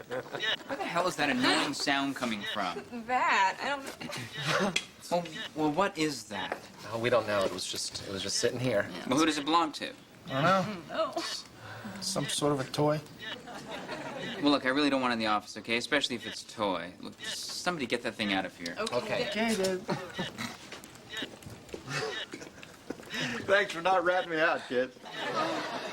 Where the hell is that annoying sound coming from? That, I don't... Well, what is that? Oh, we don't know. It was just sitting here. Yeah. Well, who does it belong to? I don't know. Oh. Some sort of a toy. Well, look, I really don't want it in the office, okay? Especially if it's a toy. Look, somebody get that thing out of here. Okay. Okay, dude. Thanks for not ratting me out, kids.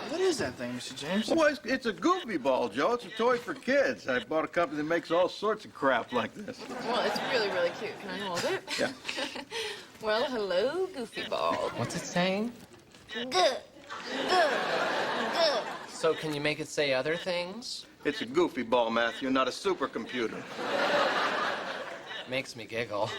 What is that thing, Mr. James? Well, it's a goofy ball, Joe. It's a toy for kids. I bought a company that makes all sorts of crap like this. Well, it's really, really cute. Can I hold it? Yeah. Well, hello, Goofy Ball. What's it saying? Good. Good. Good. So can you make it say other things? It's a goofy ball, Matthew, not a supercomputer. Makes me giggle.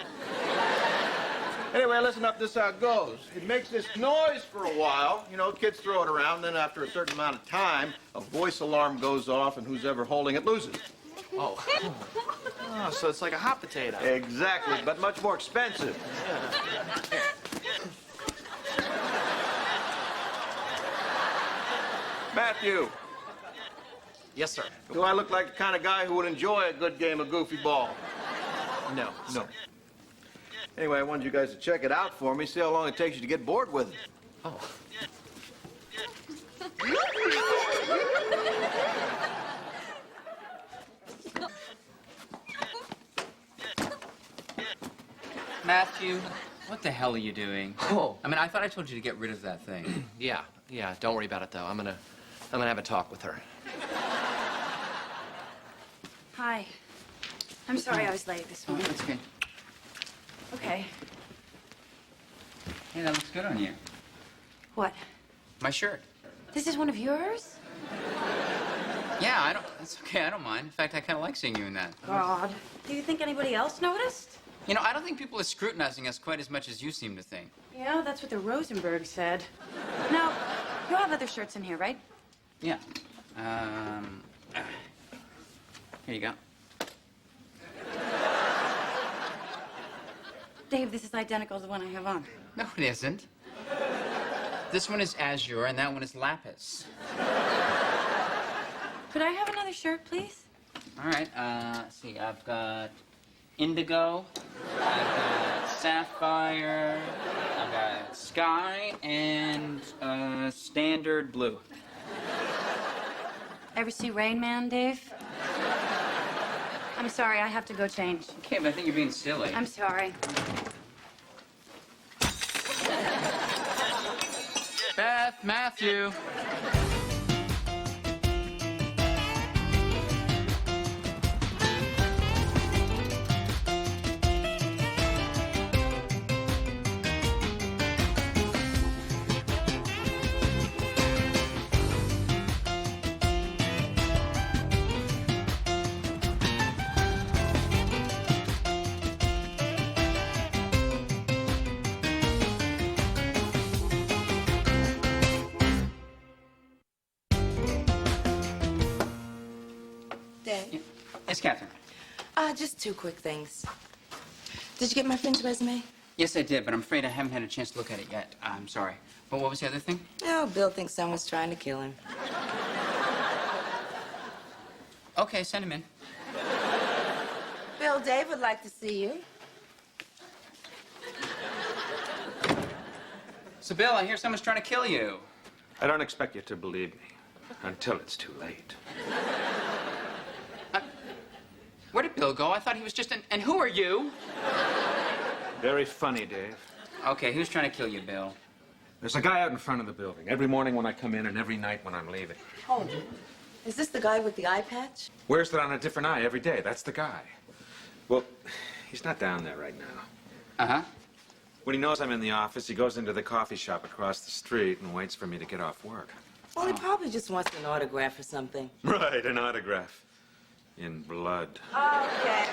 Anyway, listen up, this is how it goes. It makes this noise for a while. You know, kids throw it around, then after a certain amount of time, a voice alarm goes off, and who's ever holding it loses. Oh. Oh, so it's like a hot potato. Exactly, but much more expensive. Matthew, Yes, sir. do I look like the kind of guy who would enjoy a good game of goofy ball? No. No. Anyway, I wanted you guys to check it out for me, see how long it takes you to get bored with it. Oh. Matthew, what the hell are you doing? Oh. I mean, I thought I told you to get rid of that thing. Yeah. Don't worry about it, though. I'm gonna have a talk with her. Hi. I'm sorry I was late this morning. That's okay. Okay. Hey, that looks good on you. What? My shirt. This is one of yours? Yeah, it's okay, I don't mind. In fact, I kind of like seeing you in that. God. Do you think anybody else noticed? You know, I don't think people are scrutinizing us quite as much as you seem to think. Yeah, that's what the Rosenberg said. Now, you have other shirts in here, right? Yeah. Here you go. Dave, this is identical to the one I have on. No, it isn't. This one is azure, and that one is lapis. Could I have another shirt, please? All right, let's see. I've got indigo, I've got sapphire, I've got sky, and standard blue. Ever see Rain Man, Dave? I'm sorry, I have to go change. Okay, but I think you're being silly. I'm sorry. Beth, Matthew. Dad, Yes, Catherine. just two quick things. Did you get my friend's resume? Yes, I did, but I'm afraid I haven't had a chance to look at it yet. I'm sorry. But what was the other thing? Oh, Bill thinks someone's trying to kill him. Okay, send him in. Bill, Dave would like to see you. So, Bill, I hear someone's trying to kill you. I don't expect you to believe me until it's too late. Where did Bill go? I thought he was just an... And who are you? Very funny, Dave. Okay, who's trying to kill you, Bill? There's a guy out in front of the building every morning when I come in and every night when I'm leaving. Hold it. Is this the guy with the eye patch? Wears it on a different eye every day. That's the guy. Well, he's not down there right now. Uh-huh. When he knows I'm in the office, he goes into the coffee shop across the street and waits for me to get off work. Well, he probably just wants an autograph or something. Right, an autograph. In blood. Okay.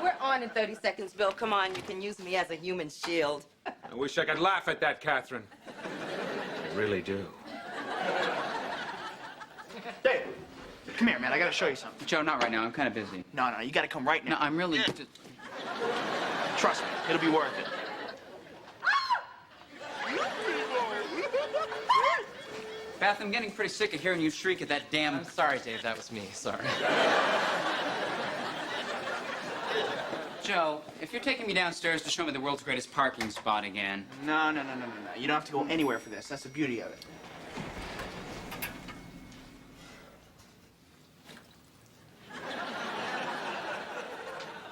We're on in 30 seconds, Bill. Come on, you can use me as a human shield. I wish I could laugh at that, Catherine. I really do. Dave, come here, man. I gotta show you something. Joe, not right now. I'm kind of busy. No, you gotta come right No, now. I'm really... Trust me, it'll be worth it. Beth, I'm getting pretty sick of hearing you shriek at that damn... I'm sorry, Dave. That was me. Sorry. Joe, if you're taking me downstairs to show me the world's greatest parking spot again... No. You don't have to go anywhere for this. That's the beauty of it.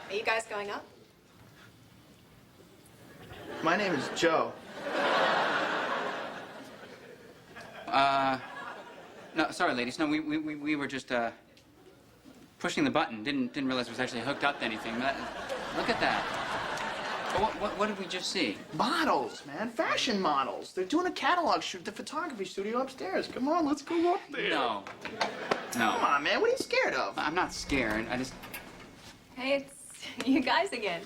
Are you guys going up? My name is Joe. No, sorry, ladies. No, we were just, pushing the button. Didn't realize it was actually hooked up to anything. Look at that. What did we just see? Models, man. Fashion models. They're doing a catalog shoot at the photography studio upstairs. Come on, let's go up there. No. Come on, man. What are you scared of? I'm not scared. I just... Hey, it's you guys again.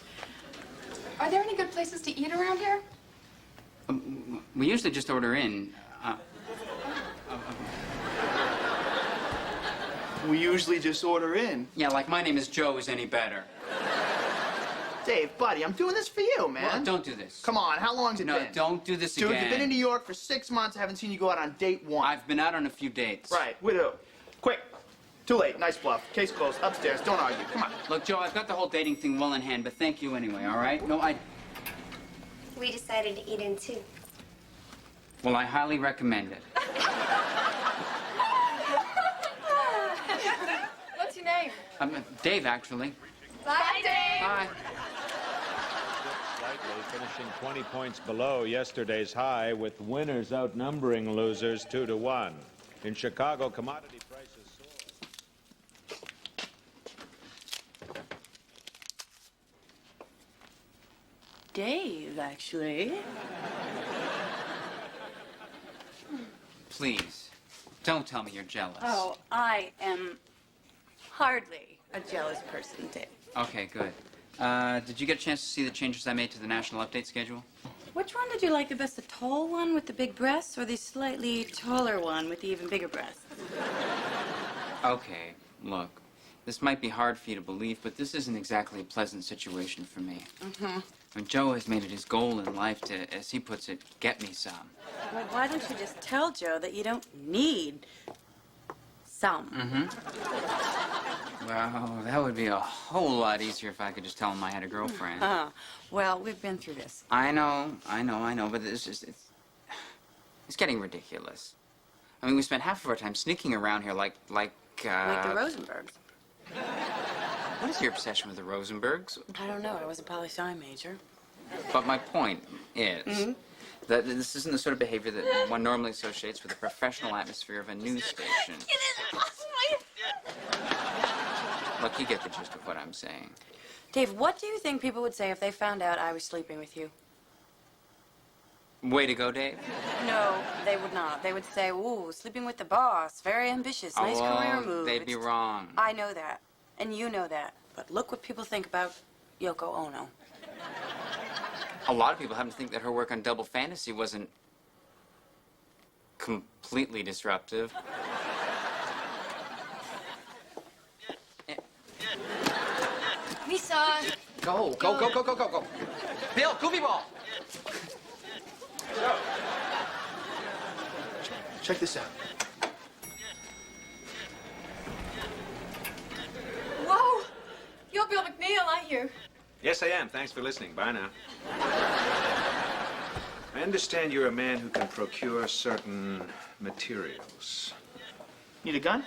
Are there any good places to eat around here? We usually just order in. We usually just order in. Yeah, like my name is Joe is any better. Dave, buddy, I'm doing this for you, man. Well, don't do this. Come on, how long's it been? No, don't do this Dude, again. you've been in New York for 6 months. I haven't seen you go out on date one. I've been out on a few dates. Right, with who? Quick. Too late. Nice bluff. Case closed. Upstairs. Don't argue. Come on. Look, Joe, I've got the whole dating thing well in hand, but thank you anyway, all right? No, We decided to eat in too. Well, I highly recommend it. What's your name? Dave, actually. Bye, Dave. Bye. Slightly finishing 20 points below yesterday's high, with winners outnumbering losers 2-1. In Chicago, commodity prices soared. Dave, actually. Please, don't tell me you're jealous. Oh, I am hardly a jealous person, Dave. Okay, good. Did you get a chance to see the changes I made to the national update schedule? Which one did you like the best, the tall one with the big breasts or the slightly taller one with the even bigger breasts? Okay, look. This might be hard for you to believe, but this isn't exactly a pleasant situation for me. Mm-hmm. I mean, Joe has made it his goal in life to, as he puts it, get me some. Well, why don't you just tell Joe that you don't need some? Mm-hmm. Well, that would be a whole lot easier if I could just tell him I had a girlfriend. Well, we've been through this. I know, but it's getting ridiculous. I mean, we spent half of our time sneaking around here like Like the Rosenbergs. What is your obsession with the Rosenbergs? I don't know. I was a poli-sci major. But my point is that this isn't the sort of behavior that one normally associates with the professional atmosphere of a news station. Look, you get the gist of what I'm saying. Dave, what do you think people would say if they found out I was sleeping with you? Way to go, Dave. No, they would not. They would say, ooh, sleeping with the boss. Very ambitious. Nice career move. They'd be wrong. I know that. And you know that. But look what people think about Yoko Ono. A lot of people happen to think that her work on Double Fantasy wasn't completely disruptive. Lisa. Go. Bill, goofy ball. Check this out. Whoa. You're Bill McNeil, aren't you? Yes, I am. Thanks for listening. Bye now. I understand you're a man who can procure certain materials. Need a gun?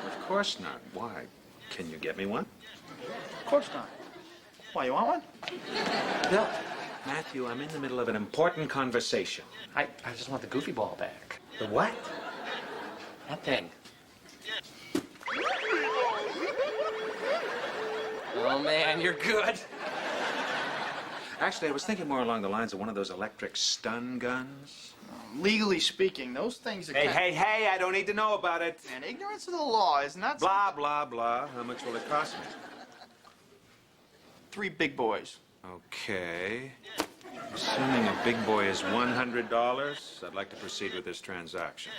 Of course not. Why? Can you get me one? Of course not. Why, you want one? Bill. Matthew, I'm in the middle of an important conversation. I just want the goofy ball back. The what? That thing. Oh, man, you're good. Actually, I was thinking more along the lines of one of those electric stun guns. Legally speaking, those things are Hey, I don't need to know about it. Man, ignorance of the law is not Blah, blah, blah. How much will it cost me? 3 big boys. Okay. Assuming a big boy is $100, I'd like to proceed with this transaction.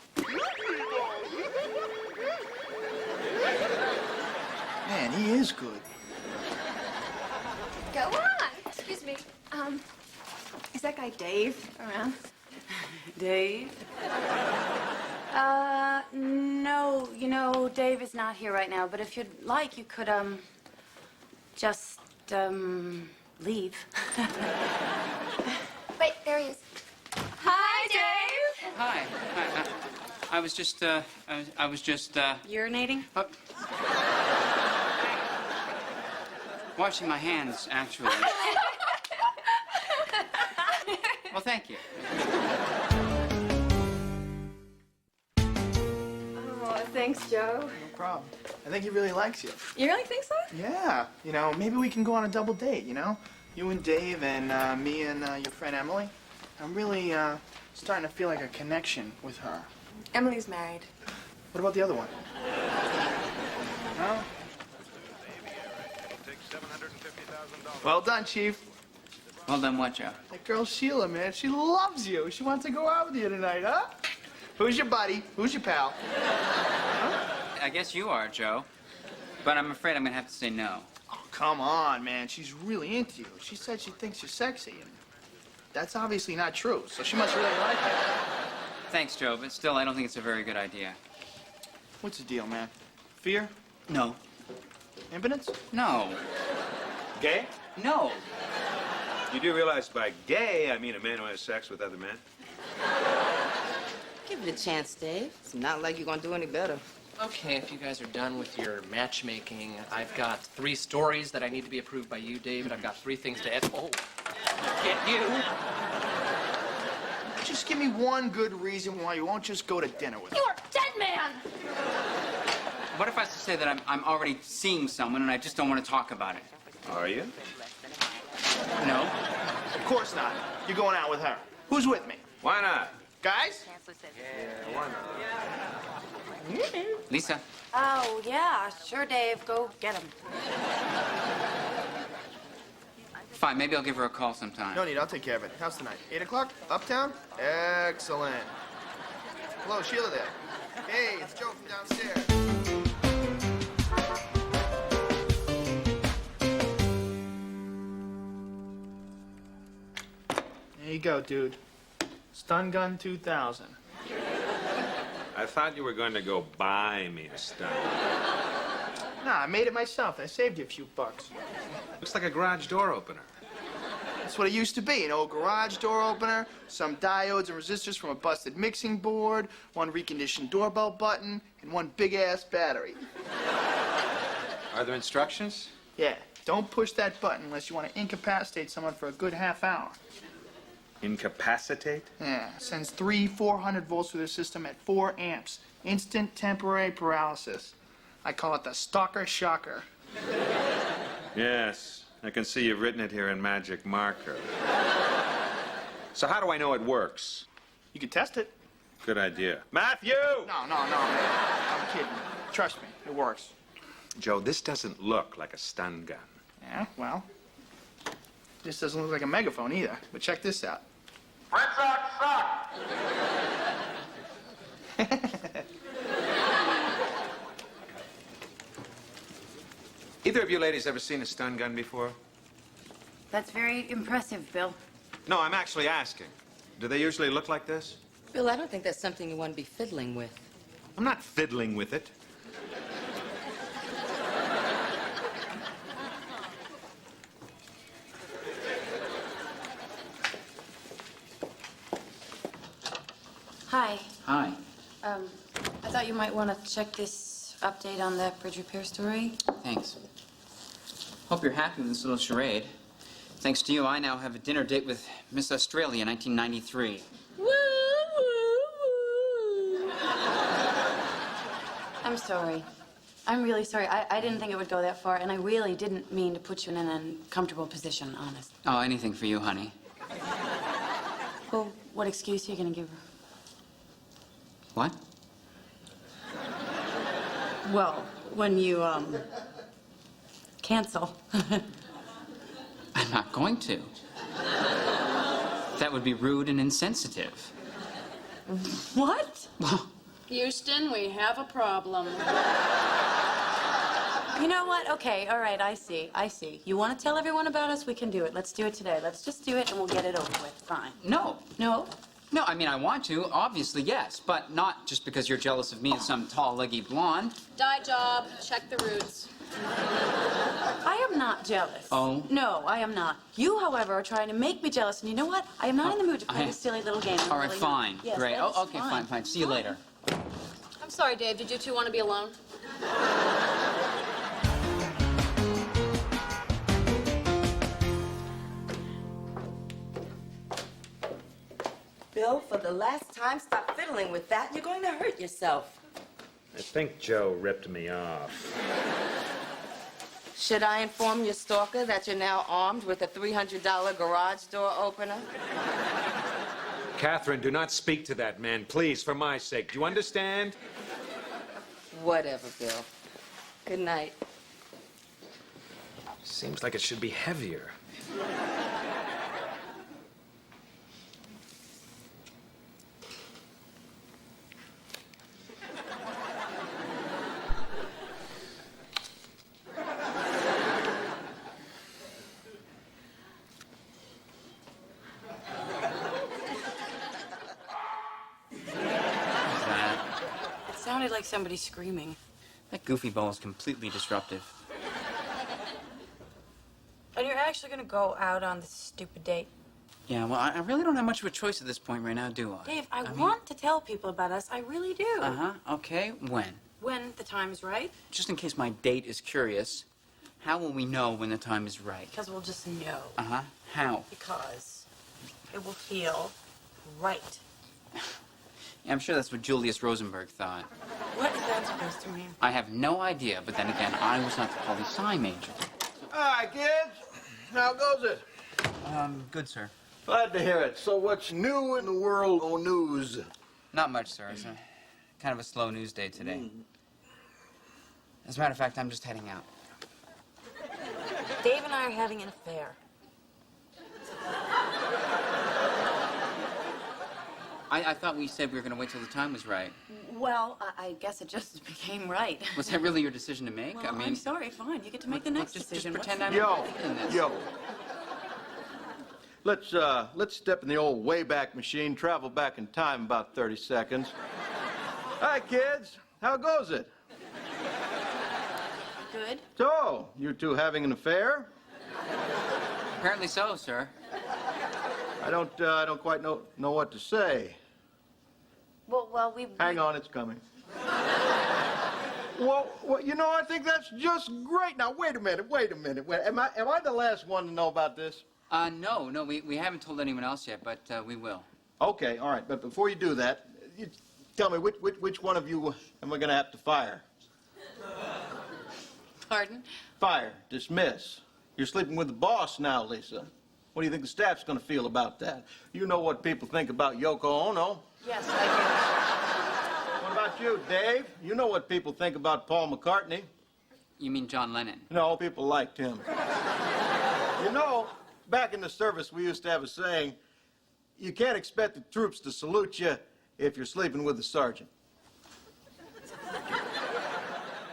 Man, he is good. Go on. Excuse me. Is that guy Dave around? Dave? No, you know, Dave is not here right now, but if you'd like, you could, just, leave. Wait, there he is. Hi, Dave. Hi. I was just, I was just, Urinating? washing my hands, actually. Well, thank you. Oh, thanks, Joe. No problem. I think he really likes you. You really think so? Yeah. You know, maybe we can go on a double date, you know? You and Dave and me and your friend Emily. I'm really starting to feel like a connection with her. Emily's married. What about the other one? No? Well done, Chief. Well done, what, Joe? That girl Sheila, man, she loves you. She wants to go out with you tonight, huh? Who's your buddy? Who's your pal? I guess you are, Joe. But I'm afraid I'm gonna have to say no. Oh, come on, man. She's really into you. She said she thinks you're sexy. And that's obviously not true, so she must really like you. Thanks, Joe, but still, I don't think it's a very good idea. What's the deal, man? Fear? No. Impotence? No. Gay? No. You do realize by gay, I mean a man who has sex with other men? Give it a chance, Dave. It's not like you're gonna do any better. Okay, if you guys are done with your matchmaking, I've got 3 stories that I need to be approved by you, David. I've got 3 things to add. Oh, get you. Just give me one good reason why you won't just go to dinner with her. You're a dead man. What if I say that I'm already seeing someone and I just don't want to talk about it? Are you? No. Of course not. You're going out with her. Who's with me? Why not? Guys? Yeah, why not? Lisa. Oh, yeah, sure, Dave. Go get him. Fine, maybe I'll give her a call sometime. No need, I'll take care of it. How's tonight? 8 o'clock? Uptown? Excellent. Hello, Sheila there. Hey, it's Joe from downstairs. There you go, dude. Stun Gun 2000. I thought you were going to go buy me a stun. Nah, I made it myself. I saved you a few bucks. Looks like a garage door opener. That's what it used to be, an old garage door opener, some diodes and resistors from a busted mixing board, one reconditioned doorbell button, and one big-ass battery. Are there instructions? Yeah, don't push that button unless you want to incapacitate someone for a good half hour. Incapacitate? Yeah, sends 400 volts through the system at 4 amps. Instant temporary paralysis. I call it the stalker shocker. Yes, I can see you've written it here in magic marker. So how do I know it works? You can test it. Good idea. Matthew! No, man. I'm kidding. Trust me, it works. Joe, this doesn't look like a stun gun. Yeah, well, this doesn't look like a megaphone either. But check this out. Red Sox suck! Either of you ladies ever seen a stun gun before? That's very impressive, Bill. No, I'm actually asking. Do they usually look like this? Bill, I don't think that's something you want to be fiddling with. I'm not fiddling with it. Hi. Hi. I thought you might want to check this update on the bridge repair story. Thanks. Hope you're happy with this little charade. Thanks to you, I now have a dinner date with Miss Australia 1993. Woo, woo, woo. I'm sorry. I'm really sorry. I didn't think it would go that far, and I really didn't mean to put you in an uncomfortable position, honest. Oh, anything for you, honey. Well, what excuse are you going to give her? What? Well, when you, cancel. I'm not going to. That would be rude and insensitive. What? Well, Houston, we have a problem. You know what? Okay, all right, I see. You want to tell everyone about us? We can do it. Let's do it today. Let's just do it and we'll get it over with. Fine. no. No? No, I mean, I want to, obviously, yes, but not just because you're jealous of me and some tall, leggy blonde. Dye job, check the roots. I am not jealous. Oh? No, I am not. You, however, are trying to make me jealous, and you know what? I am not in the mood to play this silly little game. All right, really fine. not. Yes, Great. that is Oh, okay, fine. See you later. I'm sorry, Dave. Did you two want to be alone? Bill, for the last time, stop fiddling with that. You're going to hurt yourself. I think Joe ripped me off. Should I inform your stalker that you're now armed with a $300 garage door opener? Catherine, do not speak to that man, please, for my sake. Do you understand? Whatever, Bill. Good night. Seems like it should be heavier. It sounded like somebody screaming. That goofy ball is completely disruptive. And you're actually going to go out on this stupid date? Yeah, well, I really don't have much of a choice at this point right now, do I? Dave, I mean- want to tell people about us. I really do. Uh-huh, okay. When? When the time is right, Just in case my date is curious, how will we know when the time is right? because we'll just know. Uh-huh. How? Because it will feel right. Yeah, I'm sure that's what Julius Rosenberg thought. What is that supposed to mean? I have no idea, but then again, I was not the poli-sci major. All right, kids. How goes it? Good, sir. Glad to hear it. So what's new in the world of news? Not much, sir. It's kind of a slow news day today. As a matter of fact, I'm just heading out. Dave and I are having an affair. I thought we said we were going to wait till the time was right. Well, I guess it just became right. Was that really your decision to make? Well, I mean, I'm sorry, fine. You get to make the next just decision. pretend I'm Yo, in this. yo. Let's step in the old Wayback Machine, travel back in time about 30 seconds. Hi, kids. How goes it? Good. So, you two having an affair? Apparently so, sir. I don't quite know what to say. Well, we... Hang on, it's coming. Well, you know, I think that's just great. Now, wait a minute. Am I the last one to know about this? No, we haven't told anyone else yet, but we will. Okay, all right. But before you do that, you tell me, which one of you am I going to have to fire? Pardon? Fire. Dismiss. You're sleeping with the boss now, Lisa. What do you think the staff's going to feel about that? You know what people think about Yoko Ono. Yes, I What about you, Dave? You know what people think about Paul McCartney. You mean John Lennon? No, people liked him. You know, back in the service, we used to have a saying, you can't expect the troops to salute you if you're sleeping with the sergeant.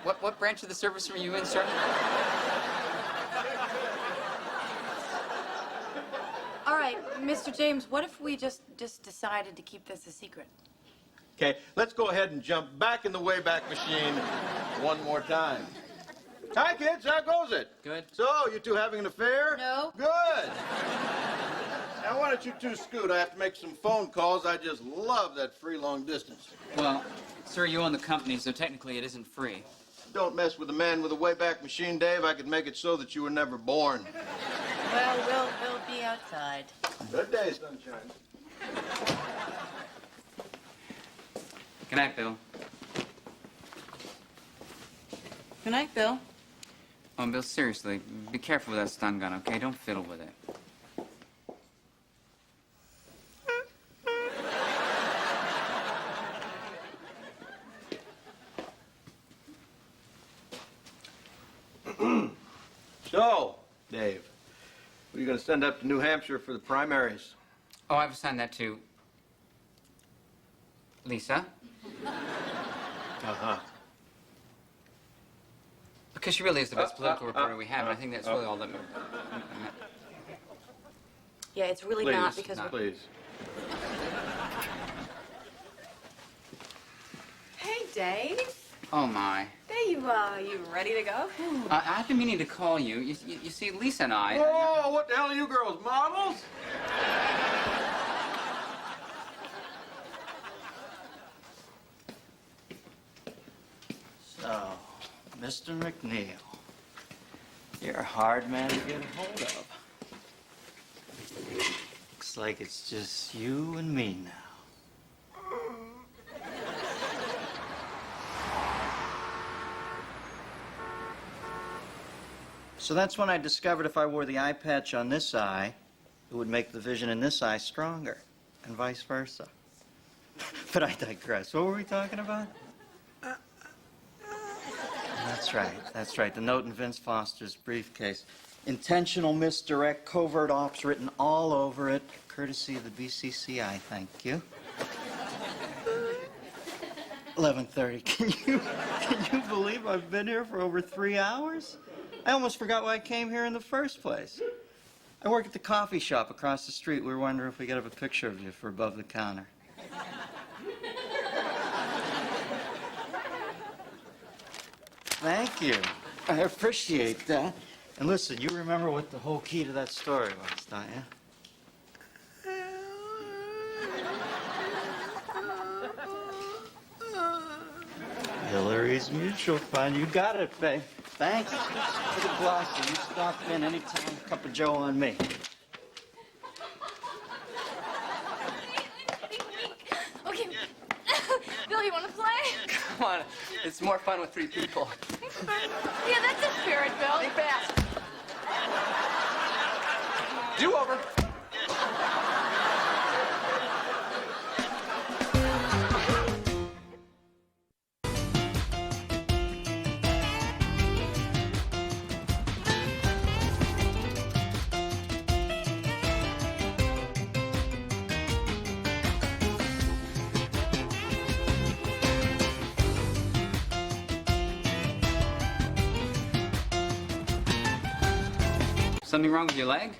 What branch of the service were you in, sir? do. All right, Mr. James, what if we just decided to keep this a secret? Okay, let's go ahead and jump back in the Wayback Machine one more time. Hi, kids. How goes it? Good. So, you two having an affair? No. Good. Now, why don't you two scoot? I have to make some phone calls. I just love that free long distance. Well, sir, you own the company, so technically it isn't free. Don't mess with a man with a Wayback Machine, Dave. I could make it so that you were never born. Well, we'll be outside. Good day, sunshine. Good night, Bill. Good night, Bill. Oh, Bill, seriously, be careful with that stun gun, okay? Don't fiddle with it. So, Dave, who are you going to send up to New Hampshire for the primaries? Oh, I've assigned that to Lisa. Uh-huh. Because she really is the best political reporter we have, and I think that's really all that... Yeah, it's really Please, not because... please. Dave. Oh, my. There you are. You ready to go? I've been meaning to call you. You see, Lisa and I... Oh, what the hell are you girls, models? So, Mr. McNeil, you're a hard man to get a hold of. Looks like it's just you and me now. So that's when I discovered if I wore the eye patch on this eye, it would make the vision in this eye stronger, and vice versa. But I digress. What were we talking about? That's right. The note in Vince Foster's briefcase. Intentional misdirect, covert ops written all over it, courtesy of the BCCI. Thank you. 11:30. Can you believe I've been here for over 3 hours? I almost forgot why I came here in the first place. I work at the coffee shop across the street. We were wondering if we could have a picture of you for above the counter. Thank you. I appreciate that. And listen, you remember what the whole key to that story was, don't you? Hillary's Mutual Fund. You got it, babe. Thanks for the glossy. You stop in anytime. A cup of Joe on me. Okay. Bill, you want to play? Come on, it's more fun with 3 people. Yeah, that's the spirit, Bill. Think fast. Do over. Something wrong with your leg?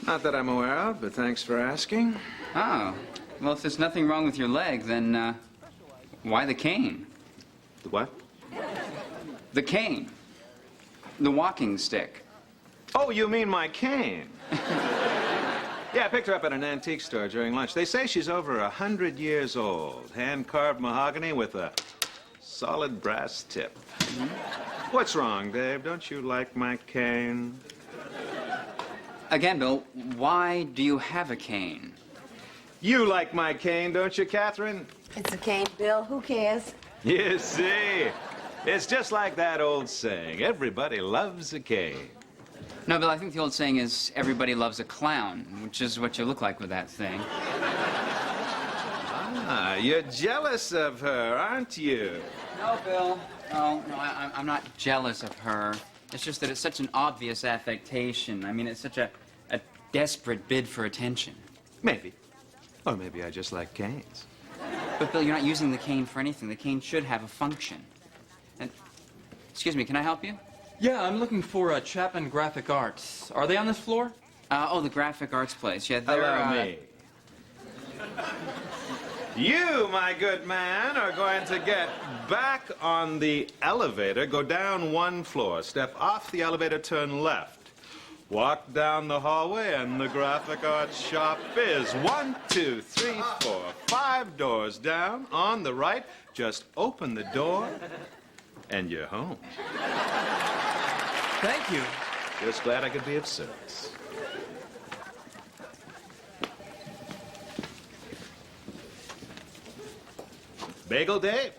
Not that I'm aware of, but thanks for asking. Oh. Well, if there's nothing wrong with your leg, then, why the cane? The what? The cane. The walking stick. Oh, you mean my cane? Yeah, I picked her up at an antique store during lunch. They say she's over 100 years old. Hand-carved mahogany with a solid brass tip. What's wrong, Dave? Don't you like my cane? Again, Bill, why do you have a cane? You like my cane, don't you, Catherine? It's a cane, Bill. Who cares? You see, it's just like that old saying, everybody loves a cane. No, Bill, I think the old saying is everybody loves a clown, which is what you look like with that thing. Ah, you're jealous of her, aren't you? No, Bill. No, I'm not jealous of her. It's just that it's such an obvious affectation. I mean, it's such a desperate bid for attention. Maybe. Or maybe I just like canes. But, Bill, you're not using the cane for anything. The cane should have a function. And, excuse me, can I help you? Yeah, I'm looking for Chapman Graphic Arts. Are they on this floor? Oh, the graphic arts place. Yeah, they're... Allow me. You, my good man, are going to get back on the elevator, go down 1 floor, step off the elevator, turn left. Walk down the hallway, and the graphic arts shop is 1, 2, 3, 4, 5 doors down. On the right, just open the door, and you're home. Thank you. Just glad I could be of service. Bagel Dave?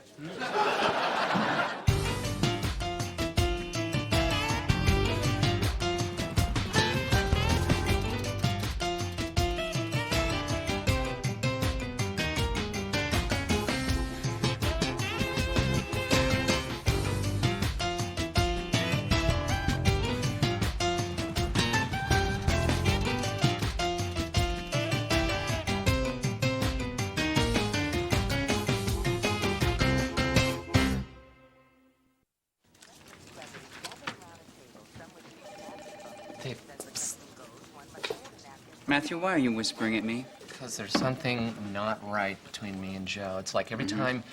Matthew, why are you whispering at me? Because there's something not right between me and Joe. It's like every time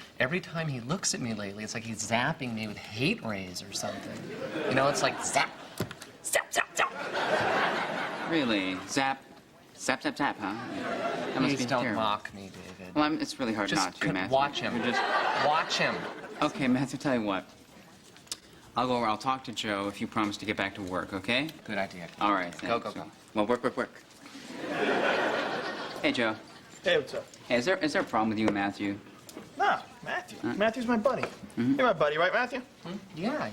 he looks at me lately, it's like he's zapping me with hate rays or something. You know, it's like zap, zap, zap, zap. Really? Zap, zap, zap, zap, huh? That must Please be don't terrible. mock me, David. Well, it's really hard Just not to, Matthew. watch him. You're just... Watch him. Okay, Matthew, tell you what. I'll go over, I'll talk to Joe if you promise to get back to work, okay? Good idea. All right, Go, thanks. go, go. Well, work. Hey, Joe. Hey, what's up? Hey, is there a problem with you and Matthew? No, Matthew. Matthew's my buddy. You're my buddy, right, Matthew? Yeah.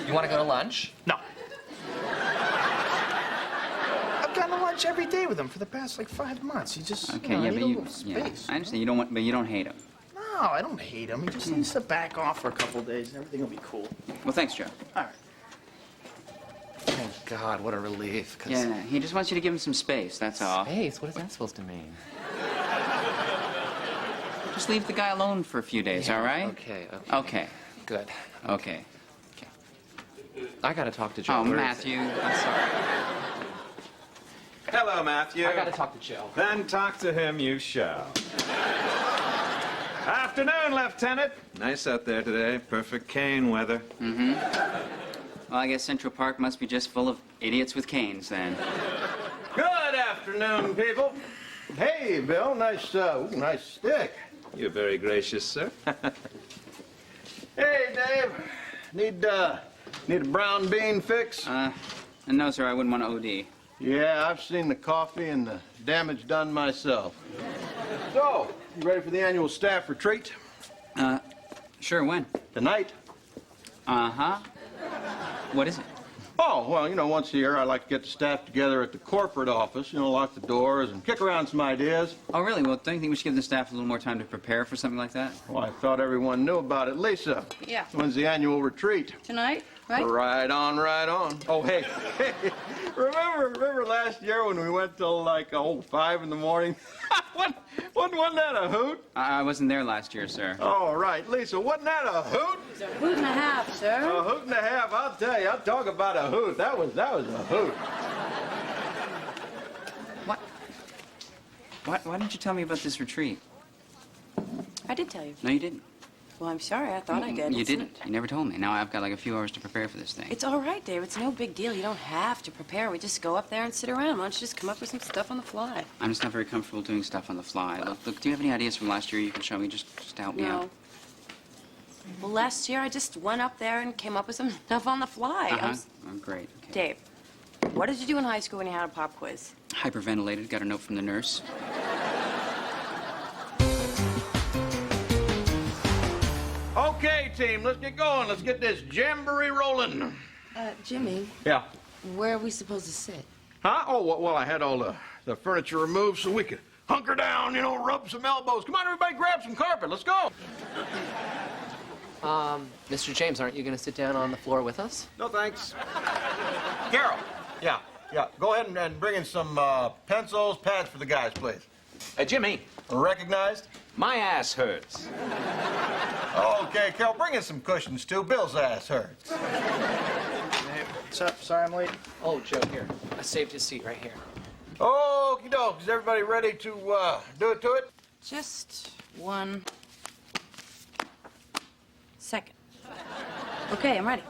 You want to go to lunch? No. I've gone to lunch every day with him for the past, like, 5 months. He just, Okay, I yeah, need but a you... little space. I understand. You don't want, but you don't hate him. No, I don't hate him. He just needs to back off for a couple days, and everything will be cool. Well, thanks, Joe. All right. Thank God, what a relief. 'Cause Yeah, he just wants you to give him some space, that's all. Space? What is that supposed to mean? Just leave the guy alone for a few days, all right? Okay. Good. Okay. I gotta talk to Joe. Oh, Where is Matthew, I'm sorry. Hello, Matthew. I gotta talk to Joe. Then talk to him you shall. Afternoon, Lieutenant. Nice out there today. Perfect cane weather. Well, I guess Central Park must be just full of idiots with canes, then. Good afternoon, people. Hey, Bill, nice stick. You're very gracious, sir. Hey, Dave. Need a brown bean fix? No, sir, I wouldn't want to OD. Yeah, I've seen the coffee and the damage done myself. So, you ready for the annual staff retreat? Sure, when? Tonight. Uh-huh. What is it? Oh, well, once a year I like to get the staff together at the corporate office, lock the doors and kick around some ideas. Oh, really? Well, don't you think we should give the staff a little more time to prepare for something like that? Well, I thought everyone knew about it. Lisa. Yeah. When's the annual retreat? Tonight, right? Right on. Oh, hey, remember last year when we went till like 5 in the morning? Wasn't that a hoot? I wasn't there last year, sir. Oh, right. Lisa, wasn't that a hoot? It's a hoot and a half, sir. A hoot and a half. I'll tell you. I'll talk about a hoot. That was a hoot. Why didn't you tell me about this retreat? I did tell you. No, you didn't. Well, I'm sorry. I thought I did. You It's didn't. You never told me. Now I've got like a few hours to prepare for this thing. It's all right, Dave. It's no big deal. You don't have to prepare. We just go up there and sit around. Why don't you just come up with some stuff on the fly? I'm just not very comfortable doing stuff on the fly. Look, do you have any ideas from last year you can show me just to help me out? No. Well, last year I just went up there and came up with some stuff on the fly. Oh, great. Okay. Dave, what did you do in high school when you had a pop quiz? Hyperventilated. Got a note from the nurse. Okay, team, let's get going. Let's get this jamboree rolling. Jimmy, Yeah. where are we supposed to sit? Huh? Oh, well, I had all the furniture removed so we could hunker down, rub some elbows. Come on, everybody, grab some carpet. Let's go. Mr. James, aren't you gonna sit down on the floor with us? No, thanks. Carol. Yeah. Go ahead and bring in some pencils, pads for the guys, please. Jimmy, Recognized? my ass hurts. Okay, Carol, bring in some cushions, too. Bill's ass hurts. Hey, what's up? Sorry I'm late. Oh, Joe, here. I saved his seat right here. Okie doke. Is everybody ready to do it to it? Just 1 second. Okay, I'm ready.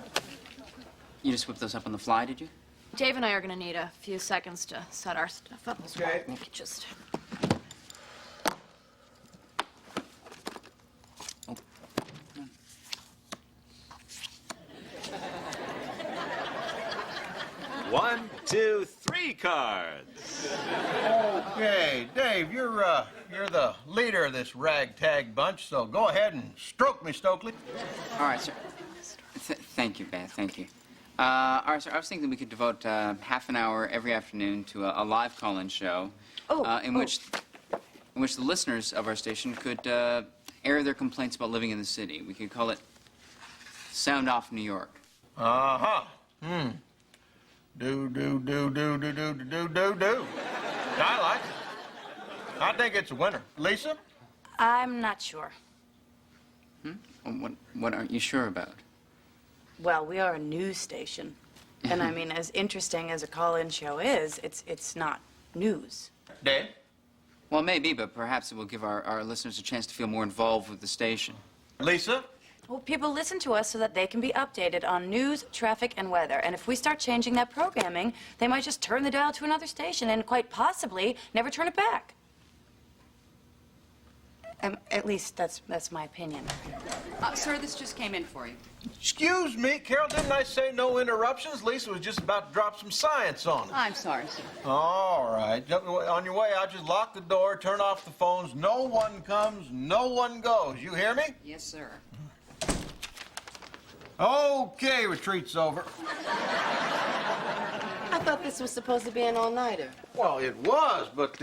You just whipped those up on the fly, did you? Dave and I are gonna need a few seconds to set our stuff up as well. Okay. Maybe just... One, two, three cards. Okay, Dave, you're the leader of this ragtag bunch, so go ahead and stroke me, Stokely. All right, sir. Thank you, Beth. Thank you. All right, sir. I was thinking we could devote half an hour every afternoon to a live call-in show, in which the listeners of our station could air their complaints about living in the city. We could call it "Sound Off New York." Uh-huh. Do. I like it. I think it's a winner. Lisa? I'm not sure. What aren't you sure about? Well, we are a news station. And I mean, as interesting as a call-in show is, it's not news. Dave? Well, maybe, but perhaps it will give our listeners a chance to feel more involved with the station. Lisa? Well, people listen to us so that they can be updated on news, traffic, and weather. And if we start changing that programming, they might just turn the dial to another station and quite possibly never turn it back. At least that's my opinion. Sir, this just came in for you. Excuse me, Carol, didn't I say no interruptions? Lisa was just about to drop some science on us. I'm sorry, sir. All right. On your way out, just lock the door, turn off the phones. No one comes, no one goes. You hear me? Yes, sir. Okay, retreat's over. I thought this was supposed to be an all-nighter. Well, it was, but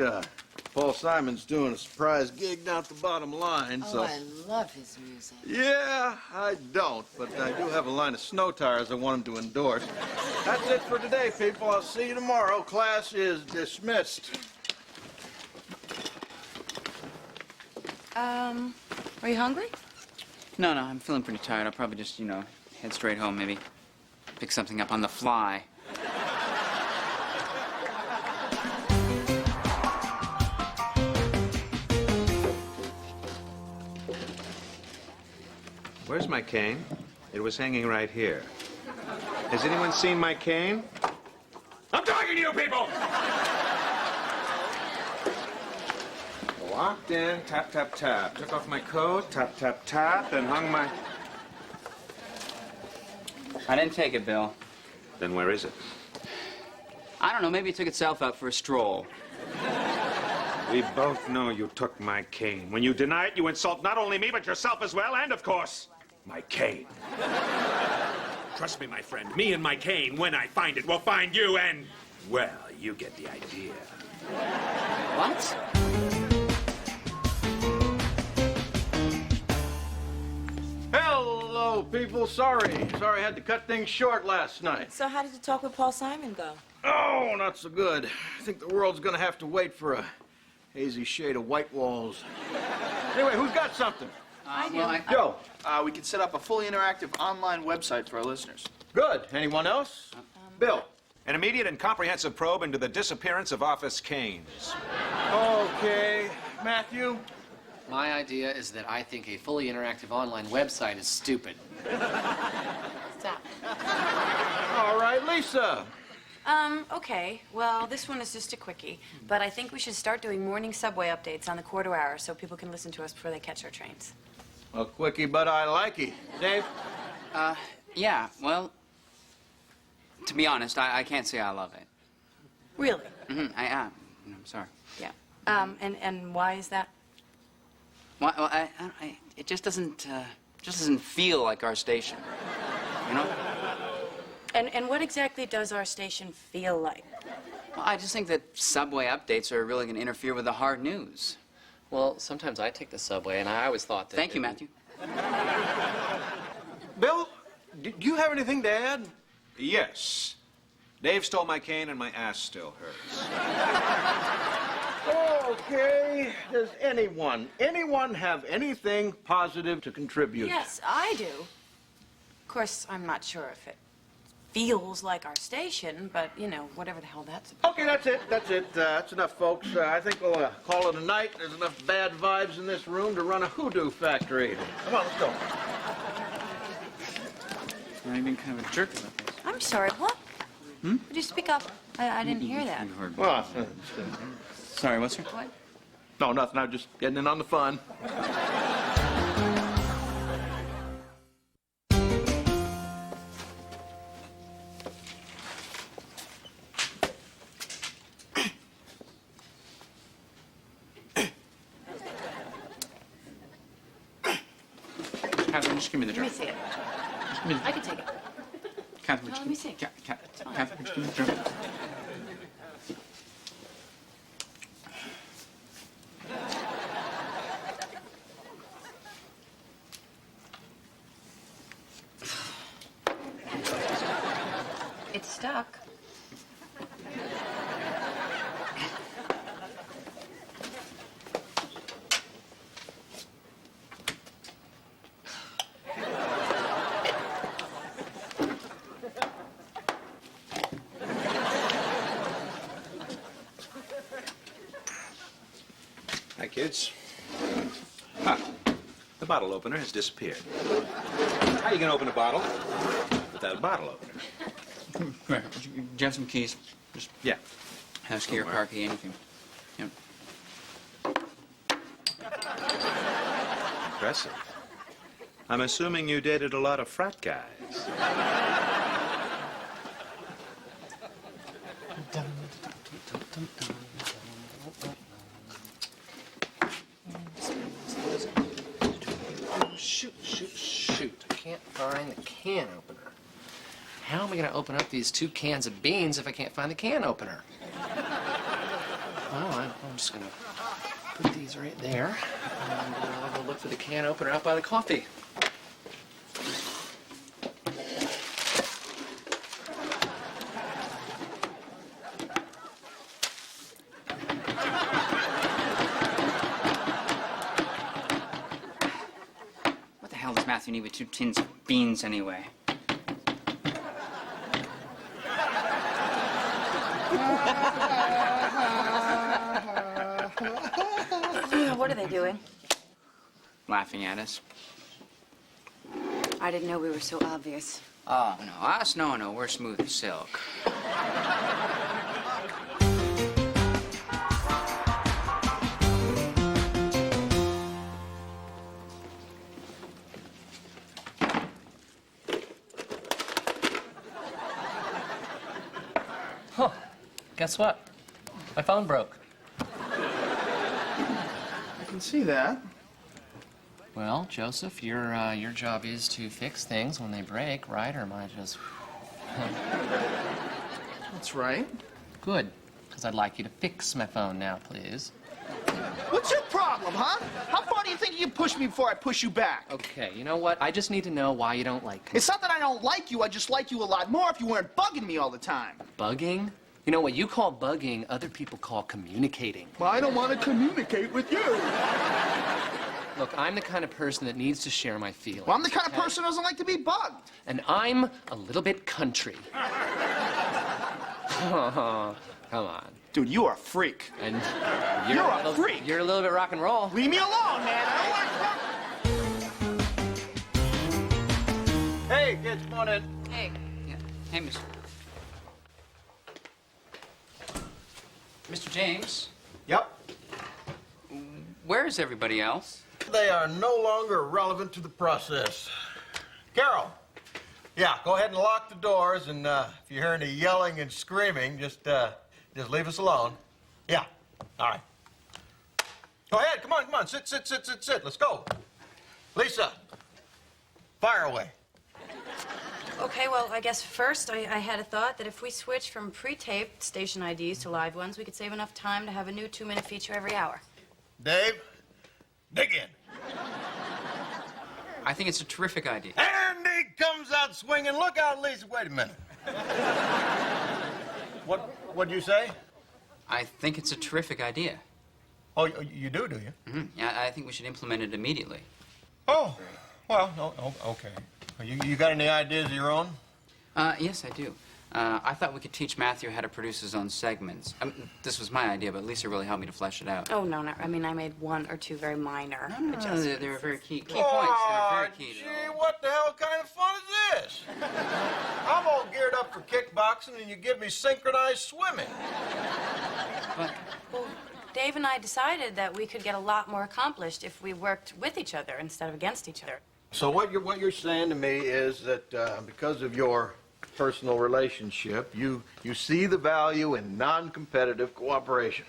Paul Simon's doing a surprise gig down at the bottom line, so... Oh, I love his music. Yeah, I don't, but I do have a line of snow tires I want him to endorse. That's it for today, people. I'll see you tomorrow. Class is dismissed. Are you hungry? No, I'm feeling pretty tired. I'll probably just, head straight home, maybe pick something up on the fly. Where's my cane? It was hanging right here. Has anyone seen my cane? I'm talking to you people! Walked in, tap, tap, tap. Took off my coat, tap, tap, tap, and hung my... I didn't take it, Bill. Then where is it? I don't know. Maybe it took itself out for a stroll. We both know you took my cane. When you deny it, you insult not only me, but yourself as well, and, of course, my cane. Trust me, my friend. Me and my cane, when I find it, will find you, and, well, you get the idea. What? Hello, people. Sorry I had to cut things short last night. So how did the talk with Paul Simon go? Oh, not so good. I think the world's gonna have to wait for a hazy shade of white walls. Anyway, who's got something? Joe. We can set up a fully interactive online website for our listeners. Good. Anyone else? Bill. An immediate and comprehensive probe into the disappearance of office canes. Okay. Matthew? My idea is that I think a fully interactive online website is stupid. Stop. All right, Lisa. Okay. Well, this one is just a quickie, but I think we should start doing morning subway updates on the quarter hour so people can listen to us before they catch our trains. A quickie, but I like it. Dave? Yeah, well, to be honest, I can't say I love it. Really? Mm-hmm, I am. I'm sorry. Yeah. And why is that? Well, it just doesn't feel like our station, you know? And what exactly does our station feel like? Well, I just think that subway updates are really going to interfere with the hard news. Well, sometimes I take the subway, and I always thought that... Thank you, Matthew. Bill, do you have anything to add? Yes. Dave stole my cane and my ass still hurts. Okay. Does anyone have anything positive to contribute? Yes, I do. Of course, I'm not sure if it feels like our station, but, whatever the hell that's about. Okay, that's it. That's enough, folks. I think we'll call it a night. There's enough bad vibes in this room to run a hoodoo factory. Come on, let's go. You're being kind of a jerk about this. I'm sorry, what? Would you speak up? I didn't hear that. Well, Sorry, what's your... What? no, nothing. I'm just getting in on the fun. Catherine, just give me the Let me drink. see it. Just give me the... I can take it. Catherine, No, just let me see. Catherine, just give me the drink. It's stuck. kids. Ah, the bottle opener has disappeared. How are you going to open a bottle without a bottle opener? Right. Do you have some keys? Just Yeah. house key or car key, anything. Yep. Impressive. I'm assuming you dated a lot of frat guys. Shoot. I can't find the can opener. How am I going to open up these 2 cans of beans if I can't find the can opener? Well, I'm just going to put these right there. And I'll go look for the can opener out by the coffee. What the hell does Matthew need with 2 tins of beans anyway? What are they doing? Laughing at us. I didn't know we were so obvious. Oh, no, us? No, we're smooth as silk. Huh. Guess what? My phone broke. I can see that. Well, Joseph, your job is to fix things when they break, right? Or am I just... That's right. Good, because I'd like you to fix my phone now, please. What's your problem, huh? How far do you think you can push me before I push you back? Okay, you know what? I just need to know why you don't like me. It's not that I don't like you. I just like you a lot more if you weren't bugging me all the time. Bugging? You know, what you call bugging, other people call communicating. Well, I don't want to communicate with you. Look, I'm the kind of person that needs to share my feelings. Well, I'm the kind of okay? person who doesn't like to be bugged. And I'm a little bit country. Come on. Dude, you are a freak. And You're a freak. You're a little bit rock and roll. Leave me alone, man. I don't like... Hey, kids, come on in. Hey. Yeah. Hey, Mr. Mr. James, Yep. where is everybody else? They are no longer relevant to the process. Carol. Yeah, go ahead and lock the doors, and if you hear any yelling and screaming, just leave us alone. Yeah. All right. Go ahead. Come on. Sit. Let's go. Lisa, fire away. Okay, well, I guess first I had a thought that if we switch from pre-taped station IDs to live ones, we could save enough time to have a new 2-minute feature every hour. Dave, dig in. I think it's a terrific idea. And he comes out swinging. Look out, Lisa. Wait a minute. What'd you say? I think it's a terrific idea. Oh, you do you? Mm-hmm. Yeah, I think we should implement it immediately. Oh, well, no, okay. You got any ideas of your own? Yes, I do. I thought we could teach Matthew how to produce his own segments. This was my idea, but Lisa really helped me to flesh it out. Oh, no. I mean, I made 1 or 2 very minor adjustments. They were very key points. They were very key. Gee, what the hell kind of fun is this? I'm all geared up for kickboxing, and you give me synchronized swimming. But, Well, Dave and I decided that we could get a lot more accomplished if we worked with each other instead of against each other. So what you're saying to me is that because of your personal relationship, you see the value in non-competitive cooperation.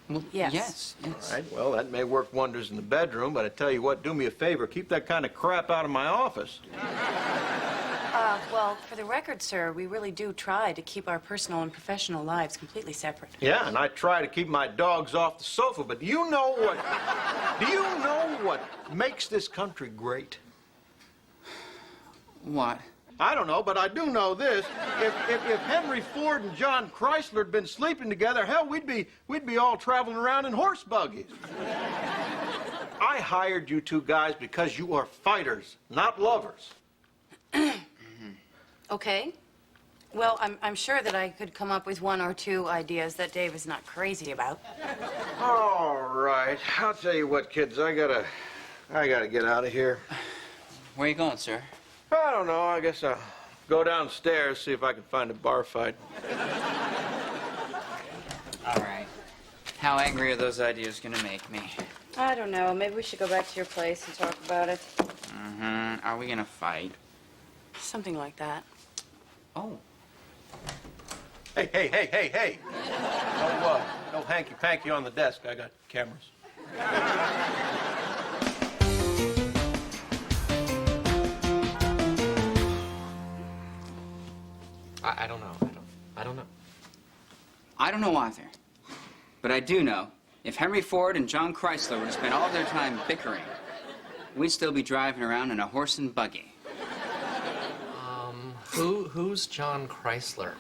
well, Yes. All right, well, that may work wonders in the bedroom, but I tell you what, do me a favor, keep that kind of crap out of my office. Well, for the record, sir, we really do try to keep our personal and professional lives completely separate. Yeah, and I try to keep my dogs off the sofa, but do you know what makes this country great? what? I don't know, but I do know this. If Henry Ford and John Chrysler had been sleeping together, hell, we'd be all traveling around in horse buggies. I hired you 2 guys because you are fighters, not lovers. Okay. Well, I'm sure that I could come up with 1 or 2 ideas that Dave is not crazy about. All right. I'll tell you what, kids. I gotta get out of here. Where are you going, sir? I don't know. I guess I'll go downstairs, see if I can find a bar fight. All right. How angry are those ideas going to make me? I don't know. Maybe we should go back to your place and talk about it. Mm-hmm. Are we going to fight? Something like that. Oh. Hey. No hanky-panky on the desk. I got cameras. I don't know. I don't know. I don't know either. But I do know, if Henry Ford and John Chrysler were to spend all their time bickering, we'd still be driving around in a horse and buggy. Who's John Chrysler?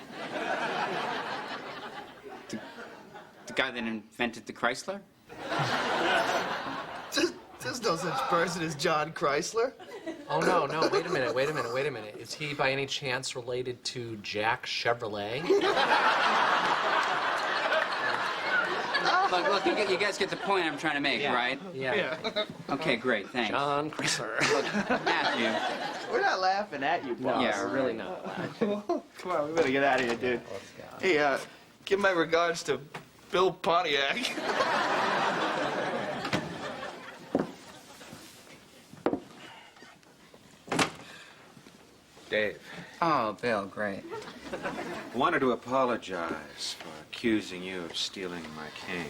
The guy that invented the Chrysler? There's no such person as John Chrysler. Oh, no, wait a minute. Is he by any chance related to Jack Chevrolet? Look, you guys get the point I'm trying to make, right? Yeah. Okay, great, thanks. John Chrysler. Look, Matthew. We're not laughing at you, boss. Yeah, we're really not. Come on, we better get out of here, dude. Hey, give my regards to Bill Pontiac. Dave, Oh, Bill, great. I wanted to apologize for accusing you of stealing my cane.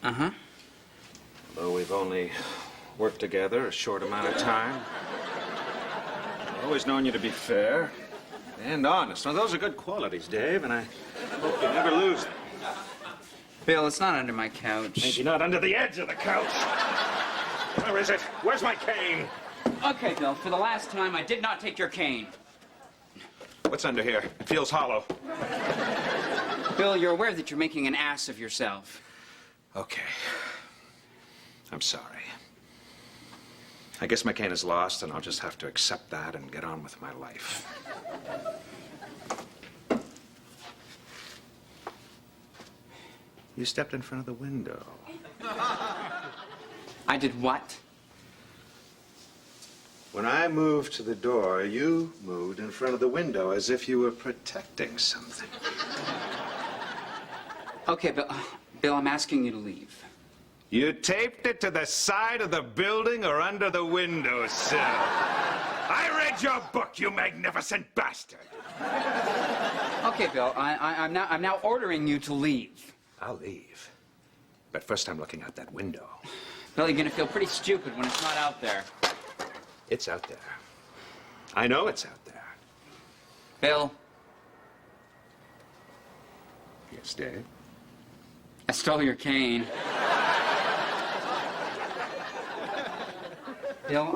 Uh-huh. Although we've only worked together a short amount of time, I've always known you to be fair and honest. Now, those are good qualities, Dave, and I hope you never lose them. Bill, it's not under my couch. Maybe not under the edge of the couch. Where is it? Where's my cane? Okay, Bill, for the last time, I did not take your cane. What's under here? It feels hollow. Bill, you're aware that you're making an ass of yourself. Okay. I'm sorry. I guess my cane is lost, and I'll just have to accept that and get on with my life. You stepped in front of the window. I did what? When I moved to the door, you moved in front of the window as if you were protecting something. Okay, Bill, I'm asking you to leave. You taped it to the side of the building or under the windowsill. I read your book, you magnificent bastard. Okay, Bill, I'm now ordering you to leave. I'll leave. But first I'm looking out that window. Bill, you're gonna feel pretty stupid when it's not out there. It's out there. I know it's out there. Bill, Yes, Dave? I stole your cane. Bill,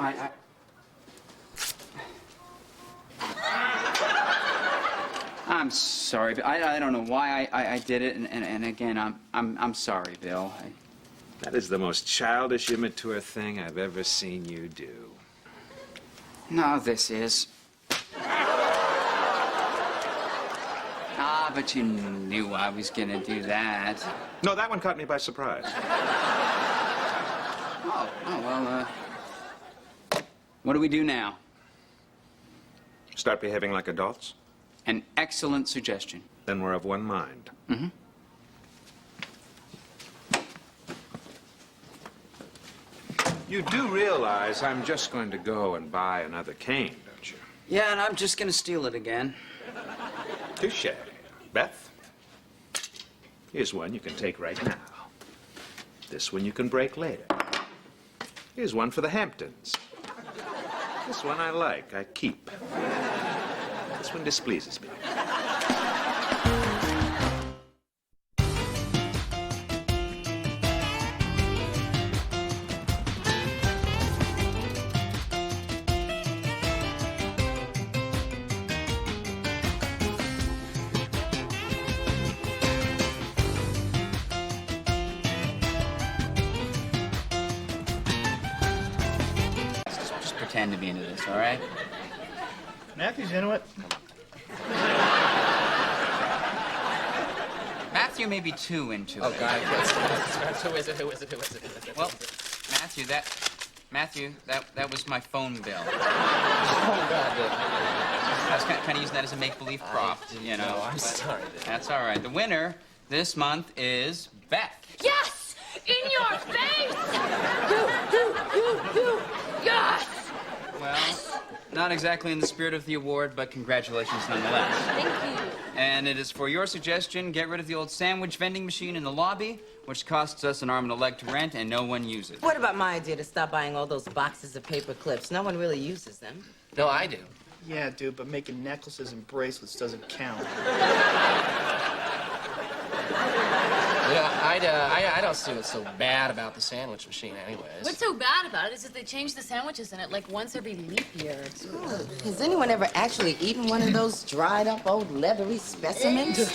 I'm sorry, but I don't know why I did it, and again, I'm sorry, Bill. That is the most childish, immature thing I've ever seen you do. No, this is. But you knew I was gonna do that. No, that one caught me by surprise. Well, what do we do now? Start behaving like adults? An excellent suggestion. Then we're of one mind. Mm-hmm. You do realize I'm just going to go and buy another cane, don't you? Yeah, and I'm just gonna steal it again. Touche. Beth, here's one you can take right now. This one you can break later. Here's one for the Hamptons. This one I like, I keep. This one displeases me. Just pretend to be into this, all right? Matthew's into it. Matthew may be too into Oh, it. God, yes. Who is it? Who is it? Who is it? Who is it? Well, Matthew, that was my phone bill. Oh, God, I was kind of using that as a make-believe prop, you know. I'm but sorry. That's all right. The winner this month is Beth. Yes! In your face! You! Yes! Well, not exactly in the spirit of the award, but congratulations nonetheless. Thank you. And it is for your suggestion, get rid of the old sandwich vending machine in the lobby, which costs us an arm and a leg to rent, and no one uses. What about my idea to stop buying all those boxes of paper clips? No one really uses them. No, I do. Yeah, dude, but making necklaces and bracelets doesn't count. Yeah, I don't see what's so bad about the sandwich machine anyways. What's so bad about it is that they change the sandwiches in it like once every leap year. Has anyone ever actually eaten one of those dried up old leathery specimens?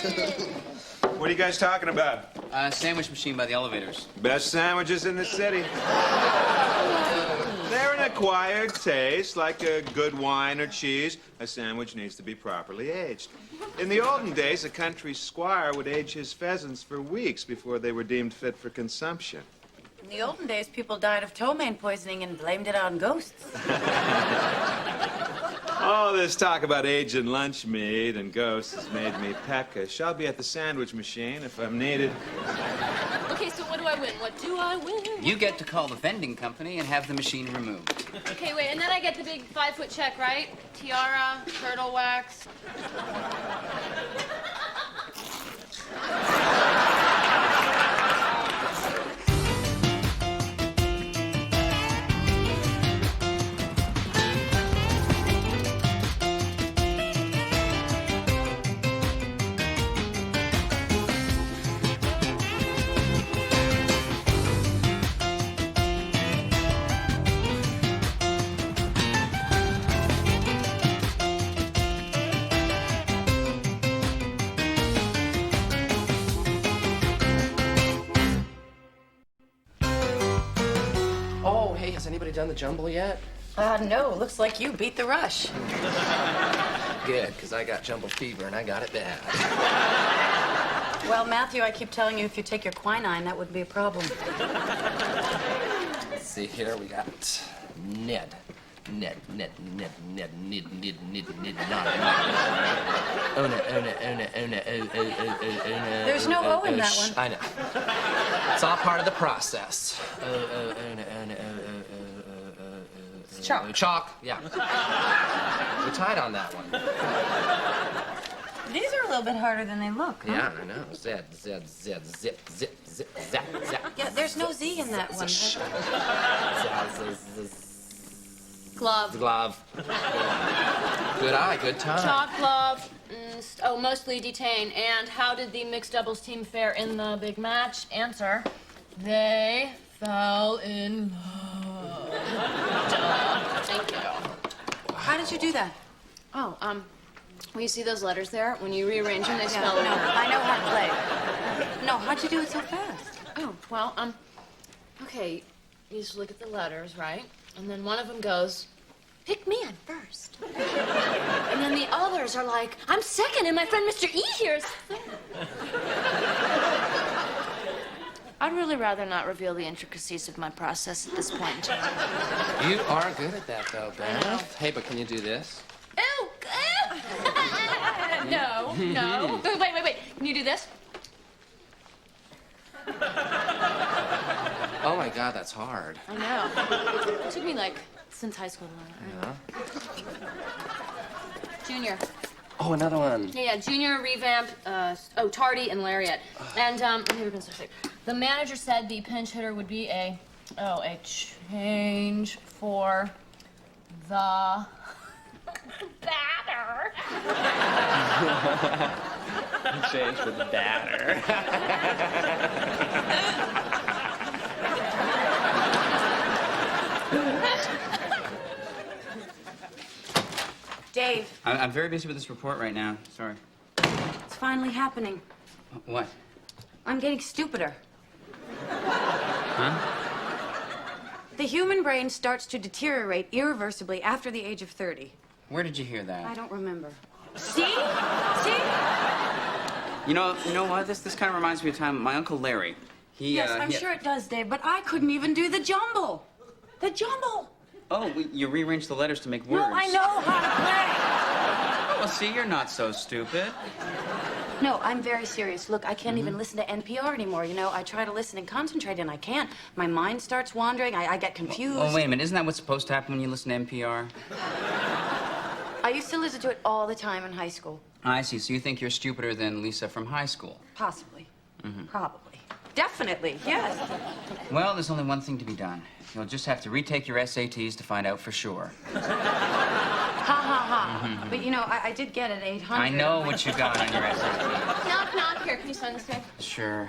What are you guys talking about? Sandwich machine by the elevators. Best sandwiches in the city. They're an acquired taste, like a good wine or cheese. A sandwich needs to be properly aged. In the olden days, a country squire would age his pheasants for weeks before they were deemed fit for consumption. In the olden days, people died of ptomaine poisoning and blamed it on ghosts. All this talk about aging lunch meat and ghosts has made me peckish. I'll be at the sandwich machine if I'm needed. Okay, so what do I win? What do I win? You get to call the vending company and have the machine removed. Okay, wait, and then I get the big 5-foot check, right? Tiara, turtle wax. Oh, hey, has anybody done the jumble yet? No, looks like you beat the rush. Good, because I got jumble fever and I got it bad. Well, Matthew, I keep telling you if you take your quinine, that wouldn't be a problem. Let's see here, we got Ned. Ned, Ona. There's no O in that one. I know. It's all part of the process. It's chalk. Chalk, yeah. We're tied on that one. These are a little bit harder than they look, huh? Yeah, I know. Zed, zip, zap, zap. Yeah, there's no Z in that one. Glove. Glove. Good eye, good time. Chalk glove. Mostly detained. And how did the mixed doubles team fare in the big match? Answer. They fell in love. Duh. Thank you. How did you do that? Oh, well, you see those letters there? When you rearrange them, they spell No, it. I know how to play. No, how'd you do it so fast? Oh, well, okay, you just look at the letters, right? And then one of them goes, pick me, I'm first. And then the others are like, I'm second, and my friend Mr. E here is third. I'd really rather not reveal the intricacies of my process at this point in time. You are good at that, though, Beth. Hey, but can you do this? Ew! No. Wait. Can you do this? Oh, my God, that's hard. I know. It took me, since high school to learn. Yeah. Junior. Oh, another one. Yeah, Junior, Revamp, Tardy, and Lariat. And, the manager said the pinch hitter would be a change for the batter. Change for the batter. Dave, I'm very busy with this report right now. Sorry. it's finally happening. What? I'm getting stupider. Huh? The human brain starts to deteriorate irreversibly after the age of 30. Where did you hear that? I don't remember. See? See? You know what? This kind of reminds me of time. My Uncle Larry. Yes, I'm sure it does, Dave, but I couldn't even do the jumble. The jumble! Oh, you rearranged the letters to make words. No, I know how to play. Well, see, you're not so stupid. No, I'm very serious. Look, I can't even listen to NPR anymore. You know, I try to listen and concentrate, and I can't. My mind starts wandering. I get confused. Oh, wait a minute. Isn't that what's supposed to happen when you listen to NPR? I used to listen to it all the time in high school. I see. So you think you're stupider than Lisa from high school? Possibly. Probably. Definitely, yes. Well, there's only one thing to be done. You'll just have to retake your SATs to find out for sure. Ha, ha, ha. But, you know, I did get an 800. I know what you got on your SATs. Knock, knock. Here, can you sign this guy? Sure.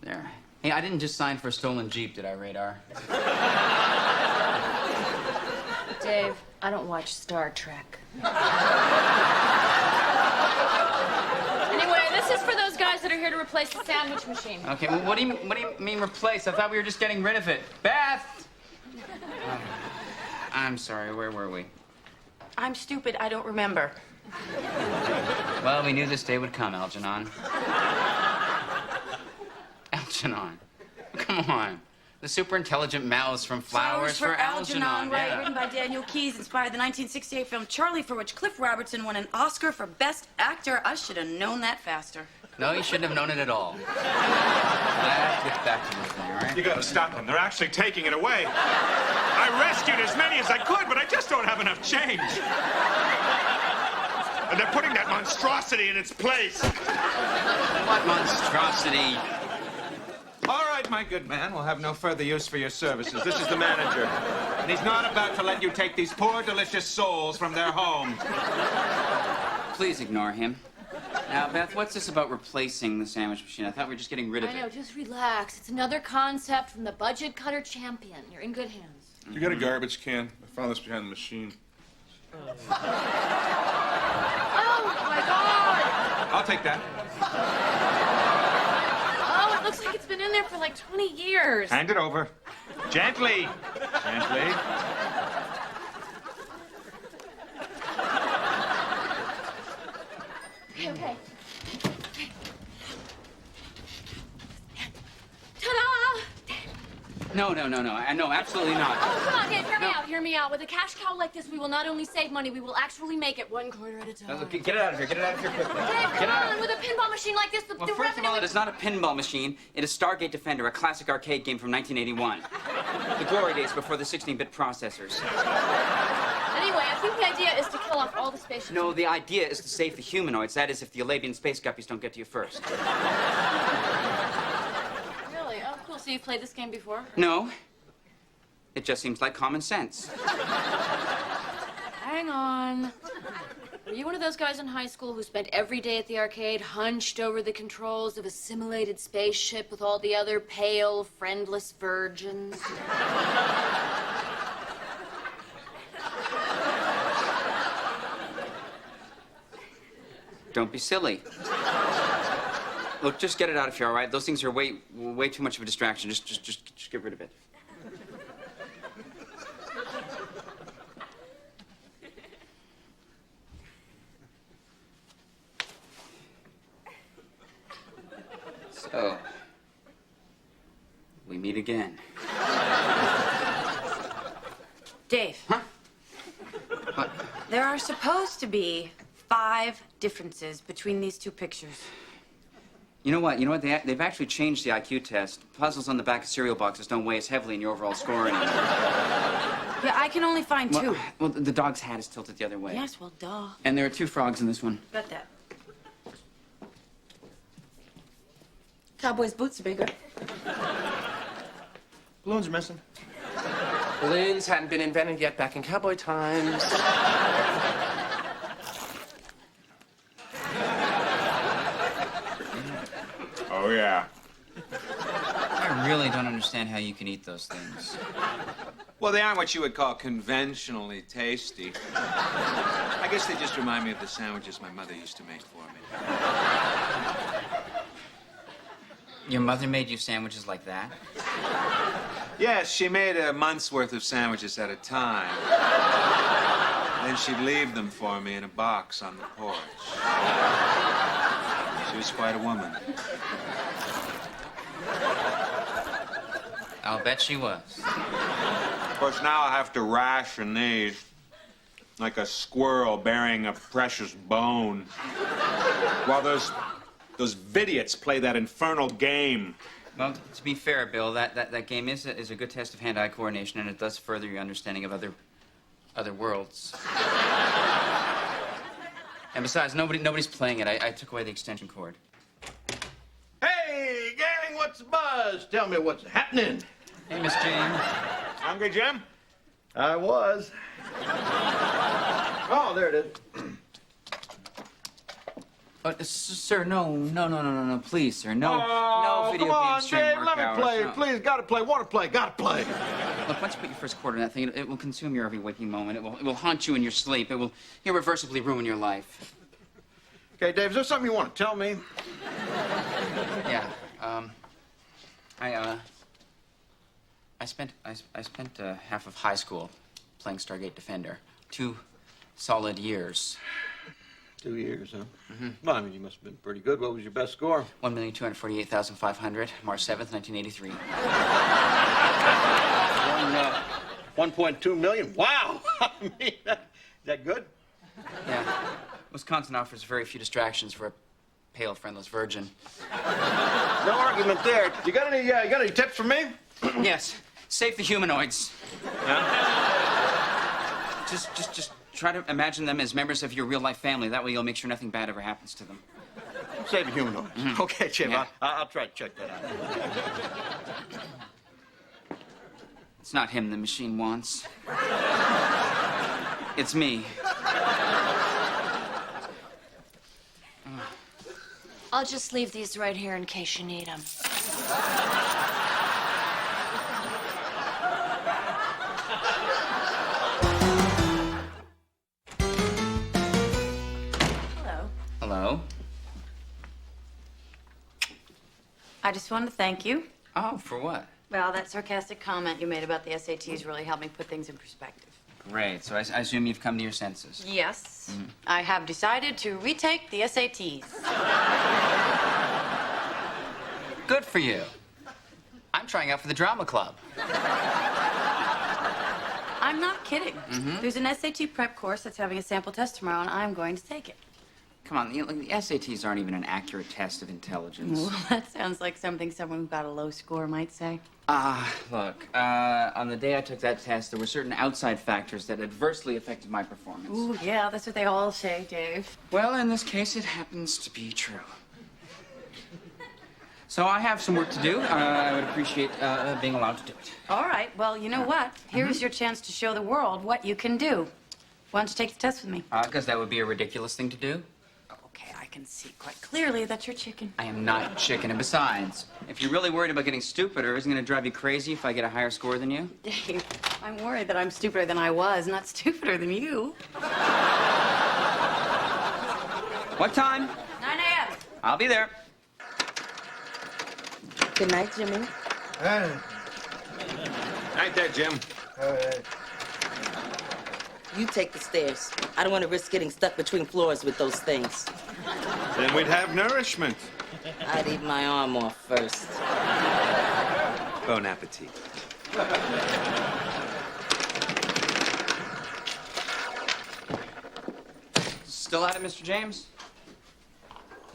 There. Hey, I didn't just sign for a stolen Jeep, did I, Radar? Dave, I don't watch Star Trek. Anyway, this is for those guys that are here to replace the sandwich machine. Okay, well, what do you mean replace? I thought we were just getting rid of it. Beth! I'm sorry, where were we? I'm stupid. I don't remember. Well, we knew this day would come, Algernon. Algernon. Come on. The super intelligent mouse from Flowers for Algernon. Right, Yeah. written by Daniel Keyes, inspired the 1968 film Charlie, for which Cliff Robertson won an Oscar for Best Actor. I should have known that faster. No, you shouldn't have known it at all. I have to get back to this thing, all right? You gotta stop them. They're actually taking it away. I rescued as many as I could, but I just don't have enough change. And they're putting that monstrosity in its place. What monstrosity? All right, my good man. We'll have no further use for your services. This is the manager. And he's not about to let you take these poor, delicious souls from their homes. Please ignore him. Now, Beth, what's this about replacing the sandwich machine? I thought we were just getting rid of I know, it. just relax. It's another concept from the budget cutter champion. You're in good hands. You got a garbage can? I found this behind the machine. Oh, my God! I'll take that. Oh, it looks like it's been in there for like 20 years. Hand it over. Gently. Gently. Okay. Ta-da! No, absolutely not. Oh, come on, Dave, hear me out. With a cash cow like this, we will not only save money, we will actually make it 1 quarter at a time. Look, get it out of here. Get it out of here quickly. Dave, Get come out. on. With a pinball machine like this, the Well, first of revenue... all, it is not a pinball machine. It is Stargate Defender, a classic arcade game from 1981. The glory days before the 16-bit processors. Anyway, I think the idea is to kill off all the spaceships. No, the idea is to save the humanoids. That is, if the Alabian space guppies don't get to you first. Really? Oh, cool. So you've played this game before? No. It just seems like common sense. Hang on. Were you one of those guys in high school who spent every day at the arcade hunched over the controls of a simulated spaceship with all the other pale, friendless virgins? Don't be silly. Look, just get it out of here, all right? Those things are way too much of a distraction. Just get rid of it. So, we meet again. Dave. Huh? What? There are supposed to be 5 differences between these 2 pictures. You know what? They've actually changed the IQ test. Puzzles on the back of cereal boxes don't weigh as heavily in your overall score anymore. Yeah, I can only find 2. Well, the dog's hat is tilted the other way. Yes, well, duh. And there are 2 frogs in this one. Got that. Cowboy's boots are bigger. Balloons are missing. Balloons hadn't been invented yet back in cowboy times. Oh, yeah. I really don't understand how you can eat those things. Well, they aren't what you would call conventionally tasty. I guess they just remind me of the sandwiches my mother used to make for me. Your mother made you sandwiches like that? Yes, she made a month's worth of sandwiches at a time. Then she'd leave them for me in a box on the porch. She was quite a woman. I'll bet she was. Of course, now I have to ration these like a squirrel burying a precious bone. While those vidiots play that infernal game. Well, to be fair, Bill, that game is a good test of hand-eye coordination, and it does further your understanding of other worlds. And besides, nobody's playing it. I took away the extension cord. Hey, gang, what's the buzz? Tell me what's happening. Hey, Miss James. Hungry, Jim? I was. Oh, there it is. Sir, no, please, sir, no, Oh, no video come on, games during Dave, work let me hours, play. no. Please, gotta play, wanna play, gotta play. Look, once you put your first quarter in that thing, it will consume your every waking moment. It will haunt you in your sleep. It will irreversibly ruin your life. Okay, Dave, is there something you want to tell me? Yeah, I spent half of high school playing Stargate Defender. 2 solid years. 2 years, huh? Mm-hmm. Well, I mean, you must have been pretty good. What was your best score? 1,248,500, March 7th, 1983. 1.2 million? Wow! I mean, is that good? Yeah. Wisconsin offers very few distractions for a pale, friendless virgin. No argument there. You got any tips for me? Yes. Save the humanoids. Yeah? Just try to imagine them as members of your real-life family. That way you'll make sure nothing bad ever happens to them. Save the humanoids. Mm-hmm. Okay, Jim, Yeah. I'll try to check that out. It's not him the machine wants. It's me. I'll just leave these right here in case you need them. Hello. Hello? I just wanted to thank you. Oh, for what? Well, that sarcastic comment you made about the SATs really helped me put things in perspective. Great. So I assume you've come to your senses. Yes. I have decided to retake the SATs. Good for you. I'm trying out for the drama club. I'm not kidding. There's an SAT prep course that's having a sample test tomorrow, and I'm going to take it. Come on, the SATs aren't even an accurate test of intelligence. Well, that sounds like something someone who got a low score might say. Look, on the day I took that test, there were certain outside factors that adversely affected my performance. Ooh, yeah, that's what they all say, Dave. Well, in this case, it happens to be true. So I have some work to do. I would appreciate being allowed to do it. All right, well, you know what? Here's your chance to show the world what you can do. Why don't you take the test with me? Because that would be a ridiculous thing to do. Okay, I can see quite clearly that you're chicken. I am not chicken. And besides, if you're really worried about getting stupider, isn't it going to drive you crazy if I get a higher score than you? Dave, I'm worried that I'm stupider than I was, not stupider than you. What time? 9 a.m. I'll be there. Good night, Jimmy. Night there, Jim. You take the stairs. I don't want to risk getting stuck between floors with those things. Then we'd have nourishment. I'd eat my arm off first. Bon appetit. Still at it, Mr. James?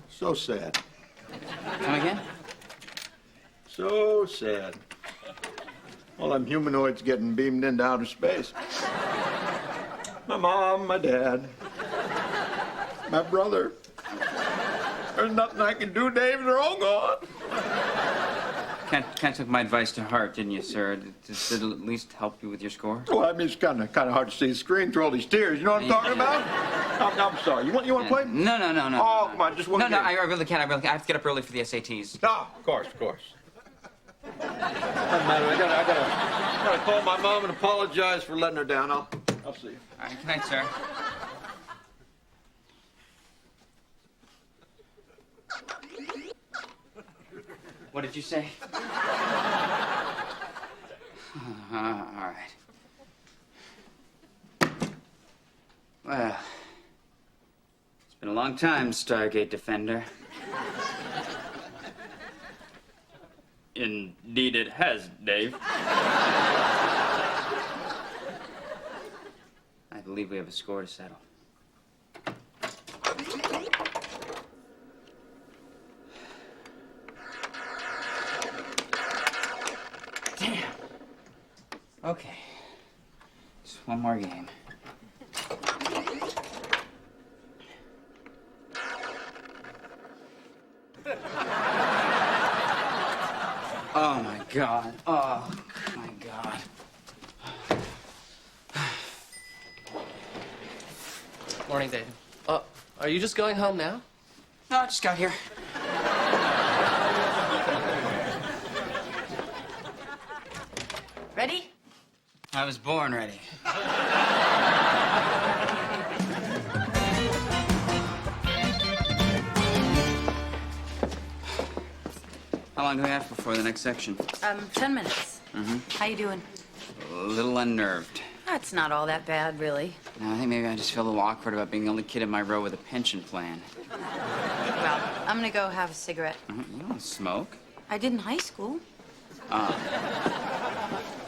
So sad. Come again? So sad. All them humanoids getting beamed into outer space. My mom, my dad, my brother. There's nothing I can do, Dave. They're all gone. Kent took my advice to heart, didn't you, sir? Did it at least help you with your score? Well, I mean, it's kind of hard to see the screen through all these tears. You know what I'm talking about? I'm sorry. You want to play? No. Oh, come on, just one game. I really can't. I have to get up early for the SATs. No, of course. Doesn't matter. I gotta call my mom and apologize for letting her down. I'll see you. All right, good night, sir. What did you say? All right. Well, it's been a long time, Stargate Defender. Indeed it has, Dave. I believe we have a score to settle. Damn. Okay. Just one more game. Oh, my God. Oh, my God. Morning, Dave. Are you just going home now? No, I just got here. Ready? I was born ready. How long do we have before the next section? 10 minutes. Mm-hmm. How you doing? A little unnerved. That's not all that bad, really. No, I think maybe I just feel a little awkward about being the only kid in my row with a pension plan. Well, I'm gonna go have a cigarette. You don't smoke. I did in high school.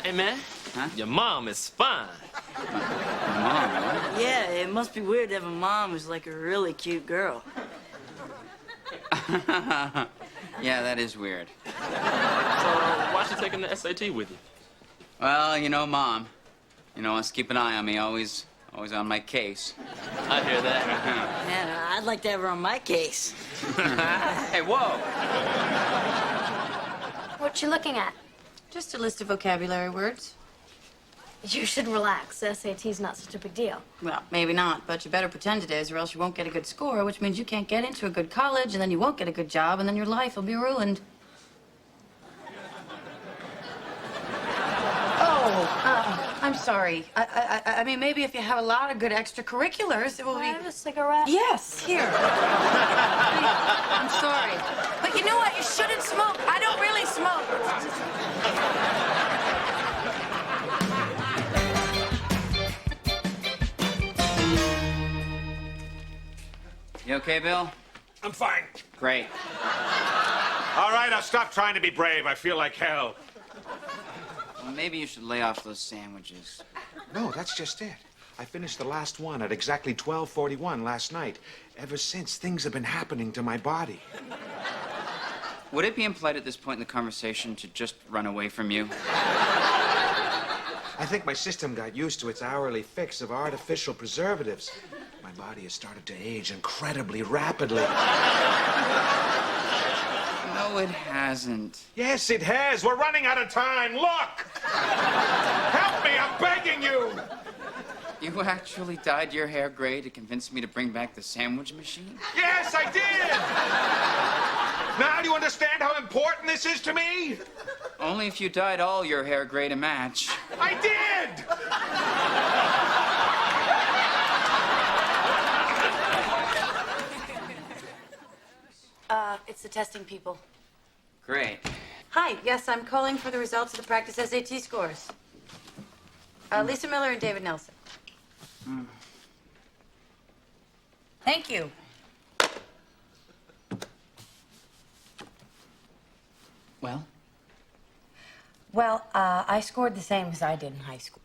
Hey, man. Huh? Your mom is fine. Mom, what? Yeah, it must be weird to have a mom who's like a really cute girl. Yeah, that is weird. So, why she taking the SAT with you? Well, you know, Mom. You know, wants to keep an eye on me, always on my case. I hear that. Man, I'd like to have her on my case. Hey, whoa! What you looking at? Just a list of vocabulary words. You should relax. The SAT's not such a big deal. Well, maybe not, but you better pretend it is, or else you won't get a good score, which means you can't get into a good college, and then you won't get a good job, and then your life will be ruined. Oh, I'm sorry. I mean, maybe if you have a lot of good extracurriculars, it will be... Have a cigarette? Yes, here. I'm sorry. But you know what? You shouldn't smoke. I don't really smoke. You okay, Bill? I'm fine. Great. All right, I'll stop trying to be brave. I feel like hell. Well, maybe you should lay off those sandwiches. No, that's just it. I finished the last one at exactly 12:41 last night. Ever since, things have been happening to my body. Would it be impolite at this point in the conversation to just run away from you? I think my system got used to its hourly fix of artificial preservatives. My body has started to age incredibly rapidly. No, it hasn't. Yes, it has. We're running out of time. Look! Help me, I'm begging you! You actually dyed your hair gray to convince me to bring back the sandwich machine? Yes, I did! Now do you understand how important this is to me? Only if you dyed all your hair gray to match. I did! It's the testing people. Great. Hi, yes, I'm calling for the results of the practice SAT scores. Lisa Miller and David Nelson. Thank you. Well? Well, I scored the same as I did in high school.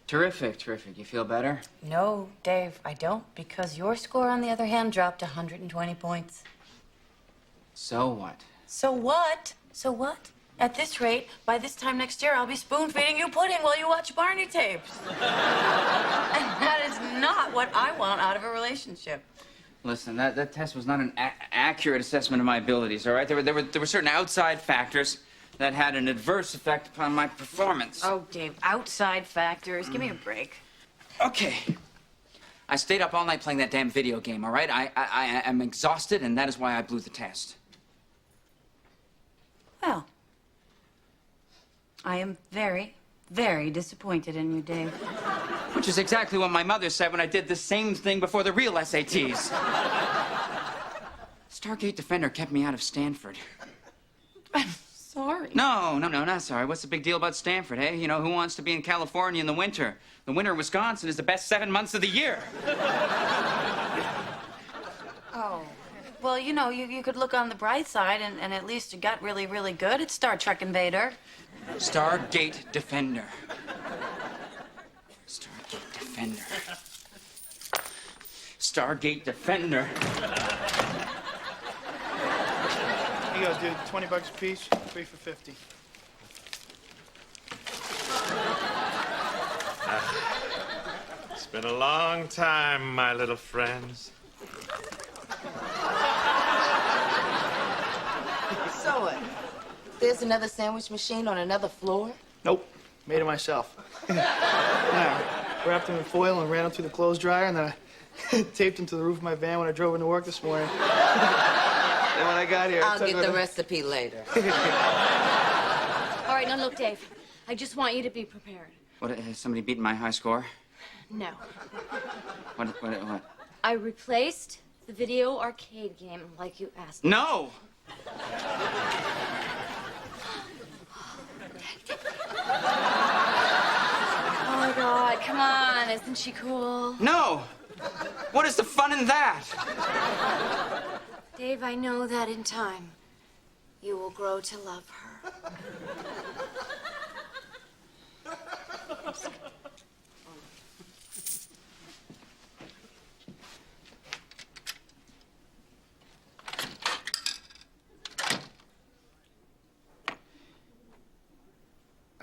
Terrific, terrific. You feel better? No, Dave, I don't, because your score, on the other hand, dropped 120 points. So what? So what? So what? At this rate, by this time next year, I'll be spoon-feeding you pudding while you watch Barney tapes. And that is not what I want out of a relationship. Listen, that test was not an accurate assessment of my abilities, all right? There were certain outside factors that had an adverse effect upon my performance. Oh, Dave, outside factors. Give me a break. Okay. I stayed up all night playing that damn video game, all right? I am exhausted, and that is why I blew the test. Well, I am very, very disappointed in you, Dave. Which is exactly what my mother said when I did the same thing before the real SATs. Stargate Defender kept me out of Stanford. I'm sorry. No, not sorry. What's the big deal about Stanford, eh? You know, who wants to be in California in the winter? The winter in Wisconsin is the best 7 months of the year. Oh. Well, you know, you could look on the bright side, and at least you got really, really good at Star Trek Invader. Stargate Defender. Stargate Defender. Stargate Defender. Here you go, dude. 20 bucks a piece, 3 for 50. It's been a long time, my little friends. So what? There's another sandwich machine on another floor? Nope. Made it myself. Yeah, wrapped them in foil and ran them through the clothes dryer, and then I taped them to the roof of my van when I drove into work this morning. And when I got here, I'll get the recipe later. All right, now look, Dave. I just want you to be prepared. What, has somebody beaten my high score? No. What? I replaced the video arcade game like you asked. No! Oh my God, come on, isn't she cool? No! What is the fun in that? Dave, I know that in time, you will grow to love her.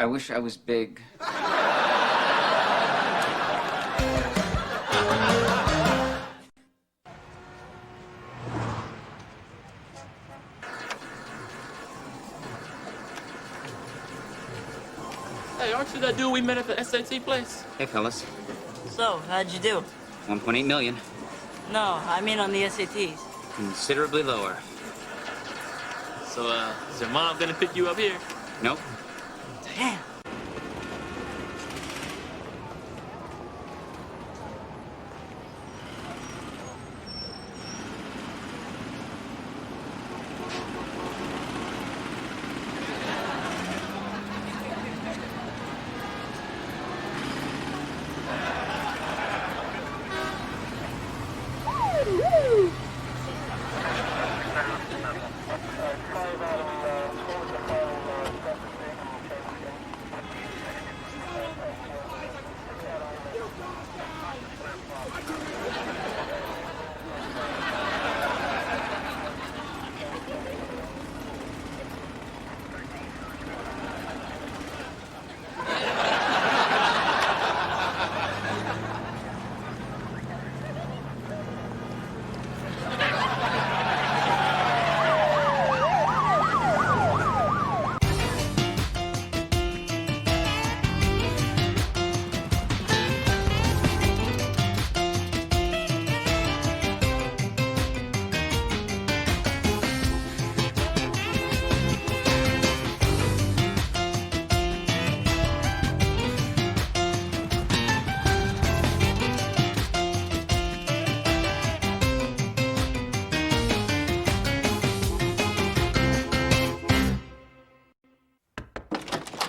I wish I was big. Hey, aren't you that dude we met at the SAT place? Hey, fellas. So, how'd you do? 1.8 million. No, I mean on the SATs. Considerably lower. So, is your mom gonna pick you up here? Nope. Damn.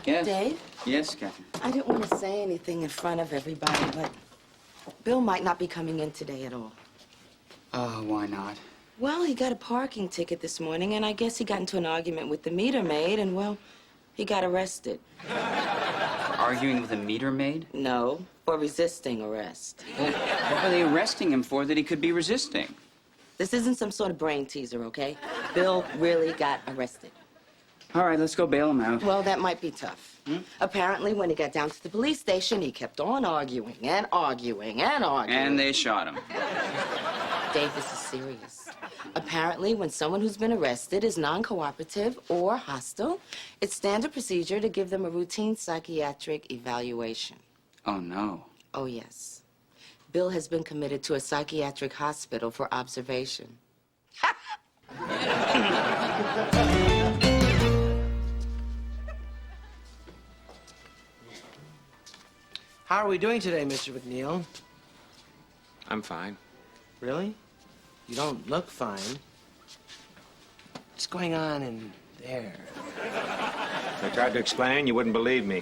Yes. Dave? Yes, Captain. I didn't want to say anything in front of everybody, but Bill might not be coming in today at all. Oh, why not? Well, he got a parking ticket this morning, and I guess he got into an argument with the meter maid, and, well, he got arrested. For arguing with a meter maid? No, for resisting arrest. Well, what were they arresting him for that he could be resisting? This isn't some sort of brain teaser, okay? Bill really got arrested. All right, let's go bail him out. Well, that might be tough. Apparently, when he got down to the police station, he kept on arguing and arguing and arguing. And they shot him. Dave, this is serious. Apparently, when someone who's been arrested is non-cooperative or hostile, it's standard procedure to give them a routine psychiatric evaluation. Oh, no. Oh, yes. Bill has been committed to a psychiatric hospital for observation. How are we doing today, Mr. McNeil? I'm fine. Really? You don't look fine. What's going on in there? If I tried to explain, you wouldn't believe me.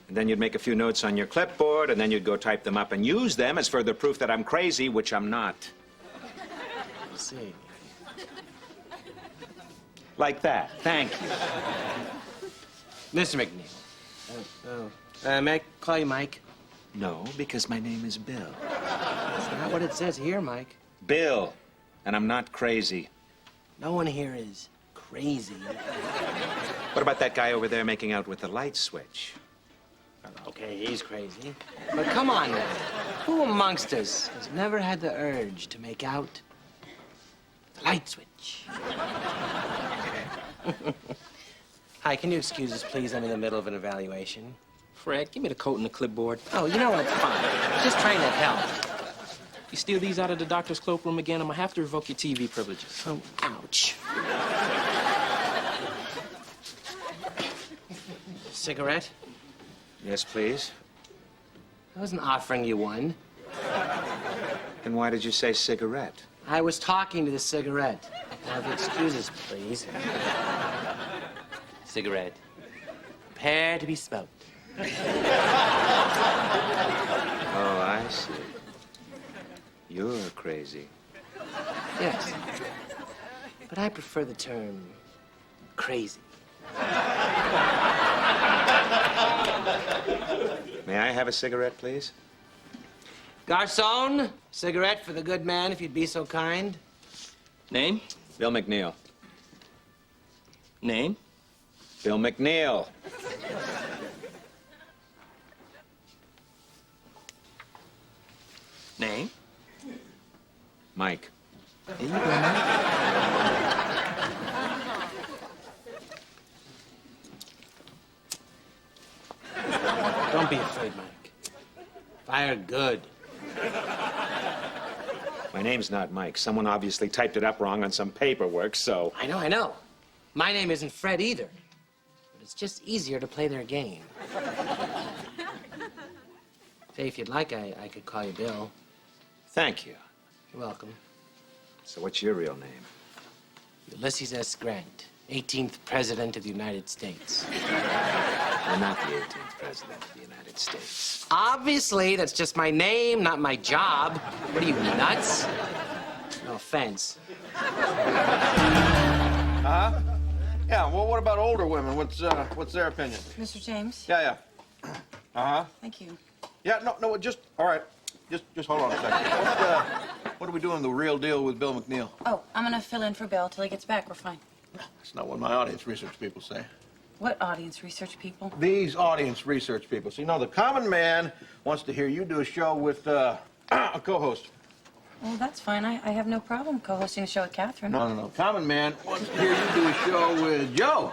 And then you'd make a few notes on your clipboard, and then you'd go type them up and use them as further proof that I'm crazy, which I'm not. I see. Like that. Thank you. Mr. McNeil. May I call you Mike? No, because my name is Bill. That's not what it says here, Mike. Bill. And I'm not crazy. No one here is crazy. What about that guy over there making out with the light switch? Okay, he's crazy. But come on now. Who amongst us has never had the urge to make out the light switch? Hi, can you excuse us, please? I'm in the middle of an evaluation. Fred, give me the coat and the clipboard. Oh, you know what? Fine. Just trying to help. You steal these out of the doctor's cloakroom again, I'm gonna have to revoke your TV privileges. Oh, ouch. Cigarette? Yes, please. I wasn't offering you one. Then why did you say cigarette? I was talking to the cigarette. Now, if you excuse us, please. Cigarette. Prepare to be smoked. Oh, I see. You're crazy. Yes. But I prefer the term crazy. May I have a cigarette, please? Garçon, cigarette for the good man, if you'd be so kind. Name? Bill McNeil. Name? Bill McNeil. Name? Mike. There you go, Mike. Don't be afraid, Mike. Fire good. My name's not Mike. Someone obviously typed it up wrong on some paperwork, so... I know. My name isn't Fred either. But it's just easier to play their game. Say, if you'd like, I could call you Bill. Thank you. You're welcome. So what's your real name? Ulysses S. Grant, 18th President of the United States. You're not the 18th President of the United States. Obviously, that's just my name, not my job. What are you, nuts? No offense. Huh? Yeah, well, what about older women? What's their opinion? Mr. James? Yeah. Uh-huh. Thank you. Yeah, no, just, all right. Just hold on a second. What are we doing the real deal with Bill McNeil? Oh, I'm gonna fill in for Bill till he gets back. We're fine. That's not what my audience research people say. What audience research people? These audience research people. So, you know, the common man wants to hear you do a show with a co-host. Well, that's fine. I have no problem co-hosting a show with Catherine. No. Common man wants to hear you do a show with Joe.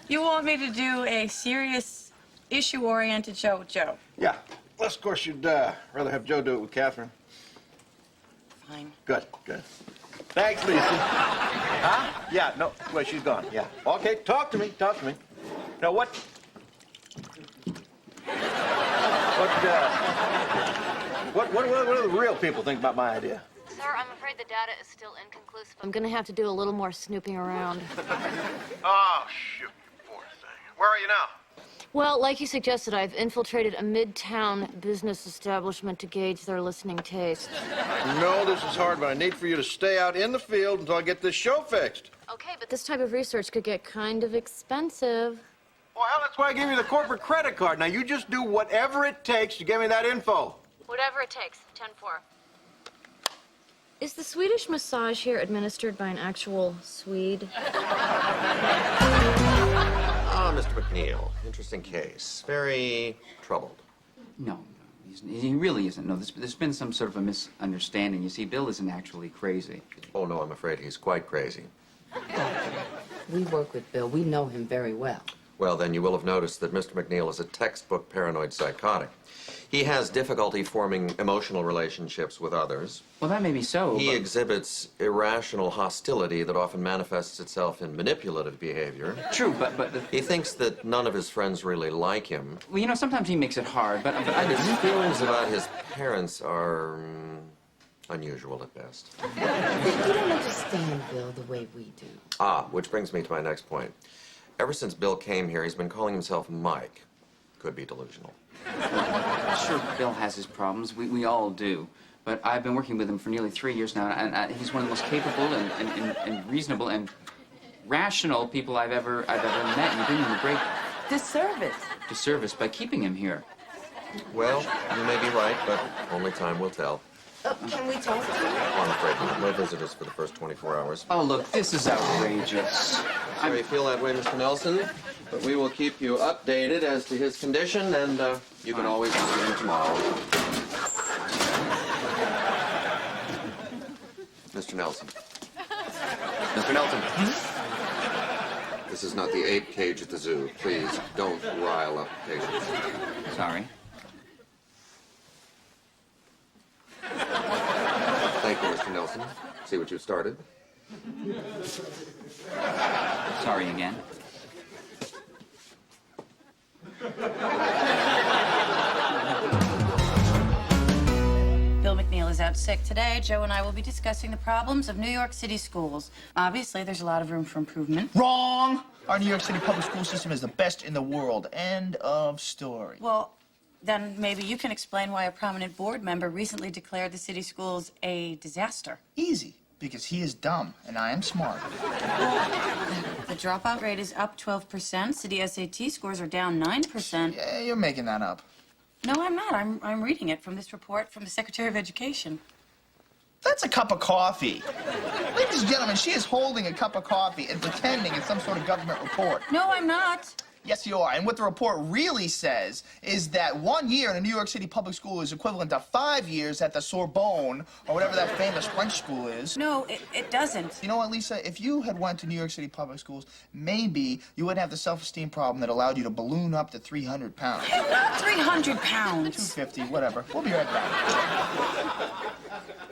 You want me to do a serious, issue-oriented show with Joe? Yeah. Unless, of course, you'd rather have Joe do it with Catherine. Fine. Good. Thanks, Lisa. Huh? Yeah, no, well, she's gone, yeah. Okay, talk to me. Now, what do the real people think about my idea? Sir, I'm afraid the data is still inconclusive. I'm gonna have to do a little more snooping around. Oh, shoot, you poor thing. Where are you now? Well, like you suggested, I've infiltrated a midtown business establishment to gauge their listening taste. I know this is hard, but I need for you to stay out in the field until I get this show fixed. Okay, but this type of research could get kind of expensive. Well, hell, that's why I gave you the corporate credit card. Now, you just do whatever it takes to get me that info. Whatever it takes. 10-4. Is the Swedish massage here administered by an actual Swede? Ah, Mr. McNeil. Interesting case. Very troubled. No, he really isn't. No, there's been some sort of a misunderstanding. You see, Bill isn't actually crazy. Oh, no, I'm afraid he's quite crazy. We work with Bill. We know him very well. Well, then you will have noticed that Mr. McNeil is a textbook paranoid psychotic. He has difficulty forming emotional relationships with others. Well, that may be so, He but... exhibits irrational hostility that often manifests itself in manipulative behavior. True, but... He thinks that none of his friends really like him. Well, you know, sometimes he makes it hard, but His feelings about his parents are Unusual at best. You don't understand Bill the way we do. Ah, which brings me to my next point. Ever since Bill came here, he's been calling himself Mike. Could be delusional. Sure, Bill has his problems. We all do. But I've been working with him for nearly 3 years now, and he's one of the most capable and reasonable and rational people I've ever met. You're doing him a great disservice by keeping him here. Well, you may be right, but only time will tell. Can we talk to him? I'm afraid not. No visitors for the first 24 hours. Oh, look, this is outrageous. Sorry you feel that way, Mr. Nelson, but we will keep you updated as to his condition, and you can always visit him tomorrow. Mr. Nelson. Mr. Nelson. This is not the ape cage at the zoo. Please, don't rile up patients. Sorry. Thank you, Mr. Nelson. See what you've started? Sorry again. Bill McNeil is out sick today. Joe and I will be discussing the problems of New York City schools. Obviously, there's a lot of room for improvement. Wrong! Our New York City public school system is the best in the world. End of story. Well, then maybe you can explain why a prominent board member recently declared the city schools a disaster. Easy, because he is dumb and I am smart. The dropout rate is up 12%. City SAT scores are down 9%. Yeah, you're making that up. No, I'm not. I'm reading it from this report from the Secretary of Education. That's a cup of coffee. Ladies and gentlemen, she is holding a cup of coffee and pretending it's some sort of government report. No, I'm not. Yes, you are. And what the report really says is that 1 year in a New York City public school is equivalent to 5 years at the Sorbonne, or whatever that famous French school is. No, it doesn't. You know what, Lisa? If you had went to New York City public schools, maybe you wouldn't have the self-esteem problem that allowed you to balloon up to 300 pounds. Not 300 pounds. 250, whatever. We'll be right back.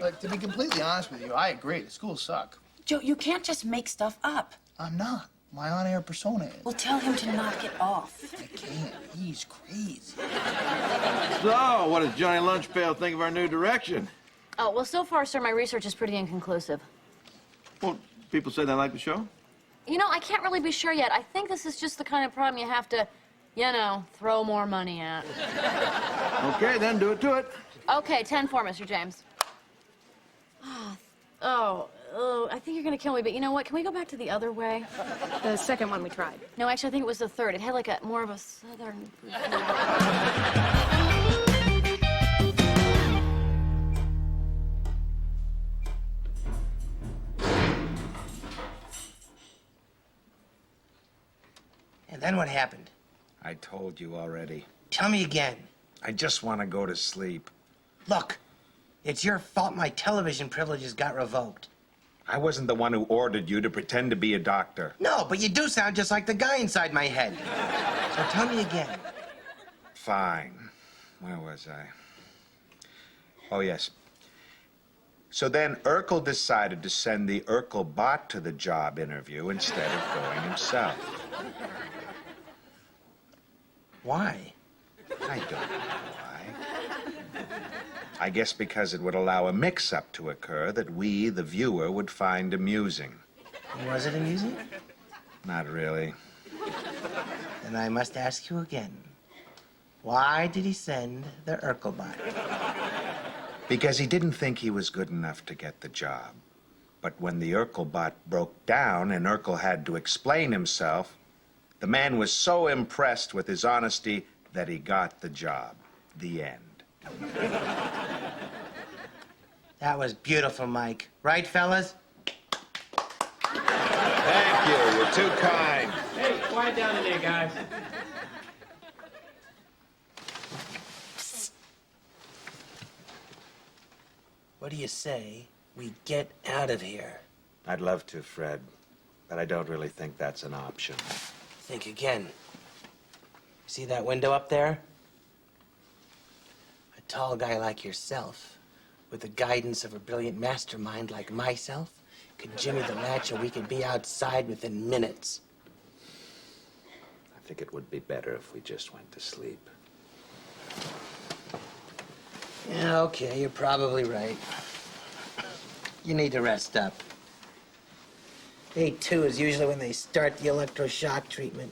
But to be completely honest with you, I agree. The schools suck. Joe, you can't just make stuff up. I'm not. My on-air persona is. Well, tell him to knock it off. I can't. He's crazy. So, what does Johnny Lunchpail think of our new direction? Oh, well, so far, sir, my research is pretty inconclusive. Well, people say they like the show. You know, I can't really be sure yet. I think this is just the kind of problem you have to, you know, throw more money at. Okay, then do it to it. Okay, 10-4, Mr. James. Oh, I think you're gonna kill me, but you know what? Can we go back to the other way? The second one we tried. No, actually, I think it was the third. It had like a more of a southern. And then what happened? I told you already. Tell me again. I just want to go to sleep. Look, it's your fault my television privileges got revoked. I wasn't the one who ordered you to pretend to be a doctor. No, but you do sound just like the guy inside my head. So tell me again. Fine. Where was I? Oh, yes. So then Urkel decided to send the Urkel bot to the job interview instead of going himself. Why? I don't know why. I guess because it would allow a mix-up to occur that we, the viewer, would find amusing. Was it amusing? Not really. Then I must ask you again. Why did he send the Urkelbot? Because he didn't think he was good enough to get the job. But when the Urkelbot broke down and Urkel had to explain himself, the man was so impressed with his honesty that he got the job. The end. That was beautiful, Mike. Right, fellas? Thank you. You're too kind. Hey, quiet down in there, guys. What do you say we get out of here? I'd love to, Fred, but I don't really think that's an option. Think again. See that window up there? A tall guy like yourself, with the guidance of a brilliant mastermind like myself, could jimmy the latch and we could be outside within minutes. I think it would be better if we just went to sleep. Yeah, okay, you're probably right. You need to rest up. Day 2 is usually when they start the electroshock treatment.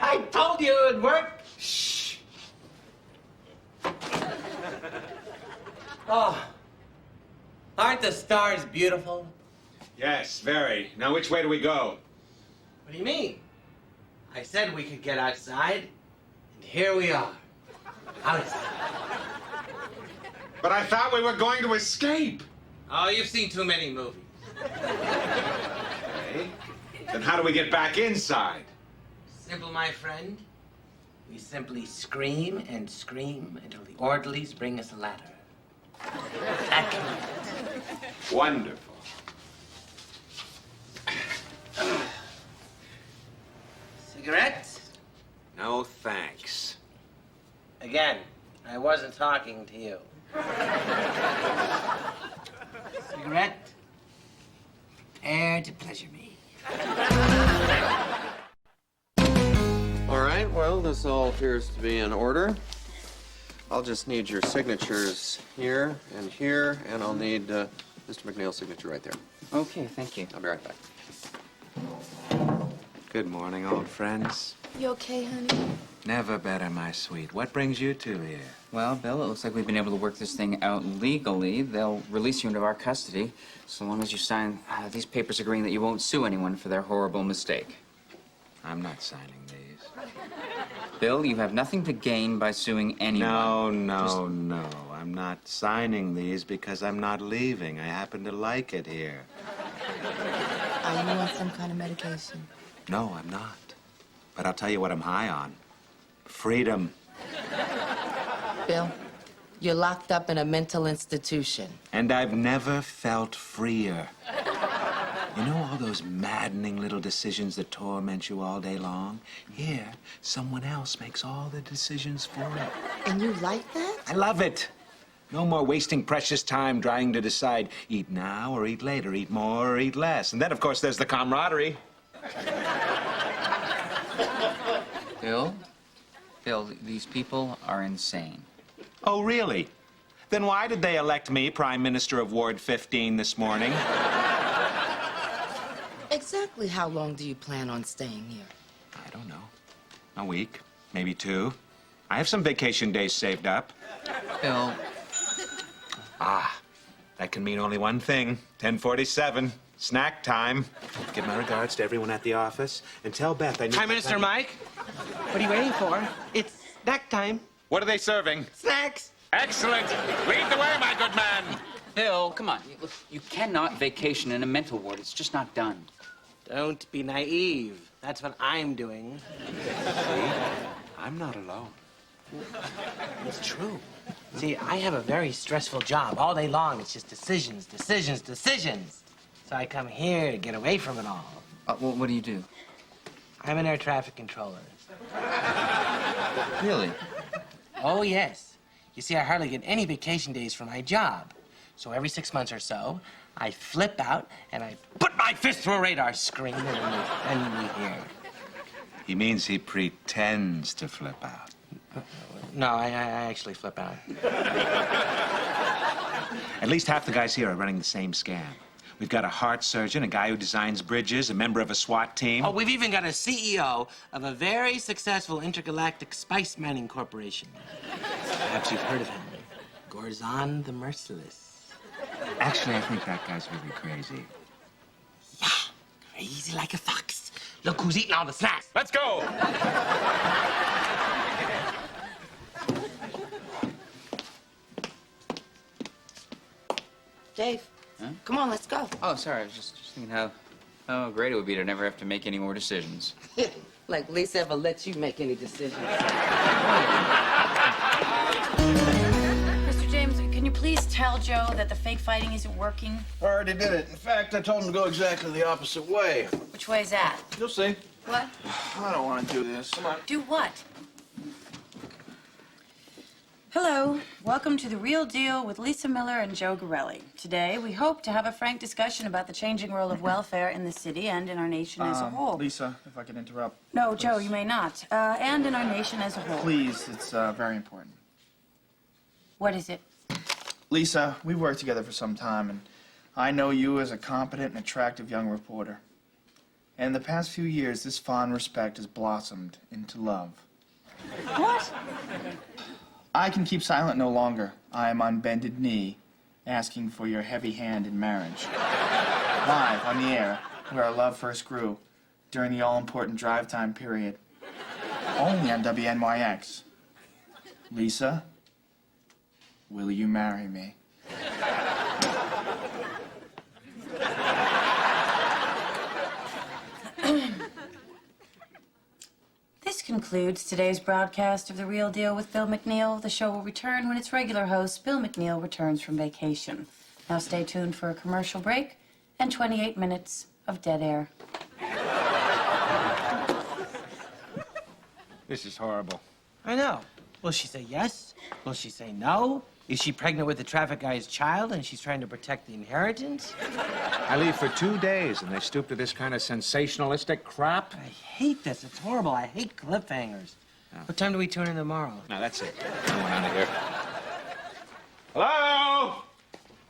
I told you it would work. Shh. Oh, aren't the stars beautiful? Yes, very. Now, which way do we go? What do you mean? I said we could get outside, and here we are. Outside. But I thought we were going to escape. Oh, you've seen too many movies. Okay. Then how do we get back inside? Simple, my friend. We simply scream and scream until the orderlies bring us a ladder. That can be it. Wonderful. Cigarette? No, thanks. Again, I wasn't talking to you. Cigarette? Air to pleasure me. All right, well, this all appears to be in order. I'll just need your signatures here, and I'll need Mr. McNeil's signature right there. Okay, thank you. I'll be right back. Good morning, old friends. You okay, honey? Never better, my sweet. What brings you two here? Well, Bill, it looks like we've been able to work this thing out legally. They'll release you into our custody so long as you sign these papers agreeing that you won't sue anyone for their horrible mistake. I'm not signing these. Bill, you have nothing to gain by suing anyone. No. I'm not signing these because I'm not leaving. I happen to like it here. Are you on some kind of medication? No, I'm not. But I'll tell you what I'm high on. Freedom. Bill, you're locked up in a mental institution. And I've never felt freer. You know all those maddening little decisions that torment you all day long? Here, someone else makes all the decisions for you. And you like that? I love it. No more wasting precious time trying to decide, eat now or eat later, eat more or eat less. And then, of course, there's the camaraderie. Bill, these people are insane. Oh, really? Then why did they elect me Prime Minister of Ward 15 this morning? Exactly how long do you plan on staying here? I don't know. A week, maybe 2. I have some vacation days saved up. Bill. That can mean only one thing. 10:47, snack time. Give my regards to everyone at the office and tell Beth I need... Prime Minister Mike? What are you waiting for? It's snack time. What are they serving? Snacks. Excellent. Lead the way, my good man. Bill, come on. Look, you cannot vacation in a mental ward. It's just not done. Don't be naive. That's what I'm doing. See? I'm not alone. It's true. See, I have a very stressful job. All day long, it's just decisions. So I come here to get away from it all. Well, what do you do? I'm an air traffic controller. Really? Oh, yes. You see, I hardly get any vacation days for my job. So every 6 months or so, I flip out and I put my fist through a radar screen and we hear. He means he pretends to flip out. No, I actually flip out. At least half the guys here are running the same scam. We've got a heart surgeon, a guy who designs bridges, a member of a SWAT team. Oh, we've even got a CEO of a very successful intergalactic spice mining corporation. Perhaps you've heard of him. Gorzon the Merciless. Actually, I think that guy's really crazy. Yeah, crazy like a fox. Look who's eating all the snacks. Let's go. Dave, come on, let's go. Oh, sorry. I was just thinking how great it would be to never have to make any more decisions. Like Lisa ever lets you make any decisions. Mr. James, can you please tell Joe that the fake fighting isn't working? I already did it. In fact, I told him to go exactly the opposite way. Which way is that? You'll see. What? I don't want to do this. Come on. Do what? Hello. Welcome to The Real Deal with Lisa Miller and Joe Gorelli. Today, we hope to have a frank discussion about the changing role of welfare in the city and in our nation as a whole. Lisa, if I could interrupt. No, Joe, you may not. And in our nation as a whole. Please, it's very important. What is it? Lisa, we've worked together for some time, and I know you as a competent and attractive young reporter. And in the past few years, this fond respect has blossomed into love. What? I can keep silent no longer. I am on bended knee, asking for your heavy hand in marriage. Live on the air, where our love first grew, during the all-important drive time period. Only on WNYX. Lisa, will you marry me? This concludes today's broadcast of The Real Deal with Bill McNeil. The show will return when its regular host, Bill McNeil, returns from vacation. Now stay tuned for a commercial break and 28 minutes of dead air. This is horrible. I know. Will she say yes? Will she say no? Is she pregnant with the traffic guy's child and she's trying to protect the inheritance? I leave for 2 days and they stoop to this kind of sensationalistic crap. I hate this. It's horrible. I hate cliffhangers. Oh. What time do we tune in tomorrow? No, that's it. I want out of here. Hello?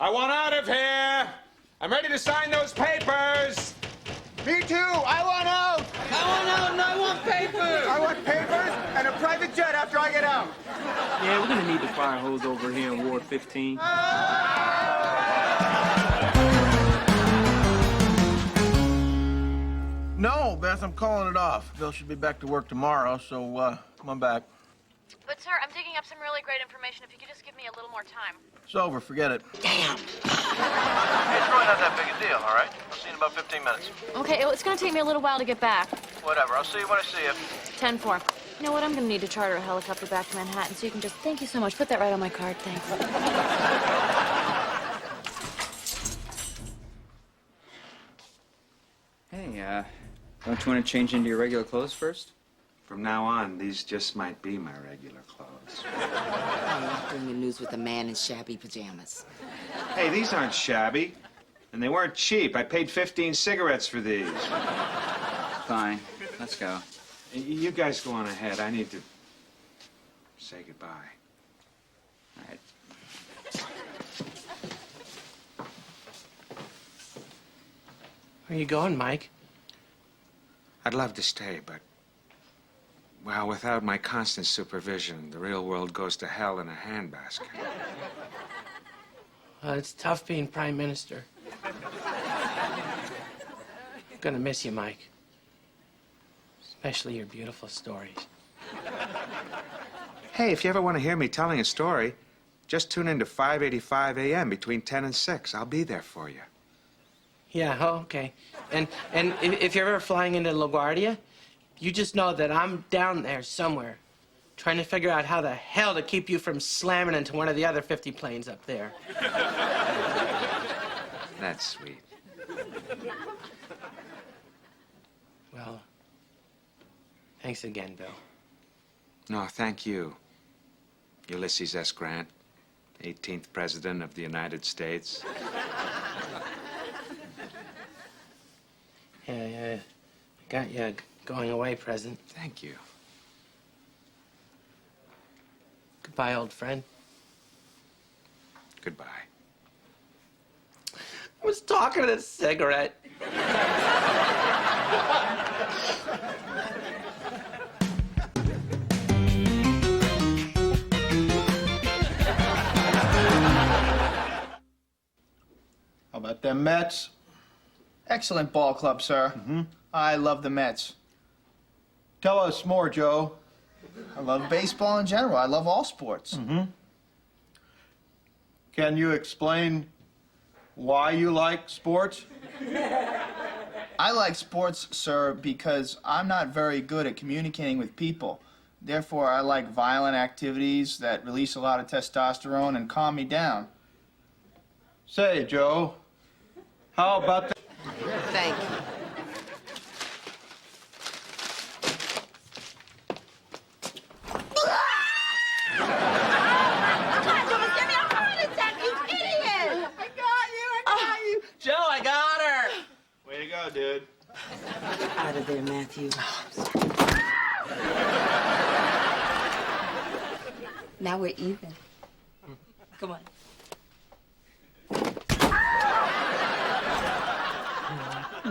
I want out of here. I'm ready to sign those papers. Me too! I want out! I want out and I want papers! I want papers and a private jet after I get out. Yeah, we're gonna need the fire hose over here in Ward 15. No, Beth, I'm calling it off. Bill should be back to work tomorrow, so come on back. But, sir, I'm digging up some really great information. If you could just give me a little more time. It's over. Forget it. Damn. It's really not that big a deal, all right? I'll see you in about 15 minutes. Okay, well, it's going to take me a little while to get back. Whatever. I'll see you when I see you. 10-4. You know what? I'm going to need to charter a helicopter back to Manhattan, so you can just... Thank you so much. Put that right on my card. Thanks. Hey, don't you want to change into your regular clothes first? From now on, these just might be my regular clothes. Bring the news with a man in shabby pajamas. Hey, these aren't shabby. And they weren't cheap. I paid 15 cigarettes for these. Fine. Let's go. You guys go on ahead. I need to say goodbye. All right. Where are you going, Mike? I'd love to stay, but... well, without my constant supervision, the real world goes to hell in a handbasket. Well, it's tough being Prime Minister. Gonna miss you, Mike. Especially your beautiful stories. Hey, if you ever want to hear me telling a story, just tune in to 585 a.m. between 10 and 6. I'll be there for you. Yeah, oh, okay. And if you're ever flying into LaGuardia, you just know that I'm down there somewhere, trying to figure out how the hell to keep you from slamming into one of the other 50 planes up there. That's sweet. Well, thanks again, Bill. No, thank you. Ulysses S. Grant, 18th President of the United States. Yeah, got you a going away present. Thank you. Goodbye, old friend. Goodbye. I was talking to a cigarette. How about them Mets? Excellent ball club, sir. I love the Mets. Tell us more, Joe. I love baseball in general. I love all sports. Can you explain why you like sports? I like sports, sir, because I'm not very good at communicating with people. Therefore, I like violent activities that release a lot of testosterone and calm me down. Say, Joe, how about the... Thank you. Joe, I got her! Way to go, dude. Out of there, Matthew. Now we're even. Come on.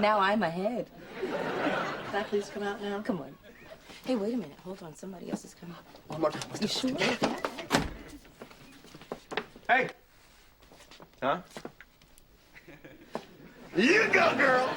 Now I'm ahead. Can I please come out now? Come on. Hey, wait a minute. Hold on. Somebody else is coming. One more time. You sure? Hey! Huh? You go, girl!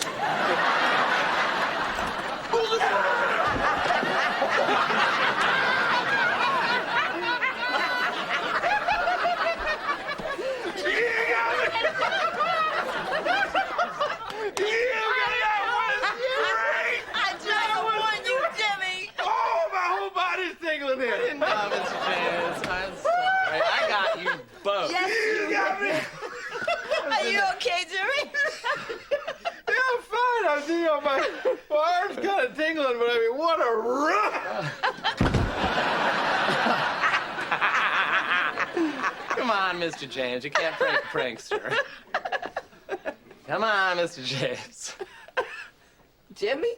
Are you okay, Jimmy? Yeah, I'm fine. I see my arm's kind of tingling, but I mean, what a run! Come on, Mr. James. You can't prank a prankster. Come on, Mr. James. Jimmy?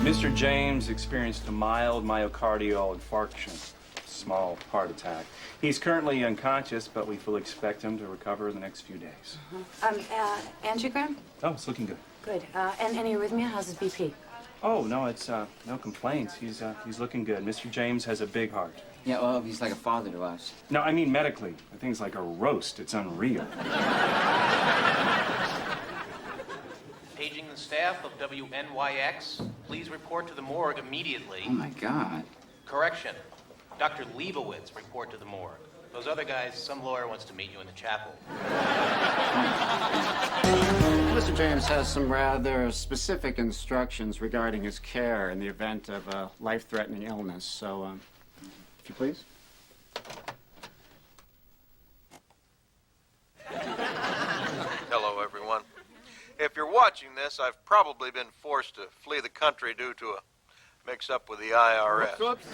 Mr. James experienced a mild myocardial infarction, small heart attack. He's currently unconscious, but we fully expect him to recover in the next few days. Angiogram? Oh, it's looking good. Good. And any arrhythmia? How's his BP? Oh, no, it's no complaints. He's looking good. Mr. James has a big heart. Yeah, well, he's like a father to us. No, I mean medically. The thing's like a roast. It's unreal. Paging the staff of WNYX, please report to the morgue immediately. Oh, my God. Correction. Dr. Leibowitz, report to the morgue. Those other guys, some lawyer wants to meet you in the chapel. Mr. James has some rather specific instructions regarding his care in the event of a life-threatening illness. So, if you please. Hello, everyone. If you're watching this, I've probably been forced to flee the country due to a mix-up with the IRS. Whoops.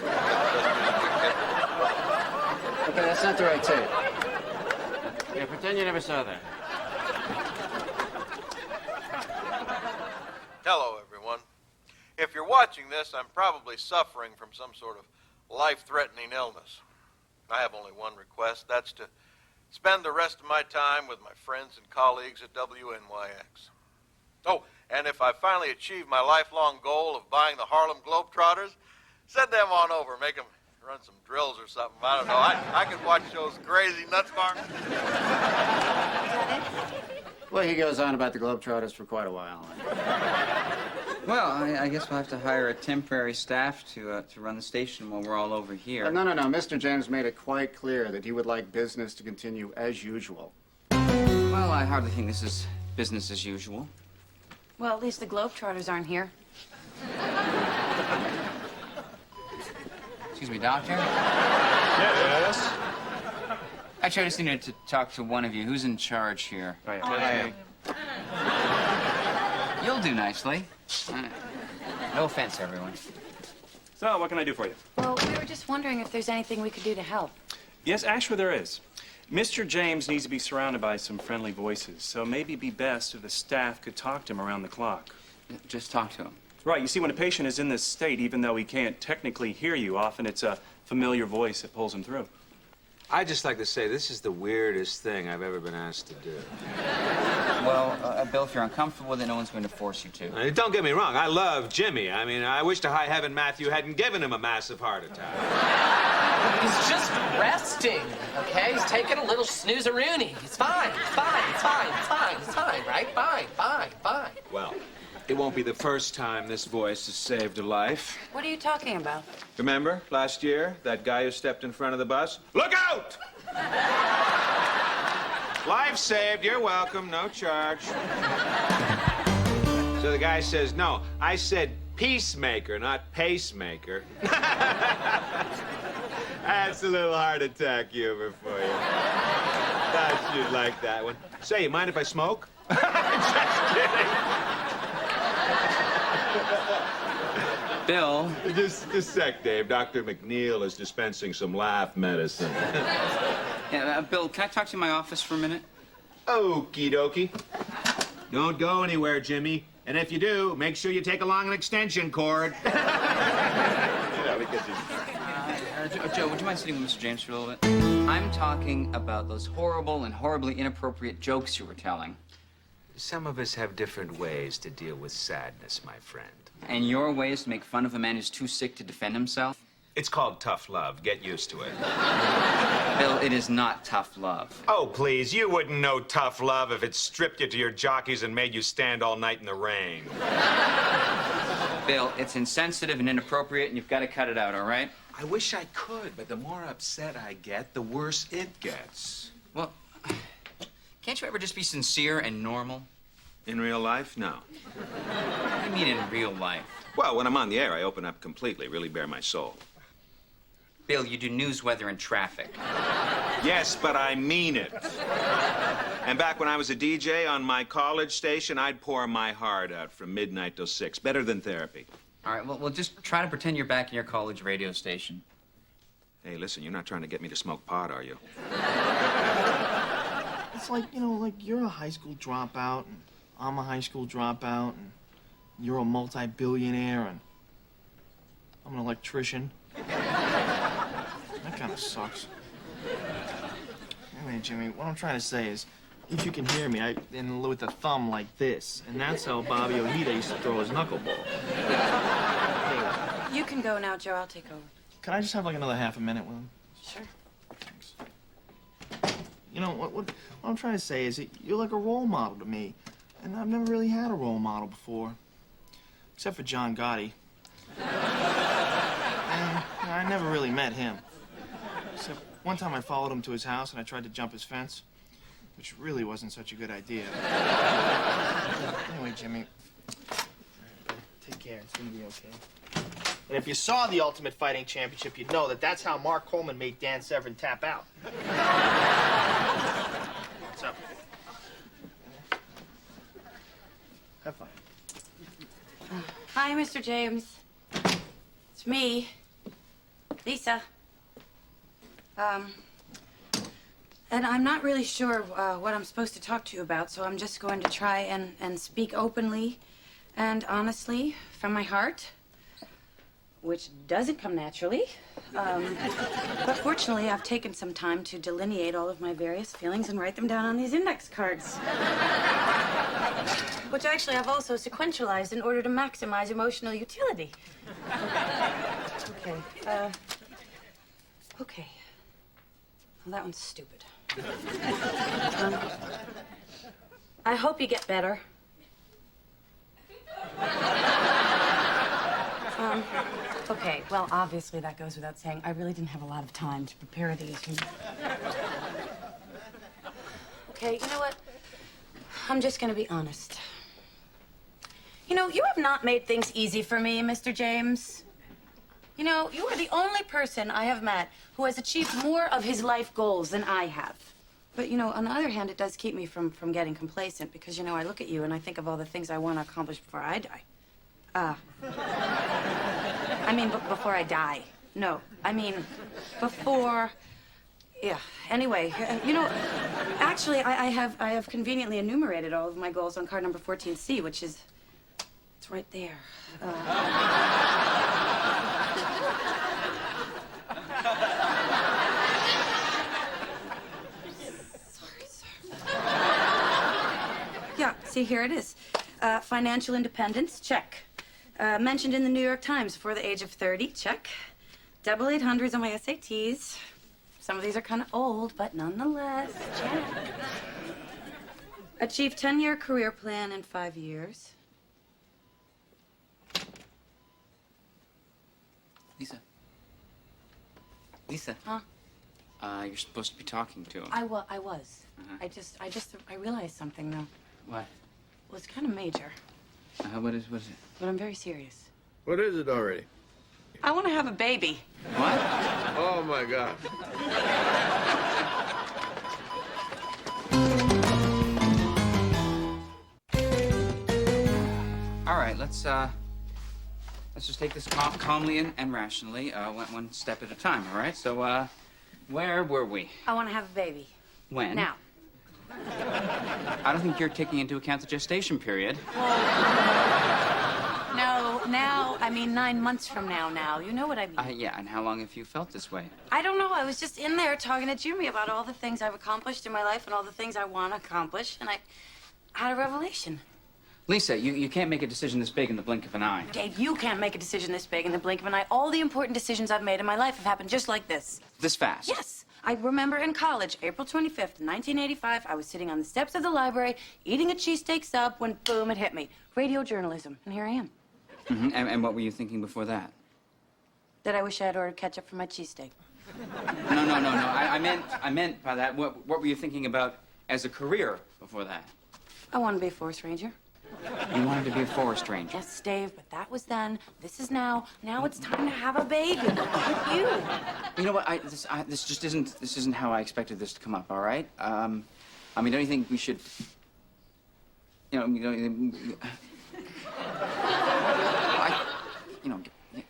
Okay, that's not the right tape. Yeah, pretend you never saw that. Hello, everyone. If you're watching this, I'm probably suffering from some sort of life-threatening illness. I have only one request. That's to spend the rest of my time with my friends and colleagues at WNYX. Oh, and if I finally achieve my lifelong goal of buying the Harlem Globetrotters, send them on over. Make them run some drills or something. I don't know. I could watch those crazy nuts marks. Well, he goes on about the Globetrotters for quite a while. Well, I guess we'll have to hire a temporary staff to run the station while we're all over here. No. Mr. James made it quite clear that he would like business to continue as usual. Well, I hardly think this is business as usual. Well, at least the Globetrotters aren't here. Excuse me, Doctor? Yes? Actually, I just needed to talk to one of you. Who's in charge here? Oh, yeah. You'll do nicely. No offense, everyone. So, what can I do for you? Well, we were just wondering if there's anything we could do to help. Yes, actually there is. Mr. James needs to be surrounded by some friendly voices, so maybe it'd be best if the staff could talk to him around the clock. Just talk to him. Right, you see, when a patient is in this state, even though he can't technically hear you, often it's a familiar voice that pulls him through. I'd just like to say this is the weirdest thing I've ever been asked to do. Well, Bill, if you're uncomfortable with it, no one's going to force you to. Don't get me wrong, I love Jimmy. I mean, I wish to high heaven Matthew hadn't given him a massive heart attack. He's just resting, okay? He's taking a little snooze-a-rooney. It's fine, it's fine, right? Fine. Well, it won't be the first time this voice has saved a life. What are you talking about? Remember, last year, that guy who stepped in front of the bus? Look out! Life saved, you're welcome, no charge. So the guy says, no, I said peacemaker, not pacemaker. That's a little heart attack humor for you. Thought you'd like that one. Say, you mind if I smoke? Just kidding. Bill. Just a sec, Dave. Dr. McNeil is dispensing some laugh medicine. Yeah, Bill, can I talk to you in my office for a minute? Okie dokie. Don't go anywhere, Jimmy. And if you do, make sure you take along an extension cord. Joe, would you mind sitting with Mr. James for a little bit? I'm talking about those horrible and horribly inappropriate jokes you were telling. Some of us have different ways to deal with sadness, my friend. And your way is to make fun of a man who's too sick to defend himself? It's called tough love. Get used to it. Bill, it is not tough love. Oh, please, you wouldn't know tough love if it stripped you to your jockeys and made you stand all night in the rain. Bill, it's insensitive and inappropriate, and you've got to cut it out, all right? I wish I could, but the more upset I get, the worse it gets. Well, can't you ever just be sincere and normal? In real life, no. What do you mean in real life? Well, when I'm on the air, I open up completely, really bare my soul. Bill, you do news, weather, and traffic. Yes, but I mean it. And back when I was a DJ on my college station, I'd pour my heart out from midnight till 6. Better than therapy. All right, well, just try to pretend you're back in your college radio station. Hey, listen, you're not trying to get me to smoke pot, are you? It's like, like you're a high school dropout, and I'm a high school dropout, and you're a multi-billionaire, and I'm an electrician. That kind of sucks. Anyway, Jimmy, what I'm trying to say is, if you can hear me, and with a thumb like this, and that's how Bobby Ojeda used to throw his knuckleball. Hey, You can go now, Joe. I'll take over. can I just have like another half a minute with him? Sure. Thanks. What I'm trying to say is that you're like a role model to me, and I've never really had a role model before, except for John Gotti. And I never really met him. Except one time I followed him to his house and I tried to jump his fence, which really wasn't such a good idea. Anyway, Jimmy, take care. It's gonna be okay. And if you saw the Ultimate Fighting Championship, you'd know that that's how Mark Coleman made Dan Severn tap out. What's up? Have fun. Hi, Mr. James. It's me, Lisa. And I'm not really sure what I'm supposed to talk to you about, so I'm just going to try and speak openly and honestly from my heart, which doesn't come naturally. But fortunately, I've taken some time to delineate all of my various feelings and write them down on these index cards. Which actually I've also sequentialized in order to maximize emotional utility. Okay, okay. Well, that one's stupid. I hope you get better. Okay, well, obviously that goes without saying. I really didn't have a lot of time to prepare these. Okay, you know what? I'm just gonna be honest. You know, you have not made things easy for me, Mr. James. You know, you are the only person I have met who has achieved more of his life goals than I have. But, you know, on the other hand, it does keep me from getting complacent because, you know, I look at you and I think of all the things I want to accomplish before I die. I mean, before I die. No, I mean, before... Yeah, anyway, you know, actually, I have conveniently enumerated all of my goals on card number 14C, which is... It's right there. Sorry, sir. Yeah, see, here it is. Financial independence, check. Mentioned in the New York Times before the age of 30, check. Double 800s on my SATs. Some of these are kind of old, but nonetheless, check. Achieve 10-year career plan in 5 years. Lisa. Huh? You're supposed to be talking to him. I was. I realized something, though. What? Well, it's kind of major. What is it? But I'm very serious. What is it already? I want to have a baby. What? Oh, my God. All right, let's just take this calmly and rationally, one step at a time, all right? So, where were we? I want to have a baby. When? Now. I don't think you're taking into account the gestation period. No, now, I mean 9 months from now. You know what I mean. Yeah, and how long have you felt this way? I don't know. I was just in there talking to Jimmy about all the things I've accomplished in my life and all the things I want to accomplish, and I had a revelation. Lisa, you can't make a decision this big in the blink of an eye. Dave, you can't make a decision this big in the blink of an eye. All the important decisions I've made in my life have happened just like this. This fast? Yes. I remember in college, April 25th, 1985, I was sitting on the steps of the library, eating a cheesesteak sub, when boom, it hit me. Radio journalism, and here I am. Mm-hmm. And what were you thinking before that? That I wish I had ordered ketchup for my cheesesteak. No. I meant by that, what were you thinking about as a career before that? I want to be a forest ranger. You wanted to be a forest ranger. Yes, Dave, but that was then. This is now. Now it's time to have a baby with you. You know what? This just isn't how I expected this to come up. All right. I mean, don't you think we should? Get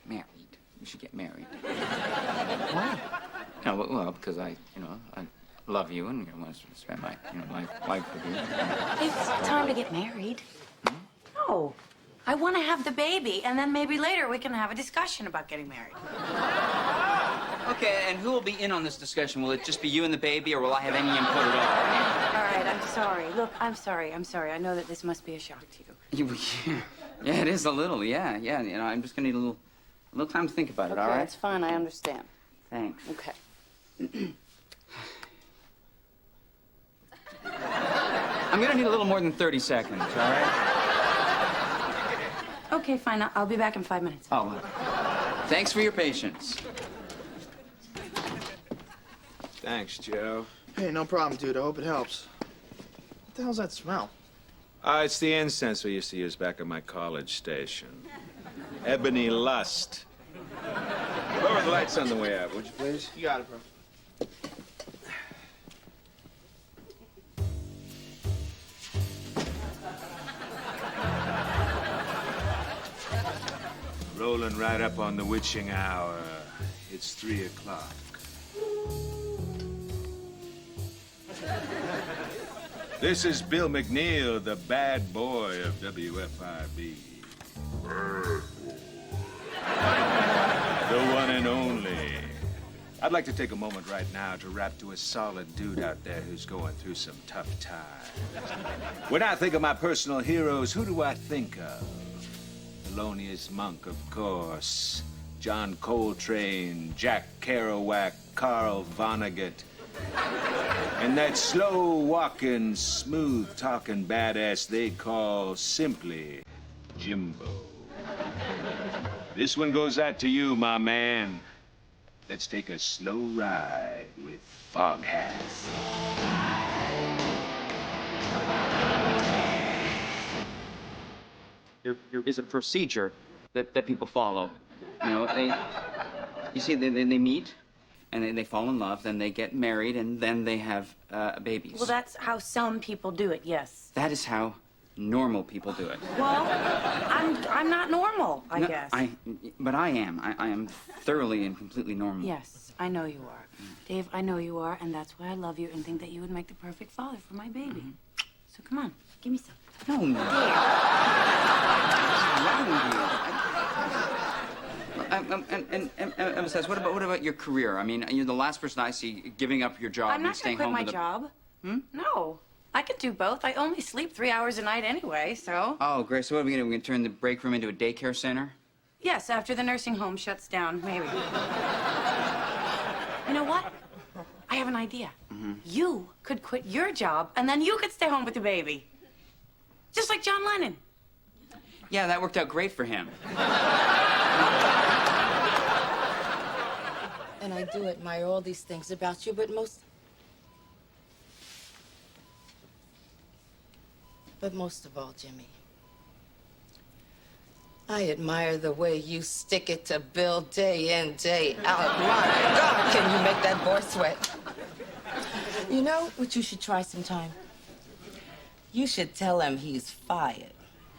married. We should get married. Why? No, well, because I love you and want to spend my life with you. It's time to get married. No. I want to have the baby, and then maybe later we can have a discussion about getting married. Okay, and who will be in on this discussion? Will it just be you and the baby, or will I have any input at all? All right, I'm sorry. Look, I'm sorry. I know that this must be a shock to you. Yeah, it is a little. Yeah. I'm just gonna need a little time to think about it. Okay, all right? that's fine. I understand. Thanks. Okay. I'm gonna need a little more than 30 seconds. All right? Okay, fine. I'll be back in 5 minutes. Oh, well. Thanks for your patience. Thanks, Joe. Hey, no problem, dude. I hope it helps. What the hell's that smell? It's the incense we used to use back at my college station. Ebony Lust. Lower the lights on the way out, would you please? You got it, bro. Rolling right up on the witching hour. It's 3 o'clock. This is Bill McNeil, the bad boy of WFIB. The one and only. I'd like to take a moment right now to rap to a solid dude out there who's going through some tough times. When I think of my personal heroes, who do I think of? Thelonious Monk, of course. John Coltrane, Jack Kerouac, Carl Vonnegut. And that slow-walking, smooth-talking badass they call simply Jimbo. This one goes out to you, my man. Let's take a slow ride with Foghat. There is a procedure that people follow. You know, they meet, and they fall in love, then they get married, and then they have babies. Well, that's how some people do it, yes. That is how normal people do it. Well, I'm not normal, I guess. But I am. I am thoroughly and completely normal. Yes, I know you are. Dave, I know you are, and that's why I love you and think that you would make the perfect father for my baby. So come on, give me some. No, no. Emphasize, what about your career? I mean, you're the last person I see giving up your job I'm and not staying gonna home quit with my job. No, I can do both. I only sleep 3 hours a night anyway, so. Oh, great. So what are we gonna do? We're gonna turn the break room into a daycare center? Yes, after the nursing home shuts down, maybe. You know what? I have an idea. You could quit your job, and then you could stay home with the baby. Just like John Lennon. Yeah, that worked out great for him. And I do admire all these things about you, but most of all, Jimmy, I admire the way you stick it to Bill day in, day out. My God, can you make that boy sweat? You know what you should try sometime? You should tell him he's fired.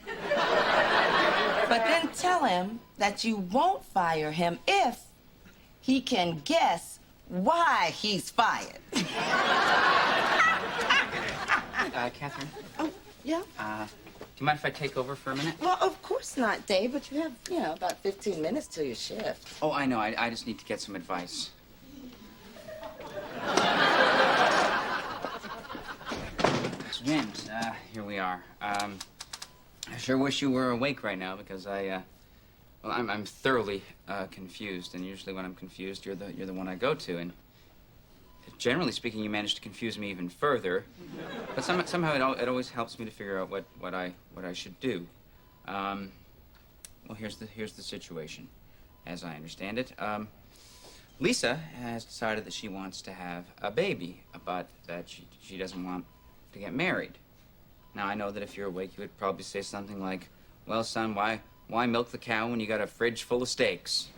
But then tell him that you won't fire him if he can guess why he's fired. Catherine? Oh, yeah? Do you mind if I take over for a minute? Well, of course not, Dave, but you have, about 15 minutes till your shift. Oh, I know. I just need to get some advice. So, James, here we are. I sure wish you were awake right now because I'm thoroughly confused. And usually when I'm confused, you're the one I go to. And generally speaking, you manage to confuse me even further. But somehow it always helps me to figure out what I should do. Well, here's the situation, as I understand it. Lisa has decided that she wants to have a baby, but that she doesn't want to get married. Now, I know that if you're awake, you would probably say something like, "Well, son, why milk the cow when you got a fridge full of steaks?"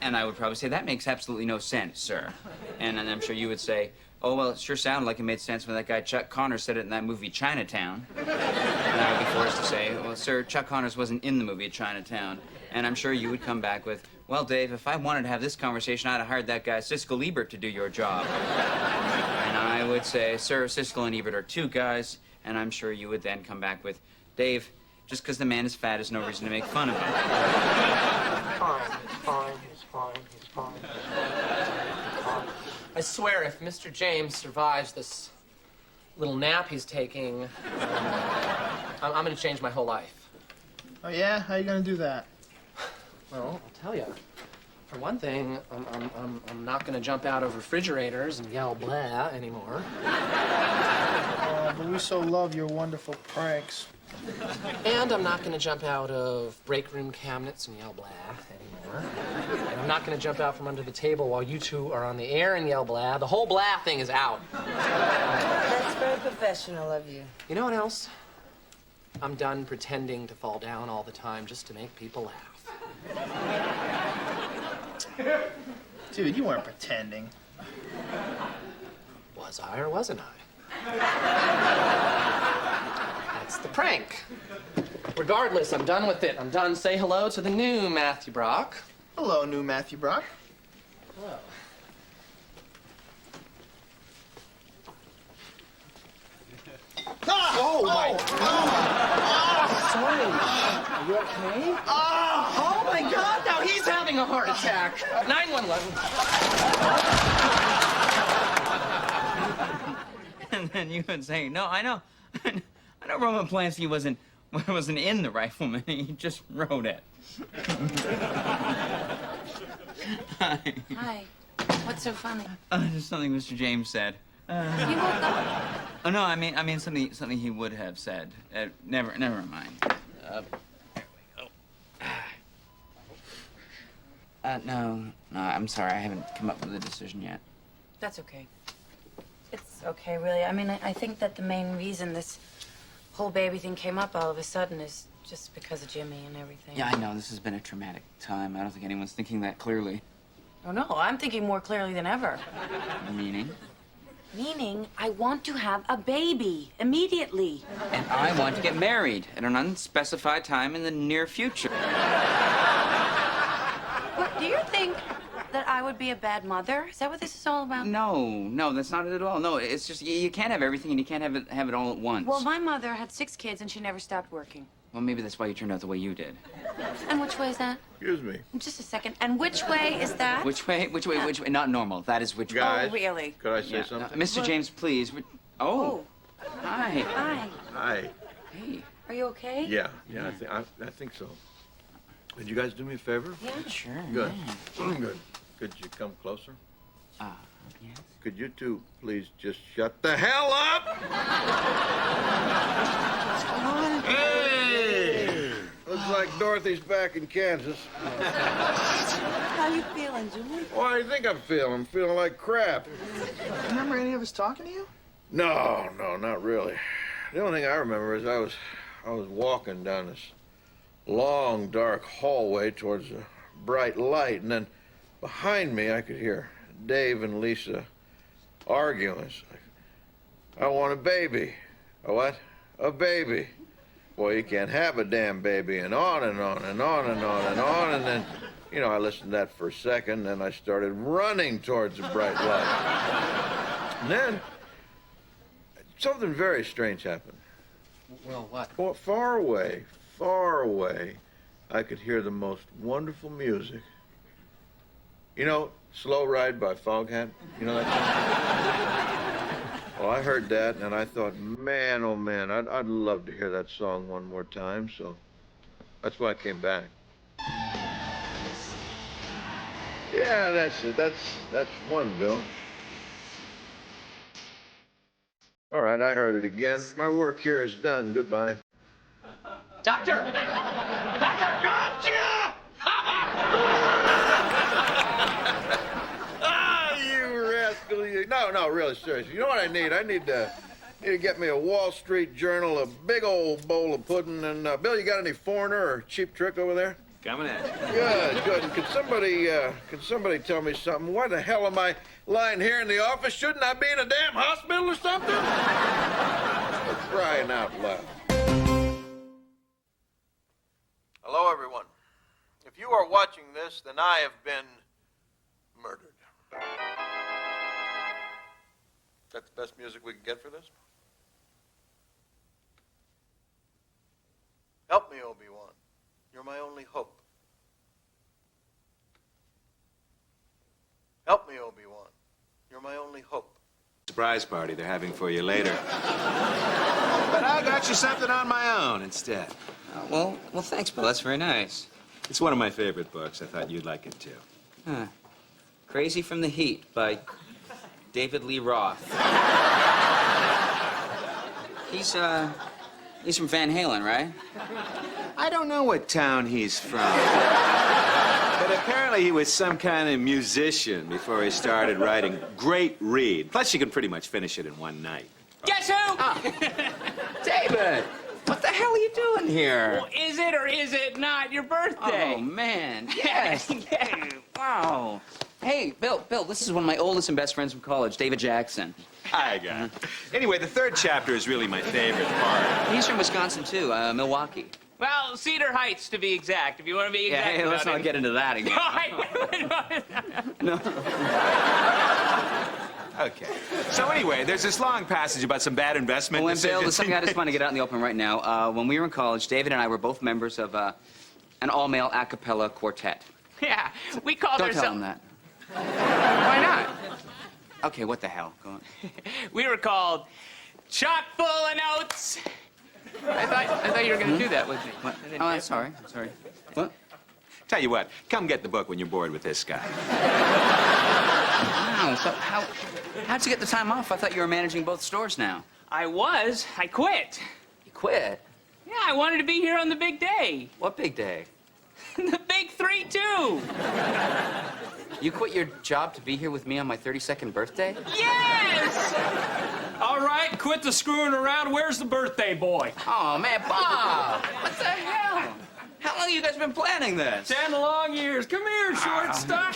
And I would probably say, "That makes absolutely no sense, sir." And I'm sure you would say, "Oh, well, it sure sounded like it made sense when that guy Chuck Connors said it in that movie Chinatown." And I would be forced to say, "Well, sir, Chuck Connors wasn't in the movie Chinatown." And I'm sure you would come back with, "Well, Dave, if I wanted to have this conversation, I'd have hired that guy Siskel Ebert to do your job." And I would say, "Sir, Siskel and Ebert are two guys." And I'm sure you would then come back with, "Dave, just because the man is fat is no reason to make fun of him." He's fine. I swear, if Mr. James survives this little nap he's taking, I'm going to change my whole life. Oh, yeah? How you gonna do that? Well, I'll tell you. For one thing, I'm not going to jump out of refrigerators and yell blah anymore. Oh, but we so love your wonderful pranks. And I'm not going to jump out of break room cabinets and yell blah anymore. And I'm not going to jump out from under the table while you two are on the air and yell blah. The whole blah thing is out. That's very professional of you. You know what else? I'm done pretending to fall down all the time just to make people laugh. Dude, you weren't pretending. Was I or wasn't I? That's the prank. Regardless, I'm done with it. I'm done. Say hello to the new Matthew Brock. Hello, new Matthew Brock. Hello. Oh, my God! Sorry. Are you okay? Oh, my God! Now he's having a heart attack. 911. And then you would say, "No, I know. I know Roman Polanski wasn't in The Rifleman. He just wrote it." Hi. Hi. What's so funny? Just something Mr. James said. You woke up? Oh no, I mean something he would have said. Never mind. There we go. No, I'm sorry. I haven't come up with a decision yet. That's okay. It's okay, really. I mean, I think that the main reason this whole baby thing came up all of a sudden is just because of Jimmy and everything. Yeah, I know. This has been a traumatic time. I don't think anyone's thinking that clearly. Oh, no, I'm thinking more clearly than ever. Meaning? Meaning, I want to have a baby immediately. And I want to get married at an unspecified time in the near future. What, do you think that I would be a bad mother? Is that what this is all about? No, that's not it at all. No, it's just you can't have everything and you can't have it all at once. Well, my mother had 6 kids and she never stopped working. Well, maybe that's why you turned out the way you did. And which way is that? Excuse me. Just a second. And which way is that? Which way? Not normal. That is which way. Guys, Oh, really? Could I say Yeah. something? Mr. James, please. Oh. Hi. Hi. Hi. Hey. Are you okay? Yeah, I think so. Would you guys do me a favor? Yeah. Sure. Good. Good. Could you come closer? Yes. Could you two please just shut the hell up? Hey! Looks like Dorothy's back in Kansas. How you feeling, Jimmy? Why do you think I'm feeling? I'm feeling like crap. Remember any of us talking to you? No, not really. The only thing I remember is I I was walking down this long, dark hallway towards a bright light, and then behind me I could hear Dave and Lisa arguing. It's like, I want a baby. A what? A baby. Well, you can't have a damn baby, and on and on and on and on and on, and then, you know, I listened to that for a second, and then I started running towards the bright light. And then something very strange happened. Well, what? Far away, I could hear the most wonderful music. You know, Slow Ride by Foghat? You know that song? Well, I heard that, and I thought, man, oh man, I'd love to hear that song one more time, so that's why I came back. Yeah, that's it. That's one, Bill. All right, I heard it again. My work here is done. Goodbye. Doctor! Ah, you rascal, you. No, really, seriously. You know what I need? I need to get me a Wall Street Journal, a big old bowl of pudding, and, Bill, you got any foreigner or cheap trick over there? Coming at you. Good. And could somebody tell me something? Why the hell am I lying here in the office? Shouldn't I be in a damn hospital or something? For crying out loud. Hello, everyone. If you are watching this, then I have been murdered. Is that the best music we can get for this? Help me, Obi-Wan. You're my only hope. Help me, Obi-Wan. You're my only hope. Surprise party they're having for you later. But I got you something on my own instead. Well, thanks, Bill. That's very nice. It's one of my favorite books. I thought you'd like it too. Huh. Crazy from the Heat by David Lee Roth. He's from Van Halen, right? I don't know what town he's from. But apparently he was some kind of musician before he started writing. Great read. Plus you can pretty much finish it in one night. Guess who? David! What the hell are you doing here? Well, is it or is it not your birthday? Oh, man. Yes. Wow. Hey, Bill, this is one of my oldest and best friends from college, David Jackson. Hi, guy. Anyway, the third chapter is really my favorite part. He's from Wisconsin, too, Milwaukee. Well, Cedar Heights, to be exact, if you want to be exact. Yeah, hey, let's about not it. get into that again. No. Okay. So anyway, there's this long passage about some bad investment Well, decisions. Bill, there's something I just want to get out in the open right now. When we were in college, David and I were both members of an all-male a cappella quartet. Yeah, we called Don't ourselves... tell him that. Why not? Okay, what the hell? Go on. We were called Chock Full of Notes. I thought you were going to do that with me. What? Oh, I'm sorry. What? Tell you what, come get the book when you're bored with this guy. Wow, so how'd you get the time off? I thought you were managing both stores now. I was. I quit. You quit? Yeah, I wanted to be here on the big day. What big day? The big 3-2. You quit your job to be here with me on my 32nd birthday? Yes! All right, quit the screwing around. Where's the birthday boy? Oh, man, Bob! What the hell? How long have you guys been planning this? 10 long years. Come here, shortstop.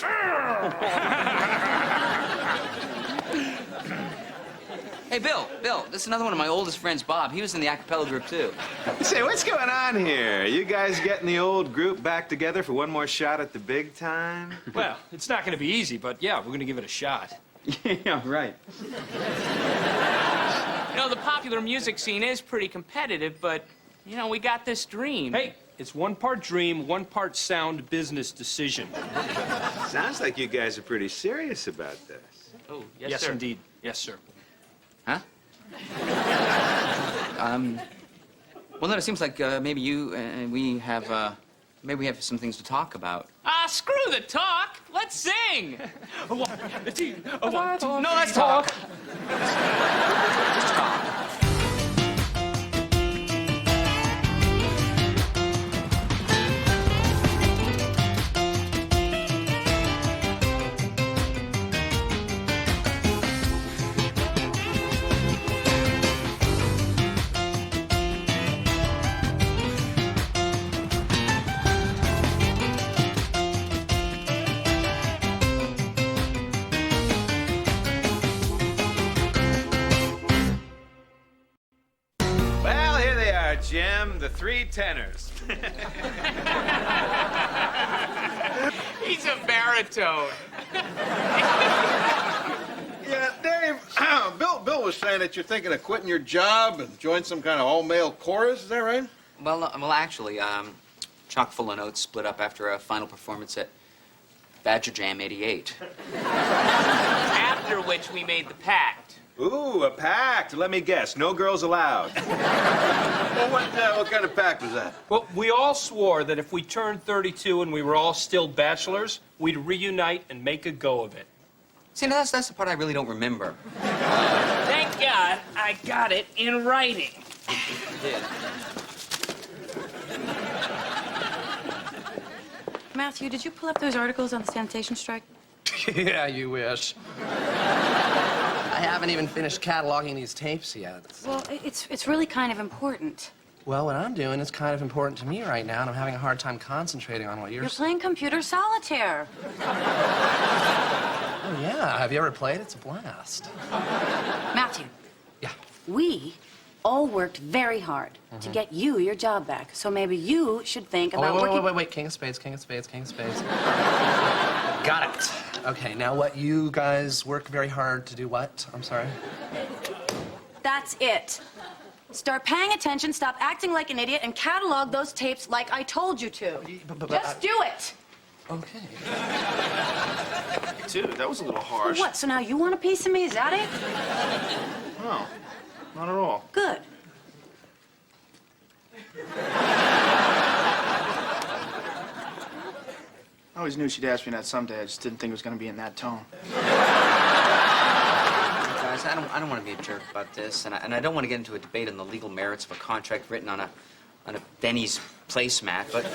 Hey, Bill, this is another one of my oldest friends, Bob. He was in the a cappella group, too. Say, what's going on here? You guys getting the old group back together for one more shot at the big time? Well, it's not going to be easy, but yeah, we're going to give it a shot. Yeah, right. You know, the popular music scene is pretty competitive, but, you know, we got this dream. Hey, it's one part dream, one part sound business decision. Sounds like you guys are pretty serious about this. Oh, Yes, sir. indeed. Yes, sir. Huh? Well, no, it seems like maybe you and we have some things to talk about. Screw the talk. Let's sing. No, let's talk. Just talk. Jim, the three tenors. He's a baritone. Yeah, Dave, Bill was saying that you're thinking of quitting your job and join some kind of all-male chorus. Is that right? Well, actually, Chock full of Notes split up after a final performance at Badger Jam '88. After which we made the pact. Ooh, a pact. Let me guess. No girls allowed. Well, what kind of pact was that? Well, we all swore that if we turned 32 and we were all still bachelors, we'd reunite and make a go of it. See, now that's the part I really don't remember. Thank God I got it in writing. Matthew, did you pull up those articles on the sanitation strike? Yeah, you wish. I haven't even finished cataloging these tapes yet. Well, it's really kind of important. Well, what I'm doing is kind of important to me right now, and I'm having a hard time concentrating on what You're playing computer solitaire. Oh, yeah. Have you ever played? It's a blast. Matthew. Yeah. We all worked very hard to get you your job back. So maybe you should think about working... Wait. King of spades, king of spades, king of spades. Got it. Okay, now what you guys work very hard to do what? I'm sorry? That's it. Start paying attention, stop acting like an idiot, and catalog those tapes like I told you to. Just do it. Okay. Dude, that was a little harsh. What, so now you want a piece of me? Is that it? No, not at all. Good. I always knew she'd ask me that someday. I just didn't think it was going to be in that tone. Guys, I don't want to be a jerk about this, and I don't want to get into a debate on the legal merits of a contract written on a Benny's placemat, but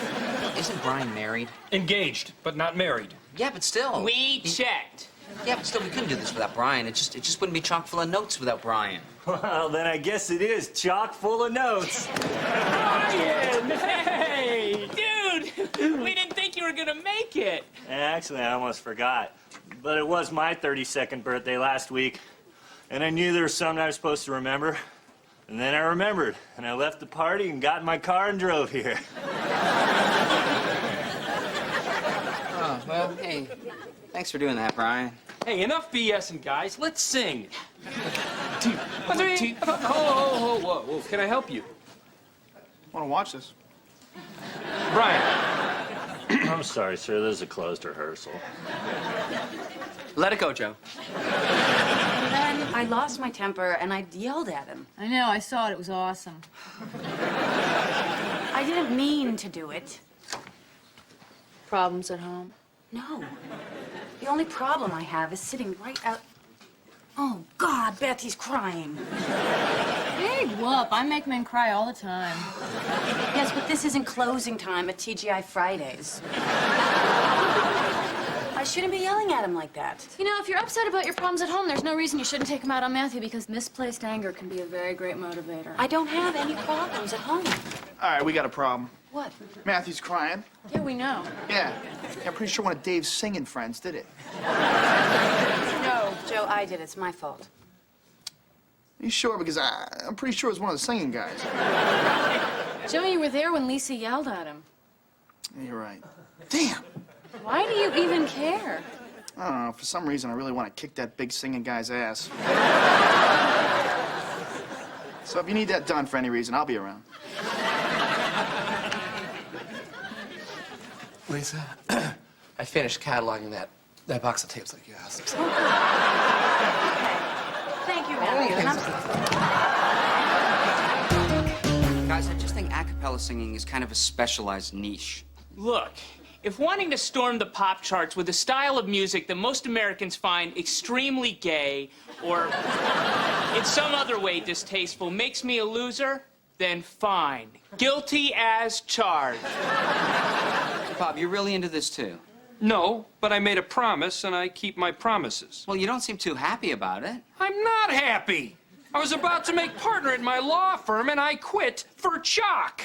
isn't Brian married? Engaged, but not married. Yeah, but still. We checked. Yeah, but still, we couldn't do this without Brian. It just wouldn't be chock full of notes without Brian. Well, then I guess it is chock full of notes. Brian! Hey! Dude! We didn't think you were gonna make it. Actually, I almost forgot. But it was my 32nd birthday last week, and I knew there was something I was supposed to remember. And then I remembered, and I left the party and got in my car and drove here. Oh, well, hey, thanks for doing that, Brian. Hey, enough BSing, guys. Let's sing. Whoa. Can I help you? Want to watch this? Brian. I'm sorry, sir. This is a closed rehearsal. Let it go, Joe. Then I lost my temper and I yelled at him. I know, I saw it. It was awesome. I didn't mean to do it. Problems at home? No. The only problem I have is sitting right out... Oh, God, Beth, he's crying. Hey, whoop. I make men cry all the time. Yes, but this isn't closing time at TGI Fridays. I shouldn't be yelling at him like that. You know, if you're upset about your problems at home, there's no reason you shouldn't take them out on Matthew, because misplaced anger can be a very great motivator. I don't have any problems at home. All right, we got a problem. What? Matthew's crying. Yeah, we know. Yeah. I'm pretty sure one of Dave's singing friends did it. No, Joe, I did. It's my fault. You sure? Because I'm pretty sure it was one of the singing guys. Joe, you were there when Lisa yelled at him. Yeah, you're right. Damn! Why do you even care? I don't know. For some reason, I really want to kick that big singing guy's ass. So if you need that done for any reason, I'll be around. Lisa, I finished cataloging that box of tapes like you asked. Thank you, Matthew. And I'm... Guys, I just think a cappella singing is kind of a specialized niche. Look, if wanting to storm the pop charts with a style of music that most Americans find extremely gay or in some other way distasteful makes me a loser, then fine. Guilty as charged. Bob, you're really into this too? No, but I made a promise, and I keep my promises. Well, you don't seem too happy about it. I'm not happy. I was about to make partner at my law firm, and I quit for Chock.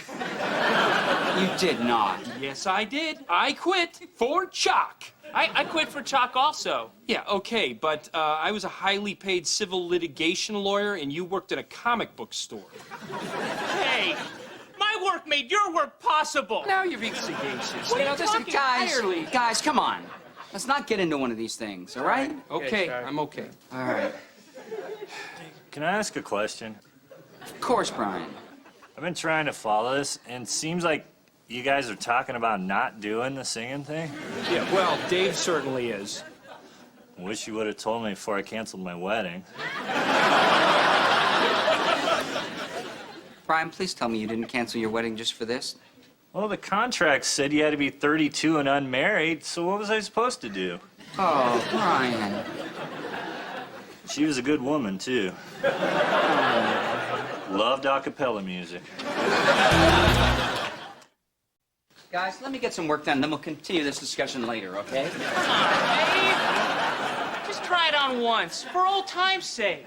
You did not. Yes, I did. I quit for Chock. I quit for Chock also. Yeah, okay, but I was a highly paid civil litigation lawyer, and you worked in a comic book store. Hey, My work made your work possible. Now you're being sagacious. What are you listen, talking entirely? guys, come on. Let's not get into one of these things, all right? Okay, I'm okay. All right. Can I ask a question? Of course, Brian. I've been trying to follow this, and it seems like you guys are talking about not doing the singing thing. Yeah, well, Dave certainly is. Wish you would have told me before I canceled my wedding. Brian, please tell me you didn't cancel your wedding just for this. Well, the contract said you had to be 32 and unmarried, so what was I supposed to do? Oh, Brian. She was a good woman, too. Loved a cappella music. Guys, let me get some work done, then we'll continue this discussion later, okay? Dave, just try it on once, for old time's sake.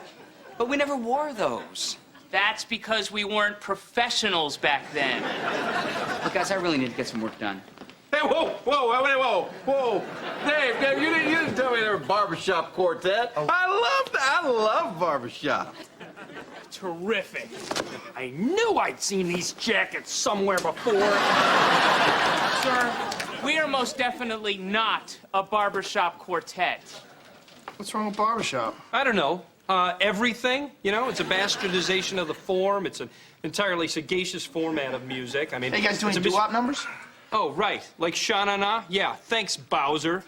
But we never wore those. That's because we weren't professionals back then. Look, guys, I really need to get some work done. Hey, whoa. Dave, you didn't tell me they were barbershop quartet. Oh. I love barbershop. Terrific. I knew I'd seen these jackets somewhere before. Sir, we are most definitely not a barbershop quartet. What's wrong with barbershop? I don't know. Everything, you know, it's a bastardization of the form. It's an entirely sagacious format of music. I mean, Hey, you guys doing doo-wop numbers? Oh, right. Like Sha-Na-Na? Yeah, thanks, Bowser.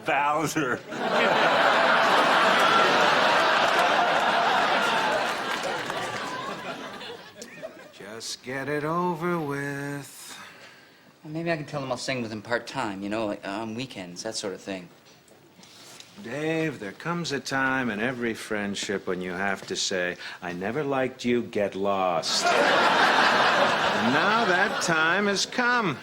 Bowser. Just get it over with. Well, maybe I can tell him I'll sing with him part-time, you know, like on weekends, that sort of thing. Dave, there comes a time in every friendship when you have to say, I never liked you, get lost. And now that time has come.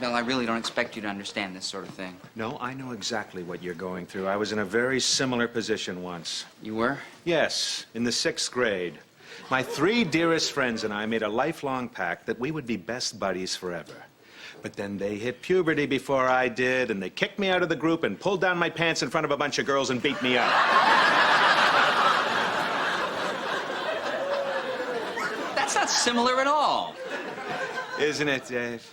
Bill, I really don't expect you to understand this sort of thing. No, I know exactly what you're going through. I was in a very similar position once. You were? Yes, in the 6th grade. My 3 dearest friends and I made a lifelong pact that we would be best buddies forever. But then they hit puberty before I did, and they kicked me out of the group and pulled down my pants in front of a bunch of girls and beat me up. That's not similar at all. Isn't it, Dave?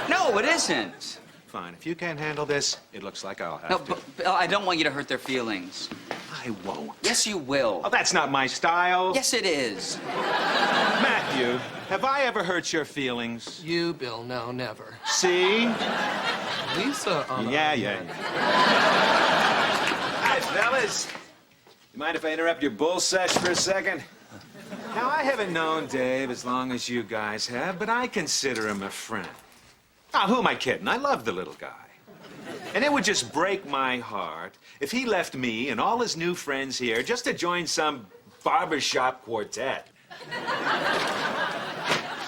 No, it isn't. Fine. If you can't handle this, it looks like I'll have No, to. but Bill, I don't want you to hurt their feelings. I won't. Yes, you will. Oh, that's not my style. Yes, it is. Matthew, have I ever hurt your feelings? You, Bill, no, never. See? Lisa, Yeah. Hi, fellas. You mind if I interrupt your bull sesh for a second? Now, I haven't known Dave as long as you guys have, but I consider him a friend. Now, who am I kidding? I love the little guy. And it would just break my heart if he left me and all his new friends here just to join some barbershop quartet.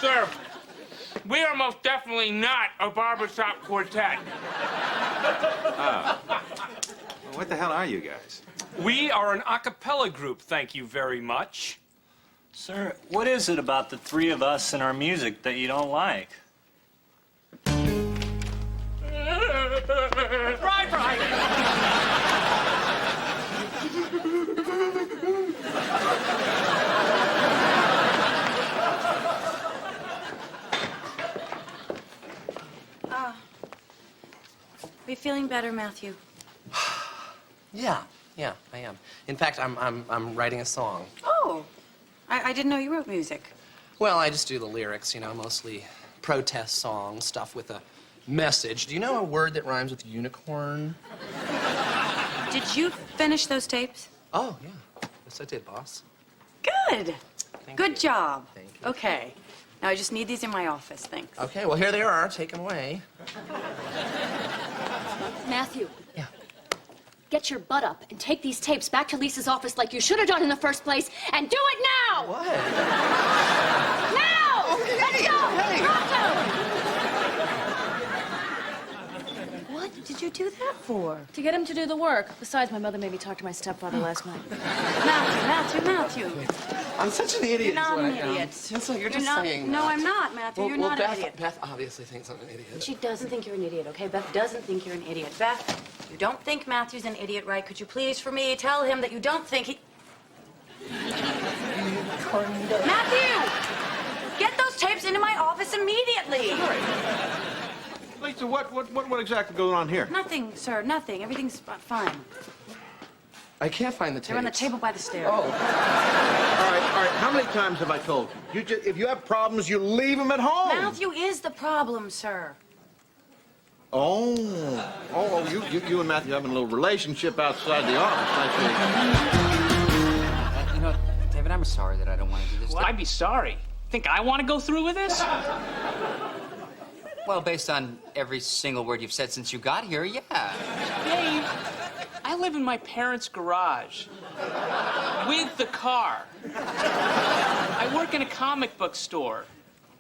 Sir, we are most definitely not a barbershop quartet. Oh. Well, what the hell are you guys? We are an a cappella group, thank you very much. Sir, what is it about the 3 of us and our music that you don't like? Right. Are you feeling better, Matthew? Yeah, I am. In fact, I'm writing a song. Oh, I didn't know you wrote music. Well, I just do the lyrics, you know, mostly protest songs, stuff with a message. Do you know a word that rhymes with unicorn? Did you finish those tapes? Oh, yeah. Yes, I did, boss. Good. Good job. Thank you. Okay. Now I just need these in my office. Thanks. Okay, well, here they are. Take them away. Matthew. Yeah. Get your butt up and take these tapes back to Lisa's office like you should have done in the first place, and do it now! What? Now! Okay, Let's go! hey. Pronto! What did you do that for? To get him to do the work. Besides, my mother made me talk to my stepfather last night. Matthew. I'm such an idiot. You're not is what an I am. idiot. So you're just not, saying No, that. I'm not, Matthew. You're not Beth, an idiot. Beth obviously thinks I'm an idiot. She doesn't think you're an idiot, okay? Beth doesn't think you're an idiot. Beth, you don't think Matthew's an idiot, right? Could you please, for me, tell him that you don't think he... tornado. Matthew! Get those tapes into my office immediately! Lisa, what exactly goes on here? Nothing, sir, nothing. Everything's fine. I can't find the tapes. They're on the table by the stairs. Oh. All right. How many times have I told you? If you have problems, you leave them at home. Matthew is the problem, sir. Oh, you and Matthew having a little relationship outside the office, I see. You know, David, I'm sorry that I don't want to do this. Well, I'd be sorry. Think I want to go through with this? Well, based on every single word you've said since you got here, yeah. Dave, I live in my parents' garage with the car. I work in a comic book store.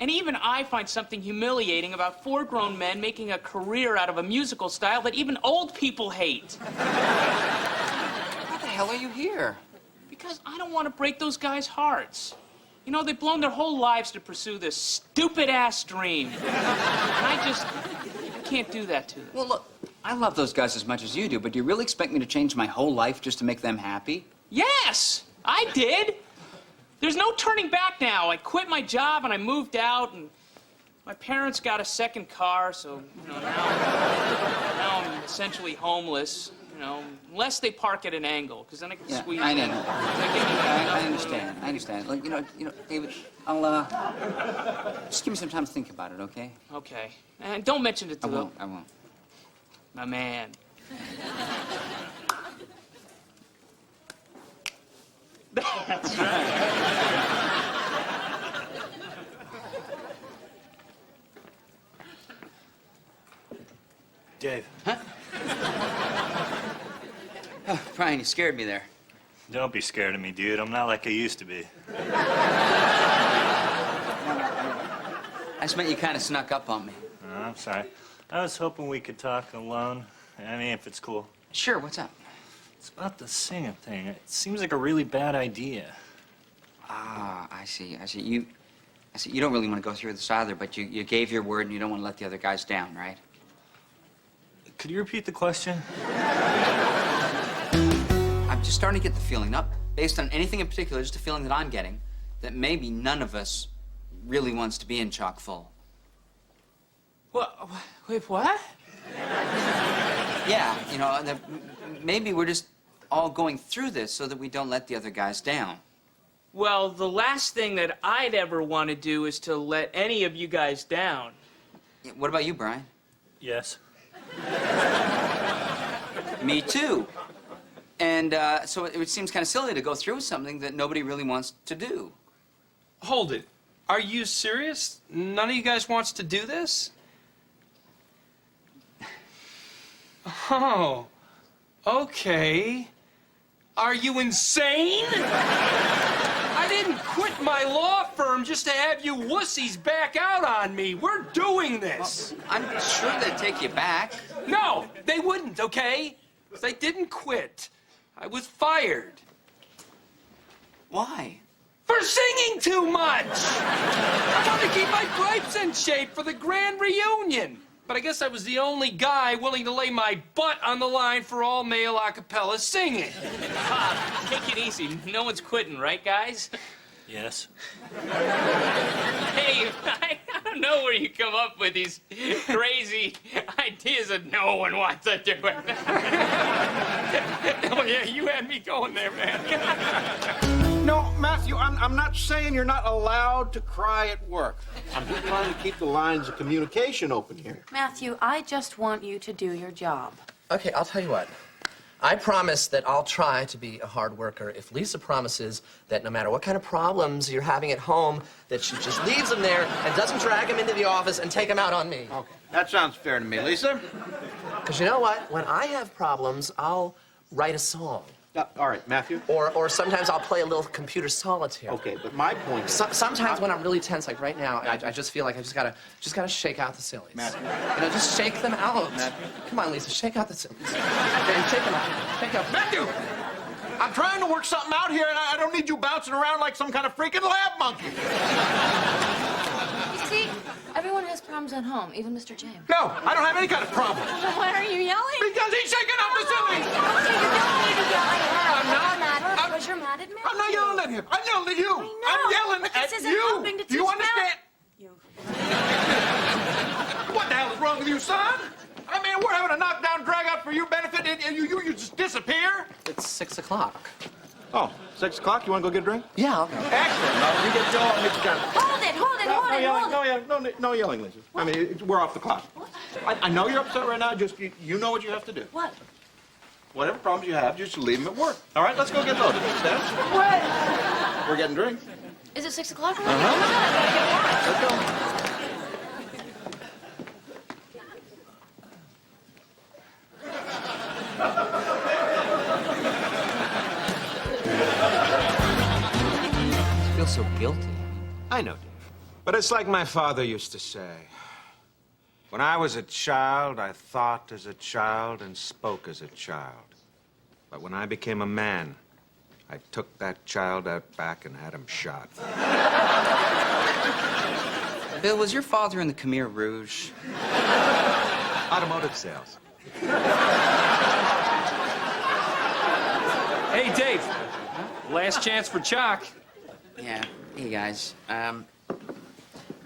And even I find something humiliating about 4 grown men making a career out of a musical style that even old people hate. Why the hell are you here? Because I don't want to break those guys' hearts. You know, they've blown their whole lives to pursue this stupid-ass dream. And I can't do that to them. Well, look, I love those guys as much as you do, but do you really expect me to change my whole life just to make them happy? Yes, I did. There's no turning back now. I quit my job and I moved out, and my parents got a second car, so now I'm essentially homeless. You know, unless they park at an angle, because then I can squeeze. I know. in. I understand. Like, you know, David, I'll just give me some time to think about it, okay? Okay, and don't mention it to them. I won't. My man. That's right. Dave. Huh? Oh, Brian, you scared me there. Don't be scared of me, dude. I'm not like I used to be. I just meant you kind of snuck up on me. Oh, I'm sorry. I was hoping we could talk alone. I mean, if it's cool. Sure, what's up? It's about the singing thing. It seems like a really bad idea. Ah, I see. You don't really want to go through this either, but you gave your word and you don't want to let the other guys down, right? Could you repeat the question? I'm just starting to get the feeling, not based on anything in particular, just a feeling that I'm getting, that maybe none of us really wants to be in Chock full. What? Wait, what? Yeah, you know, maybe we're just all going through this so that we don't let the other guys down. Well, the last thing that I'd ever want to do is to let any of you guys down. Yeah, what about you, Brian? Yes. Me too. And so it seems kind of silly to go through with something that nobody really wants to do. Hold it. Are you serious? None of you guys wants to do this? Oh, okay. Are you insane? I didn't quit my law firm just to have you wussies back out on me. We're doing this. Well, I'm sure they'd take you back. No, they wouldn't, okay? They didn't quit. I was fired. Why? For singing too much! I want to keep my gripes in shape for the grand reunion. But I guess I was the only guy willing to lay my butt on the line for all male a cappella singing. Take it easy. No one's quitting, right, guys? Yes. Hey, I don't know where you come up with these crazy ideas that no one wants to do it. Oh, yeah, you had me going there, man. No, Matthew, I'm not saying you're not allowed to cry at work. I'm just trying to keep the lines of communication open here. Matthew, I just want you to do your job. Okay, I'll tell you what. I promise that I'll try to be a hard worker if Lisa promises that no matter what kind of problems you're having at home, that she just leaves them there and doesn't drag them into the office and take them out on me. Okay, that sounds fair to me. Lisa? Because you know what? When I have problems, I'll write a song. All right, Matthew. Or sometimes I'll play a little computer solitaire. Okay, but my point is... Sometimes when I'm really tense, like right now, I just feel like I just gotta shake out the sillies. Matthew. You know, just shake them out. Matthew. Come on, Lisa, shake out the sillies. Okay, shake them out. Shake out. Matthew! I'm trying to work something out here, and I don't need you bouncing around like some kind of freaking lab monkey. You see, everyone has problems at home, even Mr. James. No, I don't have any kind of problem. Then why are you yelling? Because he's shaking up the silly. You don't need to yell at her. I'm not. Because you're mad at me. I'm not yelling at him. I'm yelling at you. I know, I'm yelling but at this isn't you. helping to Do you teach understand? What the hell is wrong with you, son? I mean, we're having a knockdown drag-out for your benefit, and you just disappear? It's 6 o'clock. Oh, 6 o'clock? You want to go get a drink? Yeah, I'll go. Excellent. Now, you get Joe and Mr. Johnson. Hold it, hold it, hold it, hold it. No yelling, Lisa. I mean, we're off the clock. I know you're upset right now. Just, you know what you have to do. What? Whatever problems you have, just leave them at work. All right, let's go get loaded. Steph? What? We're getting drinks. Is it 6 o'clock? Let's go. I feel so guilty. I know, Dave. But it's like my father used to say. When I was a child, I thought as a child and spoke as a child. But when I became a man, I took that child out back and had him shot. Bill, was your father in the Khmer Rouge? Automotive sales. Hey, Dave. Last chance for Chalk. Yeah. Hey, guys. You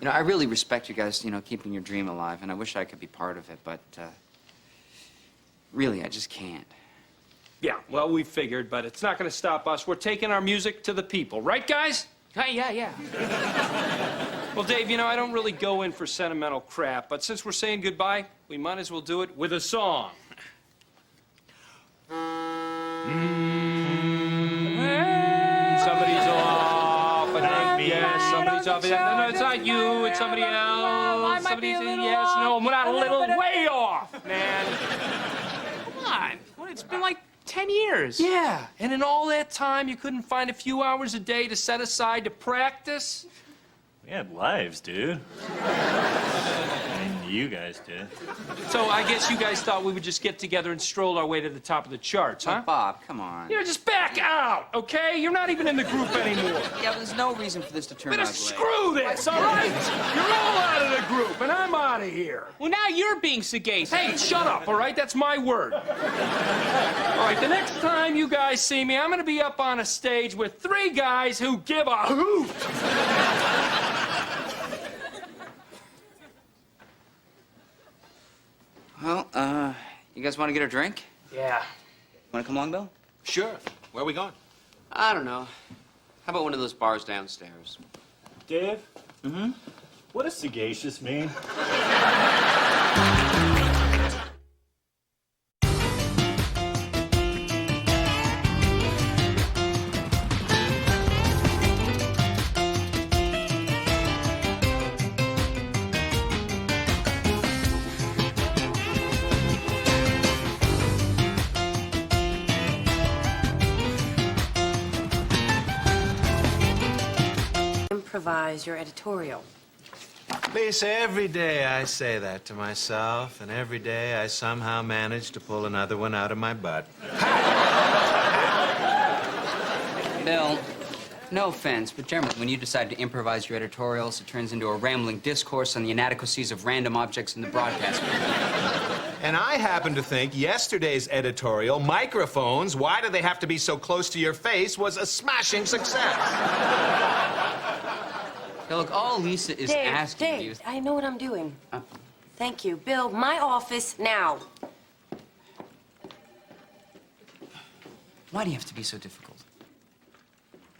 know, I really respect you guys, keeping your dream alive, and I wish I could be part of it, but, really, I just can't. Yeah, well, we figured, but it's not going to stop us. We're taking our music to the people. Right, guys? Yeah. Well, Dave, I don't really go in for sentimental crap, but since we're saying goodbye, we might as well do it with a song. Somebody's off, and yes, somebody's off. No, it's not you, it's somebody else. Somebody's yes, no, we're not a little way off, man. Come on. Well, it's been like 10 years. Yeah, and in all that time, you couldn't find a few hours a day to set aside to practice? We had lives, dude. And you guys did. So I guess you guys thought we would just get together and stroll our way to the top of the charts, huh? Oh, Bob, come on. Just back out, okay? You're not even in the group anymore. Yeah, but there's no reason for this to turn But ugly. screw this, all right? You're all out of the group, and I'm out of here. Well, now you're being sagacious. Hey, shut up, all right? That's my word. All right, the next time you guys see me, I'm gonna be up on a stage with 3 guys who give a hoot. Well, you guys want to get a drink? Yeah. Want to come along, Bill? Sure. Where are we going? I don't know. How about one of those bars downstairs? Dave? Mm-hmm? What does sagacious mean? Improvise your editorial. Lisa, every day I say that to myself, and every day I somehow manage to pull another one out of my butt. Bill, no offense, but generally, when you decide to improvise your editorials, it turns into a rambling discourse on the inadequacies of random objects in the broadcast medium. And I happen to think yesterday's editorial, Microphones, Why Do They Have to Be So Close to Your Face, was a smashing success. Now, look, all Lisa is asking you... Dave, I know what I'm doing. Thank you. Bill, my office now. Why do you have to be so difficult?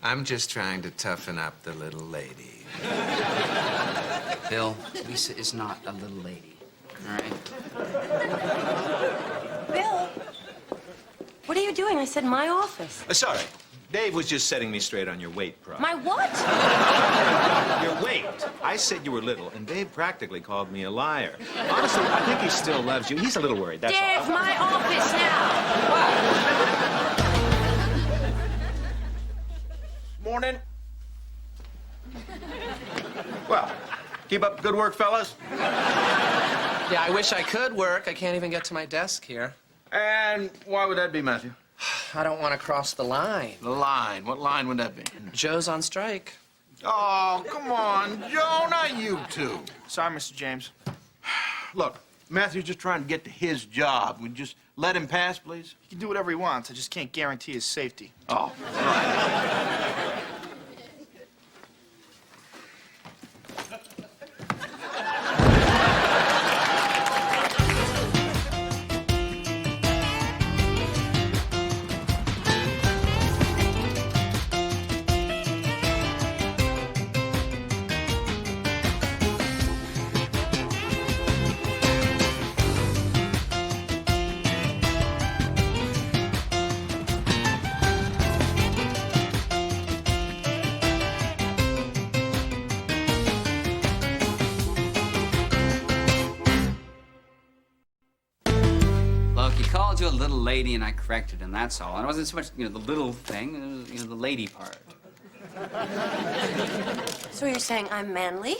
I'm just trying to toughen up the little lady. Bill, Lisa is not a little lady, all right? Bill, what are you doing? I said my office. Sorry. Dave was just setting me straight on your weight problem. My what? Your weight. I said you were little, and Dave practically called me a liar. Honestly, I think he still loves you. He's a little worried, that's all. Dave, my office now. Morning. Well, keep up the good work, fellas. Yeah, I wish I could work. I can't even get to my desk here. And why would that be, Matthew? I don't want to cross the line. The line? What line would that be? Joe's on strike. Oh, come on, Joe, not you two. Sorry, Mr. James. Look, Matthew's just trying to get to his job. Would you just let him pass, please? He can do whatever he wants. I just can't guarantee his safety. Oh, right. Look, he called you a little lady, and I corrected him, that's all. And it wasn't so much, the little thing, it was, the lady part. So you're saying I'm manly?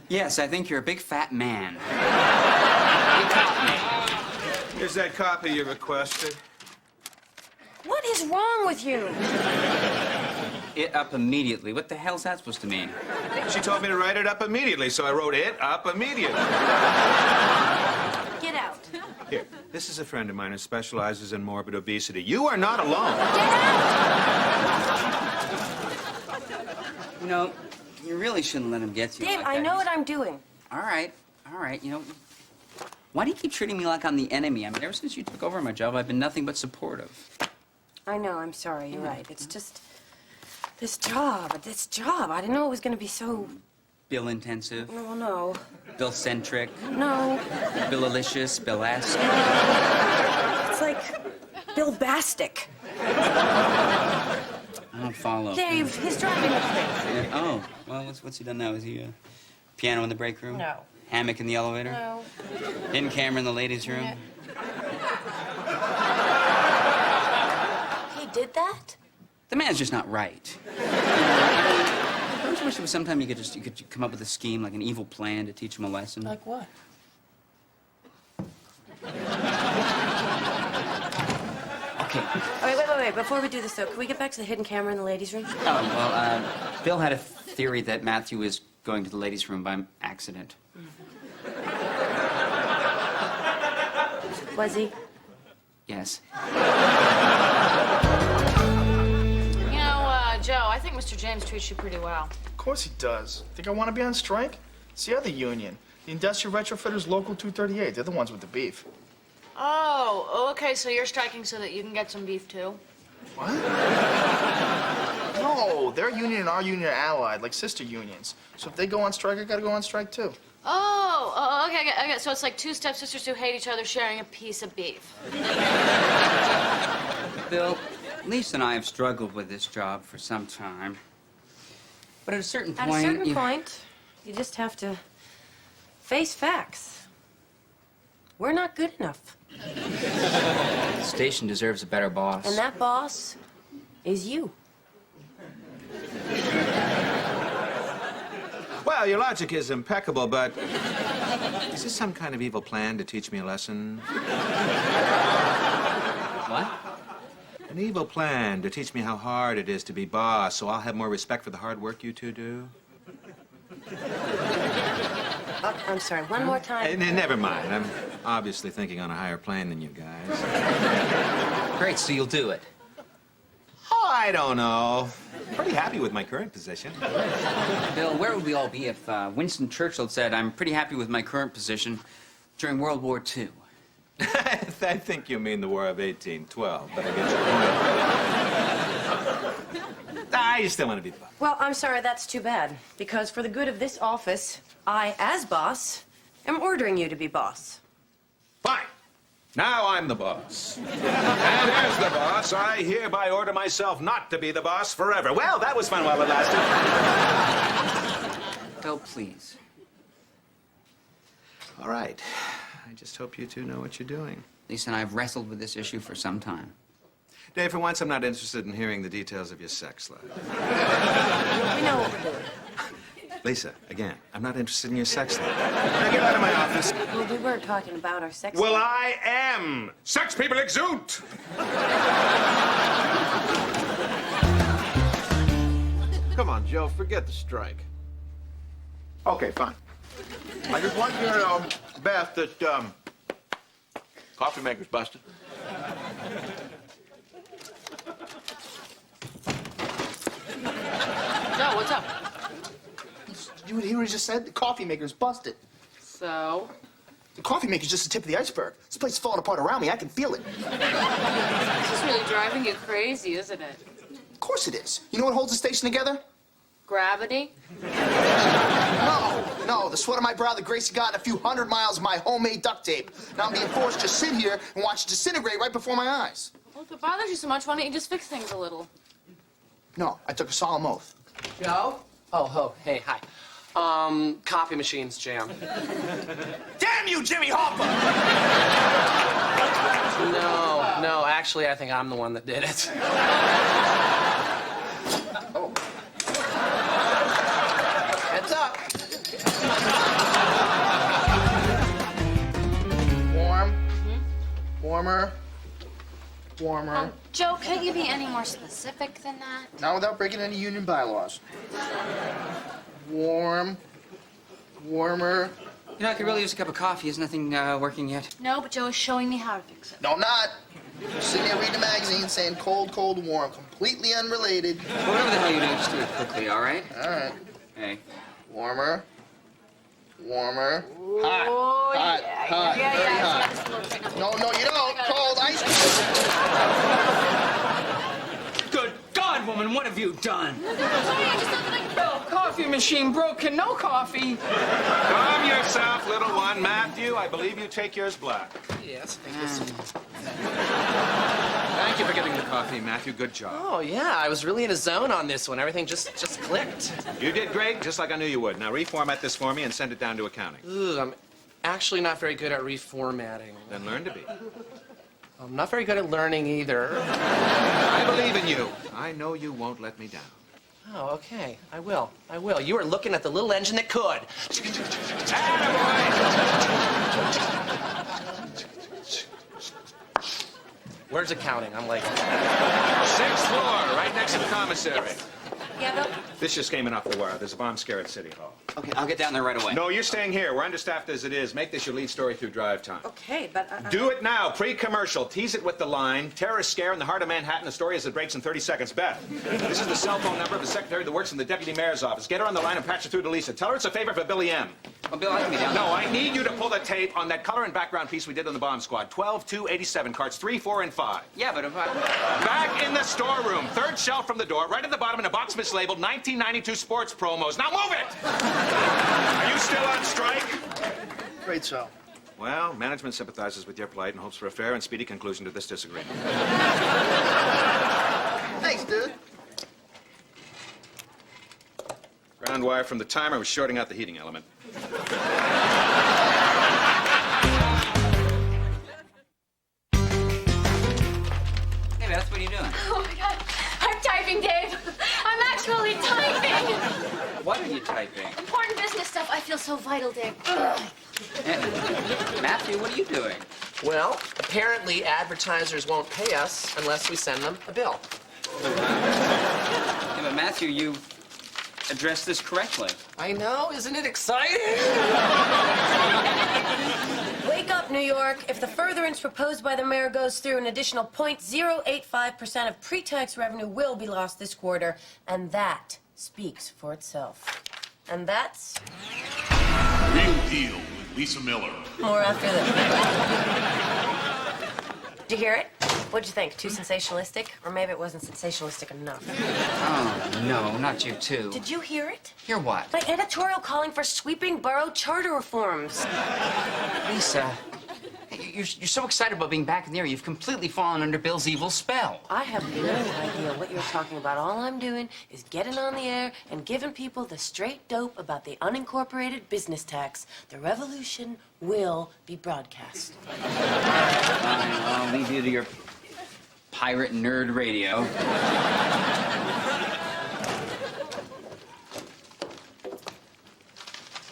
Yes, I think you're a big fat man. Here's that copy you requested. What is wrong with you? It up immediately. What the hell's that supposed to mean? She told me to write it up immediately, so I wrote it up immediately. Get out. Here, this is a friend of mine who specializes in morbid obesity. You are not alone. You really shouldn't let him get to you Dave, like I that. know what I'm doing. All right. Why do you keep treating me like I'm the enemy? I mean, ever since you took over my job, I've been nothing but supportive. I know, I'm sorry, you're right. It's just this job. I didn't know it was going to be so... Bill-intensive, Oh, no. Bill-centric, No. Bill-alicious, Bill-esque. It's like Bill Bastic. I don't follow. Dave, he's driving me crazy. Yeah, oh, well, what's he done now? Is he piano in the break room? No. Hammock in the elevator? No. Hidden camera in the ladies' room? He did that? The man's just not right. Don't you wish there was sometime you could come up with a scheme, like an evil plan to teach him a lesson? Like what? Okay. Wait. Before we do this, though, can we get back to the hidden camera in the ladies' room? Oh, well, Bill had a theory that Matthew was going to the ladies' room by accident. Was he? Yes. Joe, I think Mr. James treats you pretty well. Of course he does. Think I want to be on strike? It's the other union. The Industrial Retrofitters Local 238. They're the ones with the beef. Oh, okay, so you're striking so that you can get some beef, too? What? No, their union and our union are allied, like sister unions. So if they go on strike, I gotta go on strike, too. Oh, okay, I get it. So it's like two stepsisters who hate each other sharing a piece of beef. Bill, Lisa and I have struggled with this job for some time. But at a certain point... At a certain point, you just have to face facts. We're not good enough. The station deserves a better boss. And that boss is you. Well, your logic is impeccable, but is this some kind of evil plan to teach me a lesson? What? An evil plan to teach me how hard it is to be boss, so I'll have more respect for the hard work you two do? Oh, I'm sorry, one more time. Never mind. I'm obviously thinking on a higher plane than you guys. Great, so you'll do it. Oh, I don't know. Pretty happy with my current position. Bill, where would we all be if Winston Churchill said, "I'm pretty happy with my current position," during World War II? I think you mean the War of 1812, but I get your point. You still want to be the boss. Well, I'm sorry, that's too bad. Because for the good of this office, I, as boss, am ordering you to be boss. Fine. Now I'm the boss. And as the boss, I hereby order myself not to be the boss forever. Well, that was fun while it lasted. Bill, please. All right. I just hope you two know what you're doing. Lisa and I have wrestled with this issue for some time. Dave, for once, I'm not interested in hearing the details of your sex life. We know what we're doing. Lisa, again, I'm not interested in your sex life. Now get out of my office. Well, we weren't talking about our sex Well, life. I am. Sex people exude. Come on, Joe, forget the strike. Okay, fine. I just want you to know, Beth, that coffee maker's busted. Joe, what's up? You would hear what he just said? The coffee maker's busted. So? The coffee maker's just the tip of the iceberg. This place is falling apart around me. I can feel it. This is really driving you crazy, isn't it? Of course it is. You know what holds the station together? Gravity? No, the sweat of my brow, the grace of God, and a few 100 miles of my homemade duct tape. Now I'm being forced to sit here and watch it disintegrate right before my eyes. Well, if it bothers you so much, why don't you just fix things a little? No, I took a solemn oath. Joe? Hey, hi. Coffee machine's jammed. Damn you, Jimmy Hoffa! No, actually, I think I'm the one that did it. Heads up. Warmer. Joe, can't you be any more specific than that? Not without breaking any union bylaws. Warmer. You know, I could really use a cup of coffee. Is nothing working yet? No, but Joe is showing me how to fix it. No, I'm not. Just sitting here reading the magazine saying cold, warm. Completely unrelated. Well, whatever the hell you do, just do it quickly, all right? All right. Hey. Warmer. Hot. Yeah. Very hot. No, you don't. Cold ice cream. Good God, woman, what have you done? Sorry, I just thought that Coffee machine broken, no coffee. Calm yourself, little one. Matthew, I believe you take yours black. Yes, Thank you for getting the coffee, Matthew. Good job. Oh, yeah, I was really in a zone on this one. Everything just clicked. You did great, just like I knew you would. Now reformat this for me and send it down to accounting. Ooh, I'm actually not very good at reformatting. Then learn to be. I'm not very good at learning either. I believe in you. I know you won't let me down. Oh, okay. I will. You were looking at the little engine that could. Where's accounting? I'm like... 6th floor, right next to the commissary. Yeah, Bill? This just came in off the wire. There's a bomb scare at City Hall. Okay, I'll get down there right away. No, you're staying here. We're understaffed as it is. Make this your lead story through drive time. Okay, but... Do it now, pre-commercial. Tease it with the line, terrorist scare in the heart of Manhattan. The story as it breaks in 30 seconds. Beth, this is the cell phone number of the secretary that works in the deputy mayor's office. Get her on the line and patch her through to Lisa. Tell her it's a favor for Billy M. Well, Bill, I can be down there. No, I need you to pull the tape on that color and background piece we did on the bomb squad. 12-2-87, cards 3, 4, and 5. Yeah, but if I... Back in the storeroom, 3rd shelf from the door, right at the bottom in a box mislabeled 1992 sports promos. Now move it! Are you still on strike? Afraid so. Well, management sympathizes with your plight and hopes for a fair and speedy conclusion to this disagreement. Thanks, dude. Ground wire from the timer was shorting out the heating element. Hey, Beth, what are you doing? Oh, my God. I'm typing, Dave. I'm actually typing. What are you typing? Important business stuff. I feel so vital, Dave. Ugh. Matthew, what are you doing? Well, apparently advertisers won't pay us unless we send them a bill. Yeah, but Matthew, you addressed this correctly. I know, isn't it exciting? Wake up, New York. If the furtherance proposed by the mayor goes through, an additional 0.085% of pre-tax revenue will be lost this quarter, and that speaks for itself. And that's... Real Deal with Lisa Miller. More after this. Did you hear it? What'd you think? Too sensationalistic? Or maybe it wasn't sensationalistic enough. Oh, no, not you too. Did you hear it? Hear what? My editorial calling for sweeping borough charter reforms. Lisa, you're so excited about being back in the area, you've completely fallen under Bill's evil spell. I have no idea what you're talking about. All I'm doing is getting on the air and giving people the straight dope about the unincorporated business tax. The revolution will be broadcast. Fine, I'll leave you to your pirate nerd radio.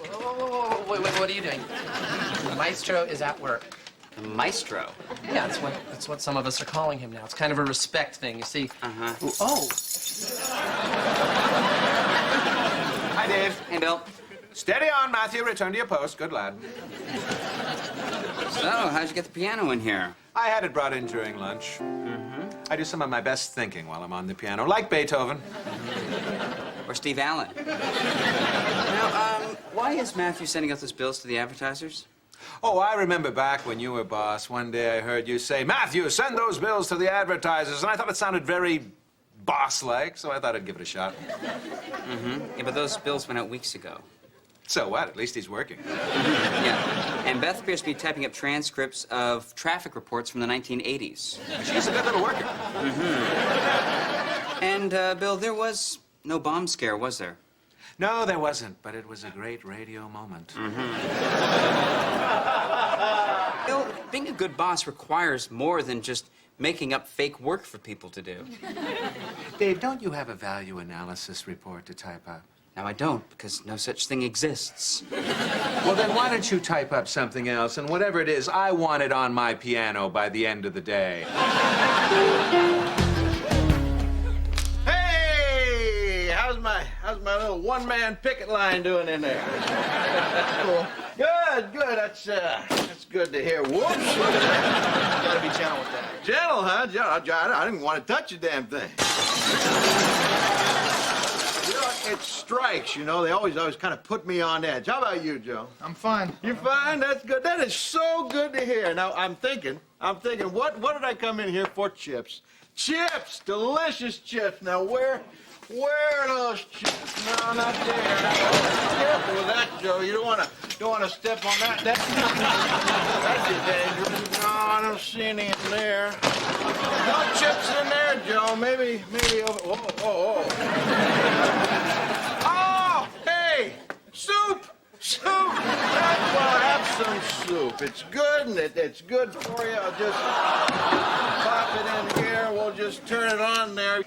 Whoa, wait, what are you doing? The maestro is at work. The maestro? Yeah, that's what some of us are calling him now. It's kind of a respect thing, you see. Uh-huh. Oh. Hi, Dave. Hey, Bill. Steady on, Matthew. Return to your post. Good lad. So, how'd you get the piano in here? I had it brought in during lunch. I do some of my best thinking while I'm on the piano, like Beethoven. Or Steve Allen. Now, why is Matthew sending out those bills to the advertisers? Oh, I remember back when you were boss, one day I heard you say, Matthew, send those bills to the advertisers. And I thought it sounded very boss-like, so I thought I'd give it a shot. Yeah, but those bills went out weeks ago. So what? At least he's working. Yeah. And Beth appears to be typing up transcripts of traffic reports from the 1980s. She's a good little worker. And, Bill, there was no bomb scare, was there? No, there wasn't, but it was a great radio moment. Bill, being a good boss requires more than just making up fake work for people to do. Dave, don't you have a value analysis report to type up? No, I don't, because no such thing exists. Well, then why don't you type up something else, and whatever it is, I want it on my piano by the end of the day. Hey, how's my little one-man picket line doing in there? Good. That's good to hear. Whoops. Gotta be gentle with that. Gentle, huh? Gentle. I didn't want to touch a damn thing. You know, it strikes, you know. They always kind of put me on edge. How about you, Joe? I'm fine. You fine? That's good. That is so good to hear. Now, I'm thinking, what did I come in here for? Chips. Chips! Delicious chips. Now, where are those chips? No, not there. Careful with that, Joe. You don't want to step on that. That'd be dangerous. No, I don't see any in there. No chips in there, Joe. Maybe over. Oh, hey! Soup! Well, have some soup. It's good, and it's good for you. I'll just pop it in here. We'll just turn it on there.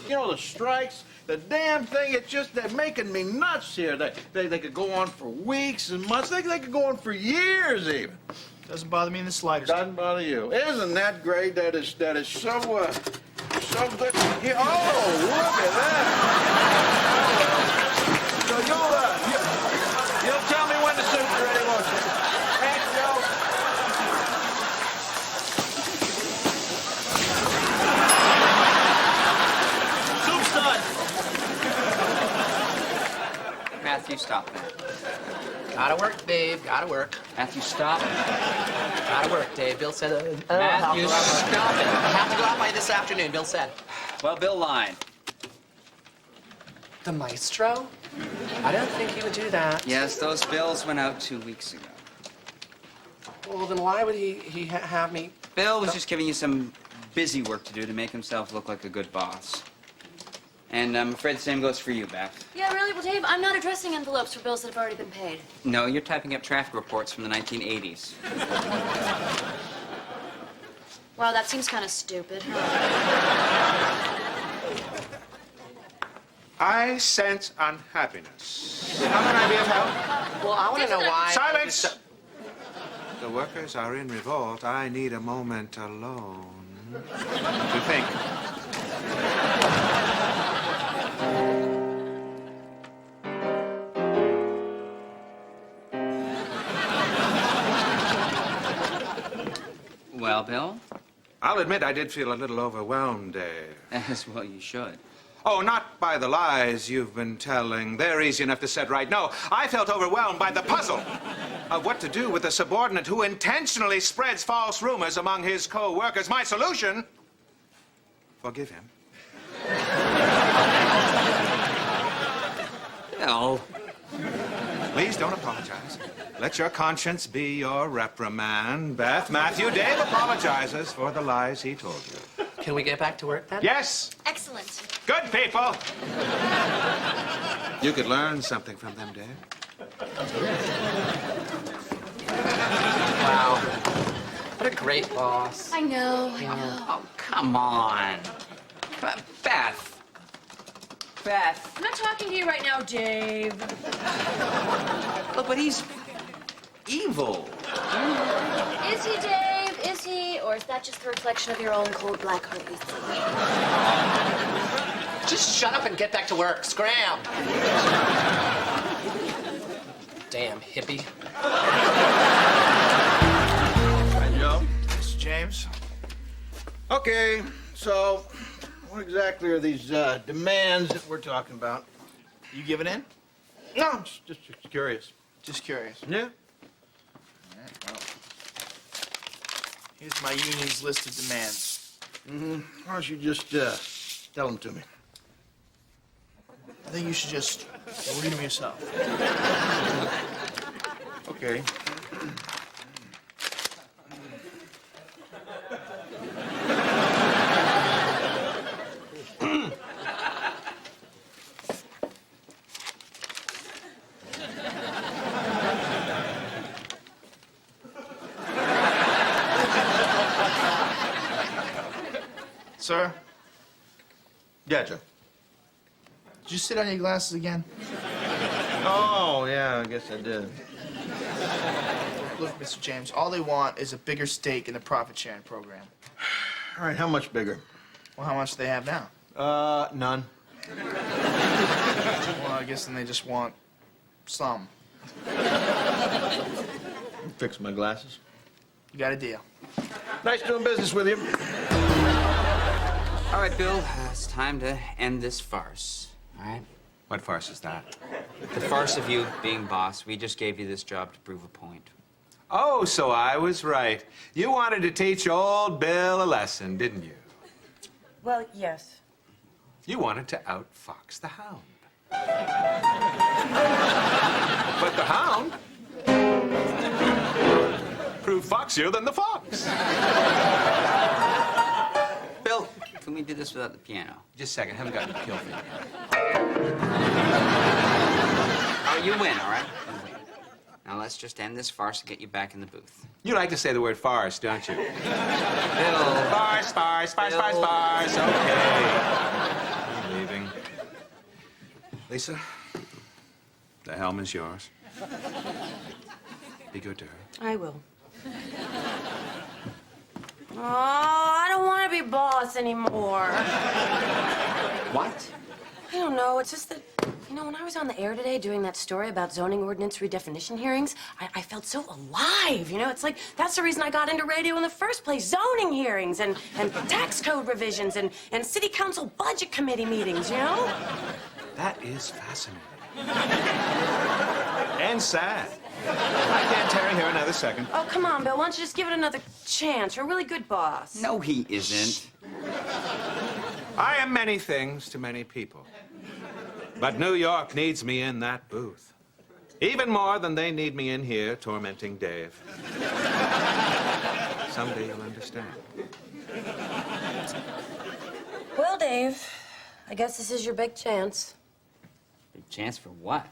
You know, the strikes, the damn thing, they're making me nuts here. They could go on for weeks and months. They could go on for years, even. Doesn't bother me in the slightest. Doesn't bother you. Isn't that great? That is so good to hear. Oh, look at that. So you'll tell me when the soup's ready, won't you? Thanks, Joe. Soup's done. Matthew, stop that. Gotta work, Dave. Gotta work. Matthew, stop. Gotta work, Dave. Bill said... Matthew, stop it. I have to go out by this afternoon, Bill said. Well, Bill lied. The maestro? I don't think he would do that. Yes, those bills went out 2 weeks ago. Well, then why would he have me... Bill was just giving you some busy work to do to make himself look like a good boss. And I'm afraid the same goes for you, Beth. Yeah, really? Well, Dave, I'm not addressing envelopes for bills that have already been paid. No, you're typing up traffic reports from the 1980s. Wow, that seems kind of stupid. I sense unhappiness. How can I be of help? Well, I want to know why... Silence! The workers are in revolt. I need a moment alone to think. Well, Bill? I'll admit I did feel a little overwhelmed, Dave. As well you should. Oh, not by the lies you've been telling. They're easy enough to set right. No, I felt overwhelmed by the puzzle of what to do with a subordinate who intentionally spreads false rumors among his co-workers. My solution? Forgive him. No. Please don't apologize. Let your conscience be your reprimand. Beth, Matthew, Dave apologizes for the lies he told you. Can we get back to work then? Yes. Excellent. Good people. You could learn something from them, Dave. Wow. What a great boss. I know. Oh, come on. Beth. Beth. I'm not talking to you right now, Dave. Look, but he's evil. Is he, Dave? Is he? Or is that just a reflection of your own cold black heart, Lisa? Just shut up and get back to work. Scram. Damn hippie. Hi, Joe. Mr. James? Okay, so what exactly are these demands that we're talking about? You giving in? No, just curious. Just curious. Yeah? All right, well, here's my union's list of demands. Mm-hmm. Why don't you just tell them to me? I think you should just read them yourself. Okay. Sir, Yeah, Joe. did you sit on your glasses again? Oh, yeah, I guess I did. Look, Mr. James, all they want is a bigger stake in the profit sharing program. All right, how much bigger? Well, how much do they have now? None. Well, I guess then they just want some. Fix my glasses. You got a deal. Nice doing business with you. All right, Bill, it's time to end this farce, all right? What farce is that? The farce of you being boss. We just gave you this job to prove a point. Oh, so I was right. You wanted to teach old Bill a lesson, didn't you? Well, yes. You wanted to outfox the Hound. But the Hound proved foxier than the fox. Bill, can we do this without the piano? Just a second, haven't gotten killed yet. Oh, you win, all right? You win. Now let's just end this farce and get you back in the booth. You like to say the word farce, don't you? Bill. Farce, farce, farce, Bill. farce, farce. Okay. I'm leaving. Lisa, the helm is yours. Be good to her. I will. Oh, I don't want to be boss anymore. What? I don't know. It's just that, you know, when I was on the air today doing that story about zoning ordinance redefinition hearings, I felt so alive, you know? It's like, that's the reason I got into radio in the first place. Zoning hearings and tax code revisions and city council budget committee meetings, you know? That is fascinating. And sad. I can't tarry here another second. Oh, come on, Bill. Why don't you just give it another chance? You're a really good boss. No, he isn't. I am many things to many people. But New York needs me in that booth. Even more than they need me in here tormenting Dave. Someday you'll understand. Well, Dave, I guess this is your big chance Big chance for what?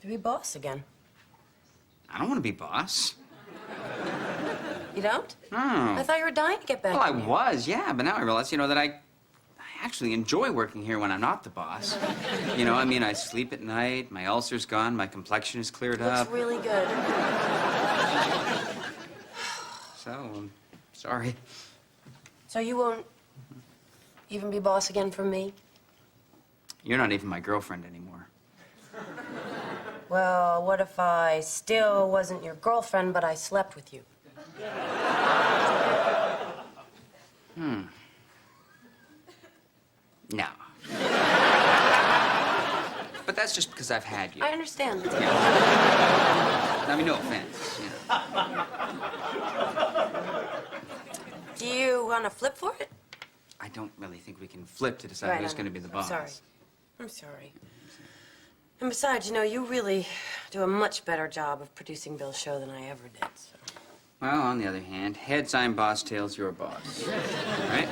to be boss again. I don't want to be boss. You don't? No. I thought you were dying to get back. Well, I in here. was, yeah, but now I realize, you know, that I actually enjoy working here when I'm not the boss. You know, I mean, I sleep at night, my ulcer's gone, my complexion is cleared Looks up. really good. So, I'm sorry. So you won't even be boss again for me? You're not even my girlfriend anymore. Well, what if I still wasn't your girlfriend, but I slept with you? No. But that's just because I've had you. I understand. I mean, no offense. You know. Do you want to flip for it? I don't really think we can flip to decide Right, who's I going to know. be the boss. Sorry. I'm sorry. And besides, you know, you really do a much better job of producing Bill's show than I ever did. So. Well, on the other hand, heads I'm boss, tails you're boss. All right?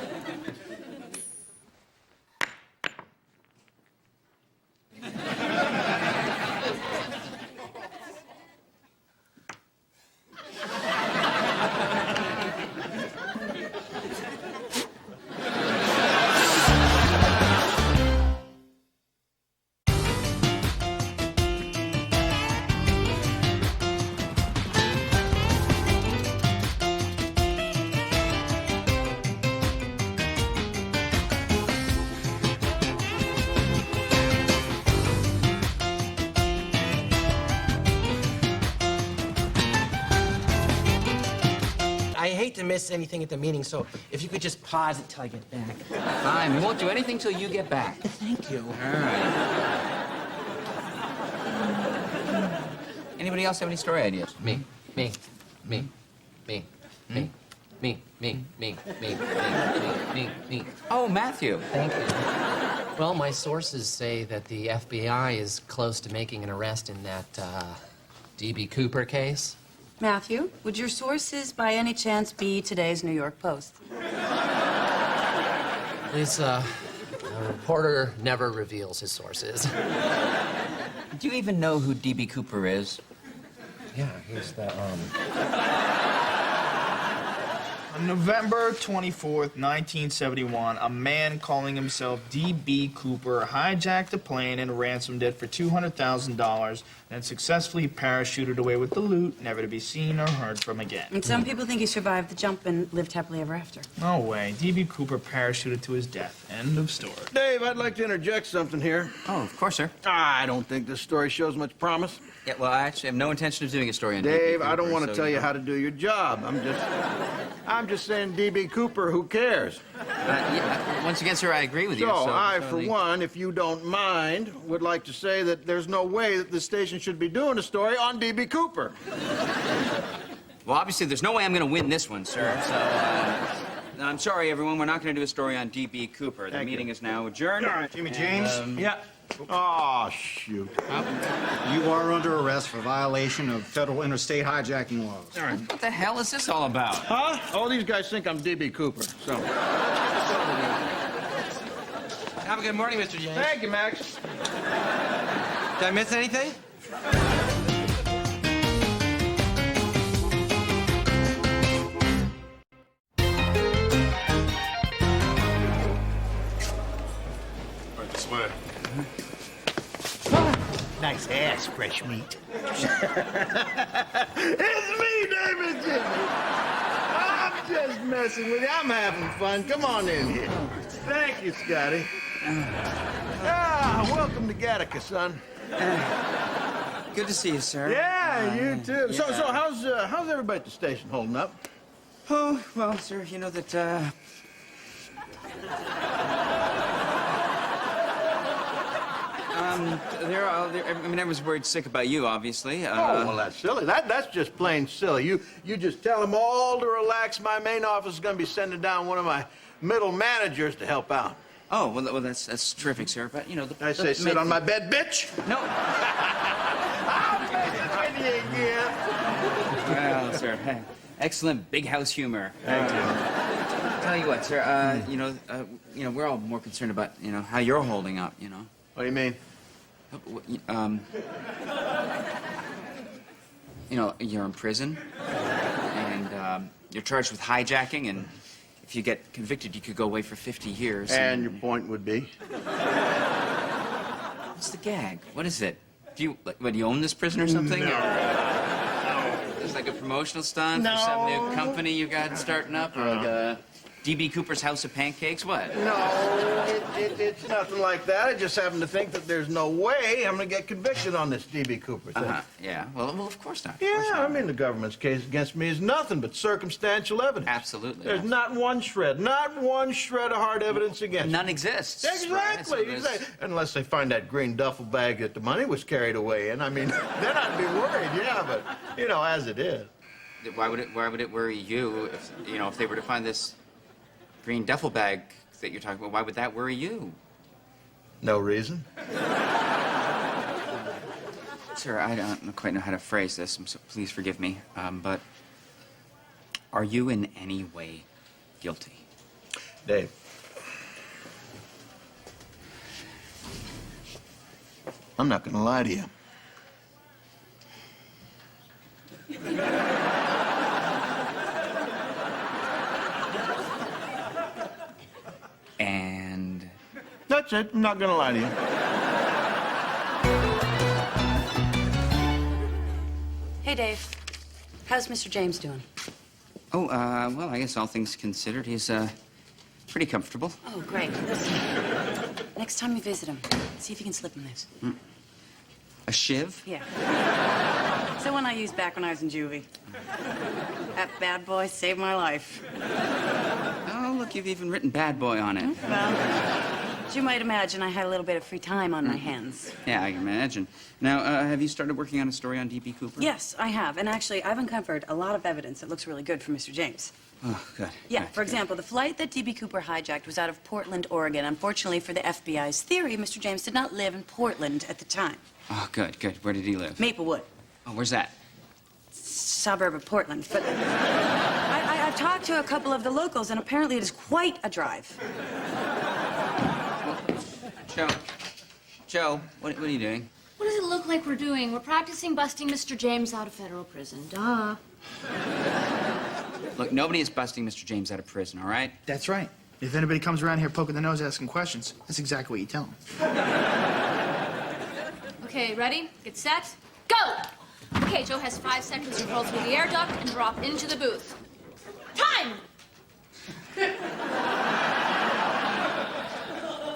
hate to miss anything at the meeting, so if you could just pause it till I get back. Fine, we won't do anything till you get back. Thank you. All right. Anybody else have any story ideas? Me. Oh, Matthew. Thank you. Well, my sources say that the FBI is close to making an arrest in that, D.B. Cooper case. Matthew, would your sources by any chance be today's New York Post? Lisa, a reporter never reveals his sources. Do you even know who D.B. Cooper is? Yeah, he's the, On November 24th, 1971, a man calling himself D.B. Cooper hijacked a plane and ransomed it for $200,000, then successfully parachuted away with the loot, never to be seen or heard from again. And some people think he survived the jump and lived happily ever after. No way. D.B. Cooper parachuted to his death. End of story. Dave, I'd like to interject something here. Oh, of course, sir. I don't think this story shows much promise. Yeah, well, I actually have no intention of doing a story on Dave, D.B. I don't Cooper, want to so tell you know. how to do your job. I'm just saying, D.B. Cooper, who cares? Yeah, once again, sir, I agree with you. So, So I, for one, if you don't mind, would like to say that there's no way that the station should be doing a story on D.B. Cooper. Well, obviously, there's no way I'm going to win this one, sir. So, I'm sorry, everyone. We're not going to do a story on D.B. Cooper. The meeting is now adjourned. All right, Jimmy James. Yeah. Oh, shoot. You are under arrest for violation of federal interstate hijacking laws. All right. What the hell is this all about? Huh? All these guys think I'm D.B. Cooper, so. Have a good morning, Mr. James. Thank you, Max. Did I miss anything? This way. Nice ass, fresh meat. It's me, David Jimmy. I'm just messing with you. I'm having fun. Come on in here. Thank you, Scotty. Welcome to Gattaca, son. Good to see you, sir. Yeah, you too. Yeah. So how's everybody at the station holding up? Oh, well, sir, you know that, I mean, everyone's worried sick about you, obviously. Oh, well, that's silly. That's just plain silly. You just tell them all to relax. My main office is going to be sending down one of my middle managers to help out. Oh, well, that's terrific, sir. But, you know, I say sit on my bed, bitch. No. I'll take it with you again. Well, sir, excellent big house humor. Thank you. Tell you what, sir, you know, we're all more concerned about, how you're holding up, What do you mean? You're in prison, and you're charged with hijacking, and if you get convicted, you could go away for 50 years. And your point would be? What's the gag? What is it? Do you own this prison or something? No. Or it's like a promotional stunt for some new company you got starting up, or like a D.B. Cooper's House of Pancakes? What? No, it's nothing like that. I just happen to think that there's no way I'm going to get convicted on this D.B. Cooper thing. Yeah. Well, of course not. Yeah, I mean, the government's case against me is nothing but circumstantial evidence. Absolutely. There's not one shred of hard evidence against me. None exists. Exactly, Right? exactly. Unless they find that green duffel bag that the money was carried away in. I mean, then I'd be worried, yeah, but, as it is. Why would it worry you if they were to find this green duffel bag that you're talking about? Why would that worry you? No reason. Sir, I don't quite know how to phrase this, so please forgive me. But are you in any way guilty? Dave. I'm not going to lie to you. And that's it. I'm not going to lie to you. Hey, Dave. How's Mr. James doing? Oh, well, I guess all things considered, he's pretty comfortable. Oh, great. Listen, next time you visit him, see if you can slip him this. A shiv? Yeah. So one I used back when I was in juvie. That bad boy saved my life. Oh, look, you've even written bad boy on it. Well, as you might imagine, I had a little bit of free time on my hands. Yeah, I can imagine. Now, have you started working on a story on D.B. Cooper? Yes, I have. And actually, I've uncovered a lot of evidence that looks really good for Mr. James. Oh, good. Yeah, Good, for example, the flight that D.B. Cooper hijacked was out of Portland, Oregon. Unfortunately for the FBI's theory, Mr. James did not live in Portland at the time. Oh, good, good. Where did he live? Maplewood, Oh, where's that? suburb of Portland. But I've talked to a couple of the locals, and apparently it is quite a drive. Joe, what are you doing? What does it look like we're doing? We're practicing busting Mr. James out of federal prison. Duh. Look, nobody is busting Mr. James out of prison, all right? That's right. If anybody comes around here poking the nose, asking questions, that's exactly what you tell them. Okay, ready? Get set. Go! Okay, Joe has 5 seconds to crawl through the air duct and drop into the booth. Time!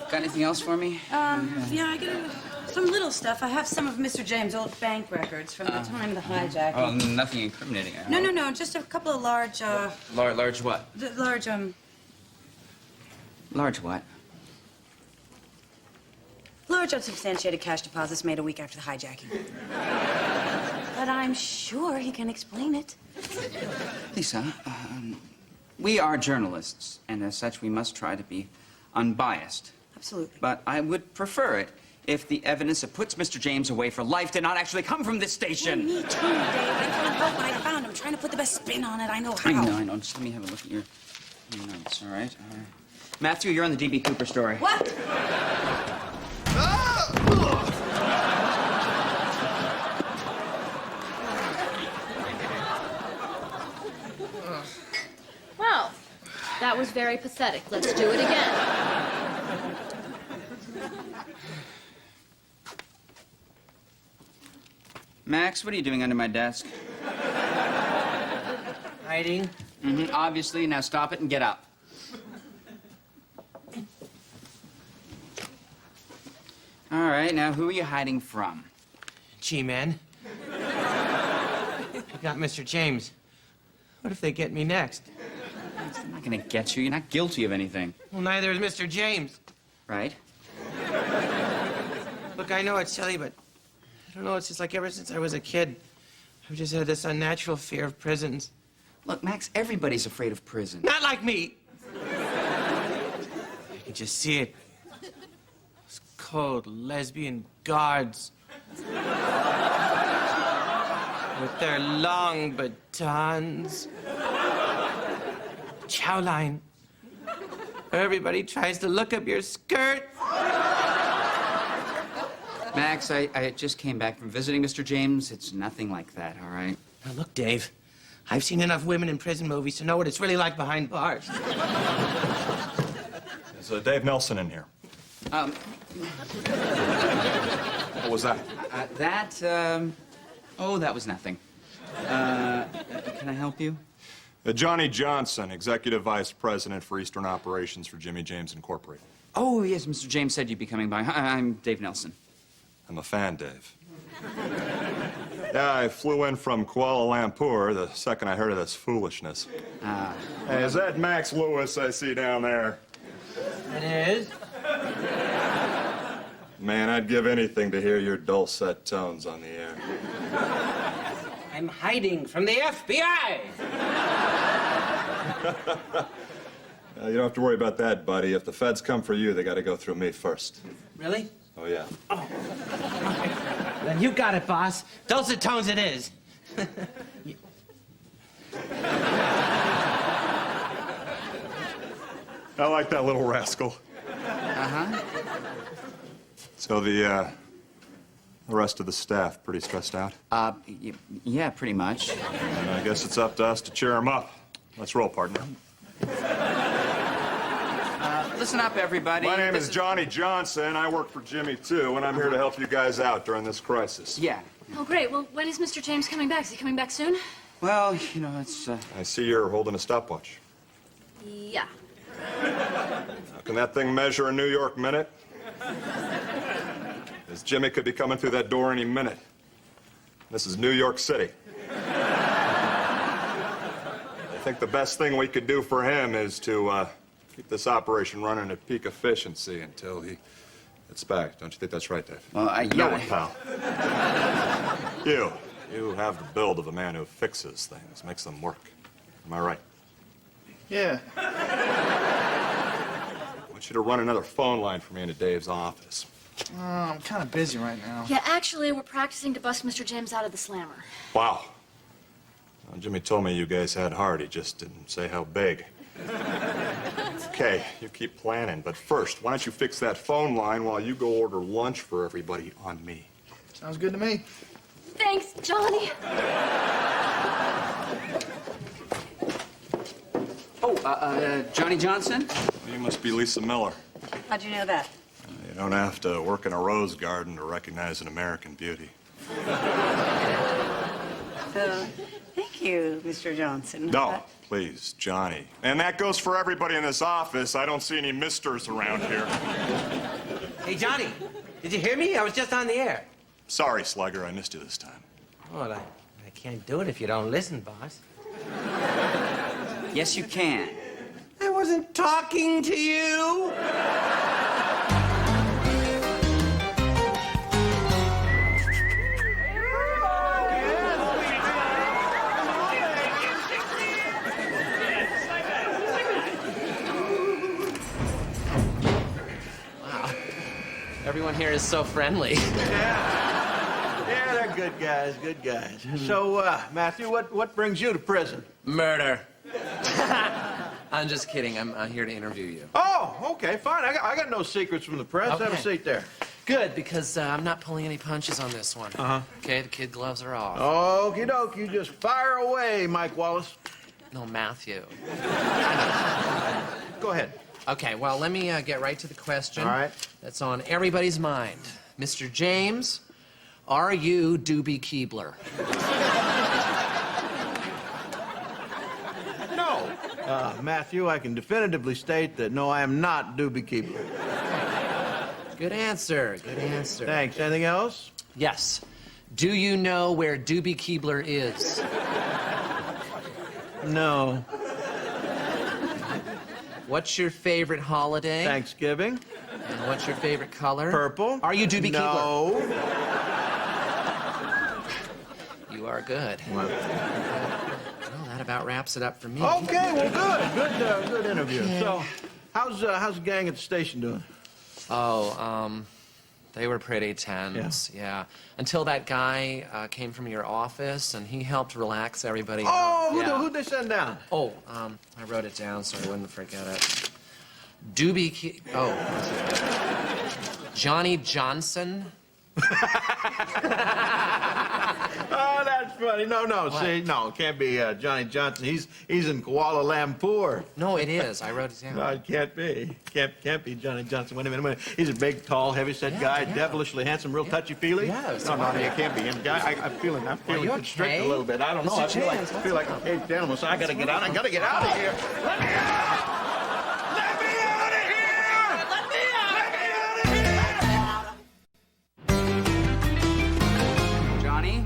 Got anything else for me? Yeah, I get some little stuff. I have some of Mr. James' old bank records from the time of the hijacking. Oh, nothing incriminating, I hope. No, just a couple of large, Large what? large, Large what? large unsubstantiated cash deposits made a week after the hijacking. But I'm sure he can explain it. Lisa, we are journalists, and as such, we must try to be unbiased. Absolutely. But I would prefer it if the evidence that puts Mr. James away for life did not actually come from this station. Well, me too, Dave. I can't help what I found. I'm trying to put the best spin on it. I know how. I know. Just let me have a look at your notes, all right? Matthew, you're on the D.B. Cooper story. What? Well, that was very pathetic. Let's do it again. Max, what are you doing under my desk? Hiding? Obviously. Now stop it and get up. All right, now who are you hiding from? G-Man. I got Mr. James. What if they get me next? I'm not gonna get you. You're not guilty of anything. Well, neither is Mr. James. Right? Look, I know it's silly, but I don't know, it's just like ever since I was a kid, I've just had this unnatural fear of prisons. Look, Max, everybody's afraid of prison. Not like me! I can just see it. Those cold lesbian guards. With their long batons. Chow line. Where everybody tries to look up your skirt. Max, I just came back from visiting Mr. James. It's nothing like that, all right? Now, look, Dave. I've seen enough women in prison movies to know what it's really like behind bars. Is Dave Nelson in here? What was that? That was nothing. Can I help you? Johnny Johnson, Executive Vice President for Eastern Operations for Jimmy James Incorporated. Oh, yes, Mr. James said you'd be coming by. Hi, I'm Dave Nelson. I'm a fan, Dave. Yeah, I flew in from Kuala Lumpur the second I heard of this foolishness. Hey, is that Max Lewis I see down there? It is? Man, I'd give anything to hear your dulcet tones on the air. I'm hiding from the FBI! You don't have to worry about that, buddy. If the feds come for you, they got to go through me first. Really? Oh, yeah. Oh. Then you got it, boss. Dulcet tones it is. I like that little rascal. Uh-huh. So the rest of the staff pretty stressed out? Yeah, pretty much. And I guess it's up to us to cheer them up. Let's roll, partner. Listen up, everybody. My name is Johnny Johnson. I work for Jimmy, too, and I'm here to help you guys out during this crisis. Yeah. Oh, great. Well, when is Mr. James coming back? Is he coming back soon? Well, you know, it's, I see you're holding a stopwatch. Yeah. Now, can that thing measure a New York minute? Because Jimmy could be coming through that door any minute. This is New York City. I think the best thing we could do for him is to keep this operation running at peak efficiency until he gets back. Don't you think that's right, Dave? Well, No one, pal. You have the build of a man who fixes things, makes them work. Am I right? Yeah. I want you to run another phone line for me into Dave's office. I'm kind of busy right now. Yeah, actually, we're practicing to bust Mr. James out of the slammer. Wow. Well, Jimmy told me you guys had heart. He just didn't say how big. Okay, you keep planning, but first, why don't you fix that phone line while you go order lunch for everybody on me? Sounds good to me. Thanks, Johnny. Oh, Johnny Johnson? You must be Lisa Miller. How'd you know that? You don't have to work in a rose garden to recognize an American beauty. Thank you, Mr. Johnson. No, please, Johnny. And that goes for everybody in this office. I don't see any misters around here. Hey, Johnny, did you hear me? I was just on the air. Sorry, Slugger, I missed you this time. Well, I can't do it if you don't listen, boss. Yes, you can. I wasn't talking to you. Wow. Everyone here is so friendly. Yeah, they're good guys, good guys. So, Matthew, what brings you to prison? Murder. I'm just kidding. I'm here to interview you. Oh, okay, fine. I got no secrets from the press. Okay. Have a seat there. Good, because I'm not pulling any punches on this one. Uh-huh. Okay, the kid gloves are off. Okie doke, you just fire away, Mike Wallace. No, Matthew. Go ahead. Okay, well, let me get right to the question. All right. That's on everybody's mind. Mr. James, are you Doobie Keebler? No. Matthew, I can definitively state that no, I am not Doobie Keebler. Good answer, good answer. Thanks. Anything else? Yes. Do you know where Doobie Keebler is? No. What's your favorite holiday? Thanksgiving. And what's your favorite color? Purple. Are you Doobie Keebler? No. You are good. Well, that about wraps it up for me. okay, well, good interview. Okay. So, how's the gang at the station doing? Oh, they were pretty tense, yeah. Until that guy came from your office, and he helped relax everybody. Oh, Yeah. who'd they send down? Oh, I wrote it down so I wouldn't forget it. Johnny Johnson. Oh, that's funny. No, What? see, no, it can't be Johnny Johnson. He's in Kuala Lumpur. No, it is. I wrote it down. No, it can't be. Can't be Johnny Johnson. Wait a minute. He's a big, tall, heavy-set guy, devilishly handsome, real touchy-feely. Yes. No, it can't be him. I'm feeling you constricted okay? a little bit. I don't know. I feel like a caged animal, so I gotta get out. I gotta get out of here. Let me out! Let me out of here! Let me out! Johnny,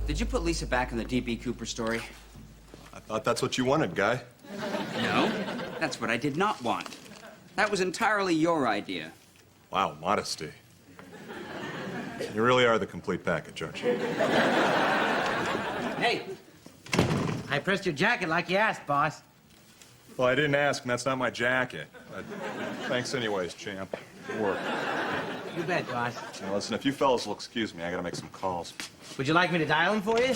did you put Lisa back in the D.B. Cooper story? I thought that's what you wanted, Guy. No, that's what I did not want. That was entirely your idea. Wow, modesty. You really are the complete package, aren't you? Hey, I pressed your jacket like you asked, boss. Well, I didn't ask, and that's not my jacket. Thanks anyways, champ. Good work. You bet, boss. Now, listen, if you fellas will excuse me, I gotta make some calls. Would you like me to dial them for you?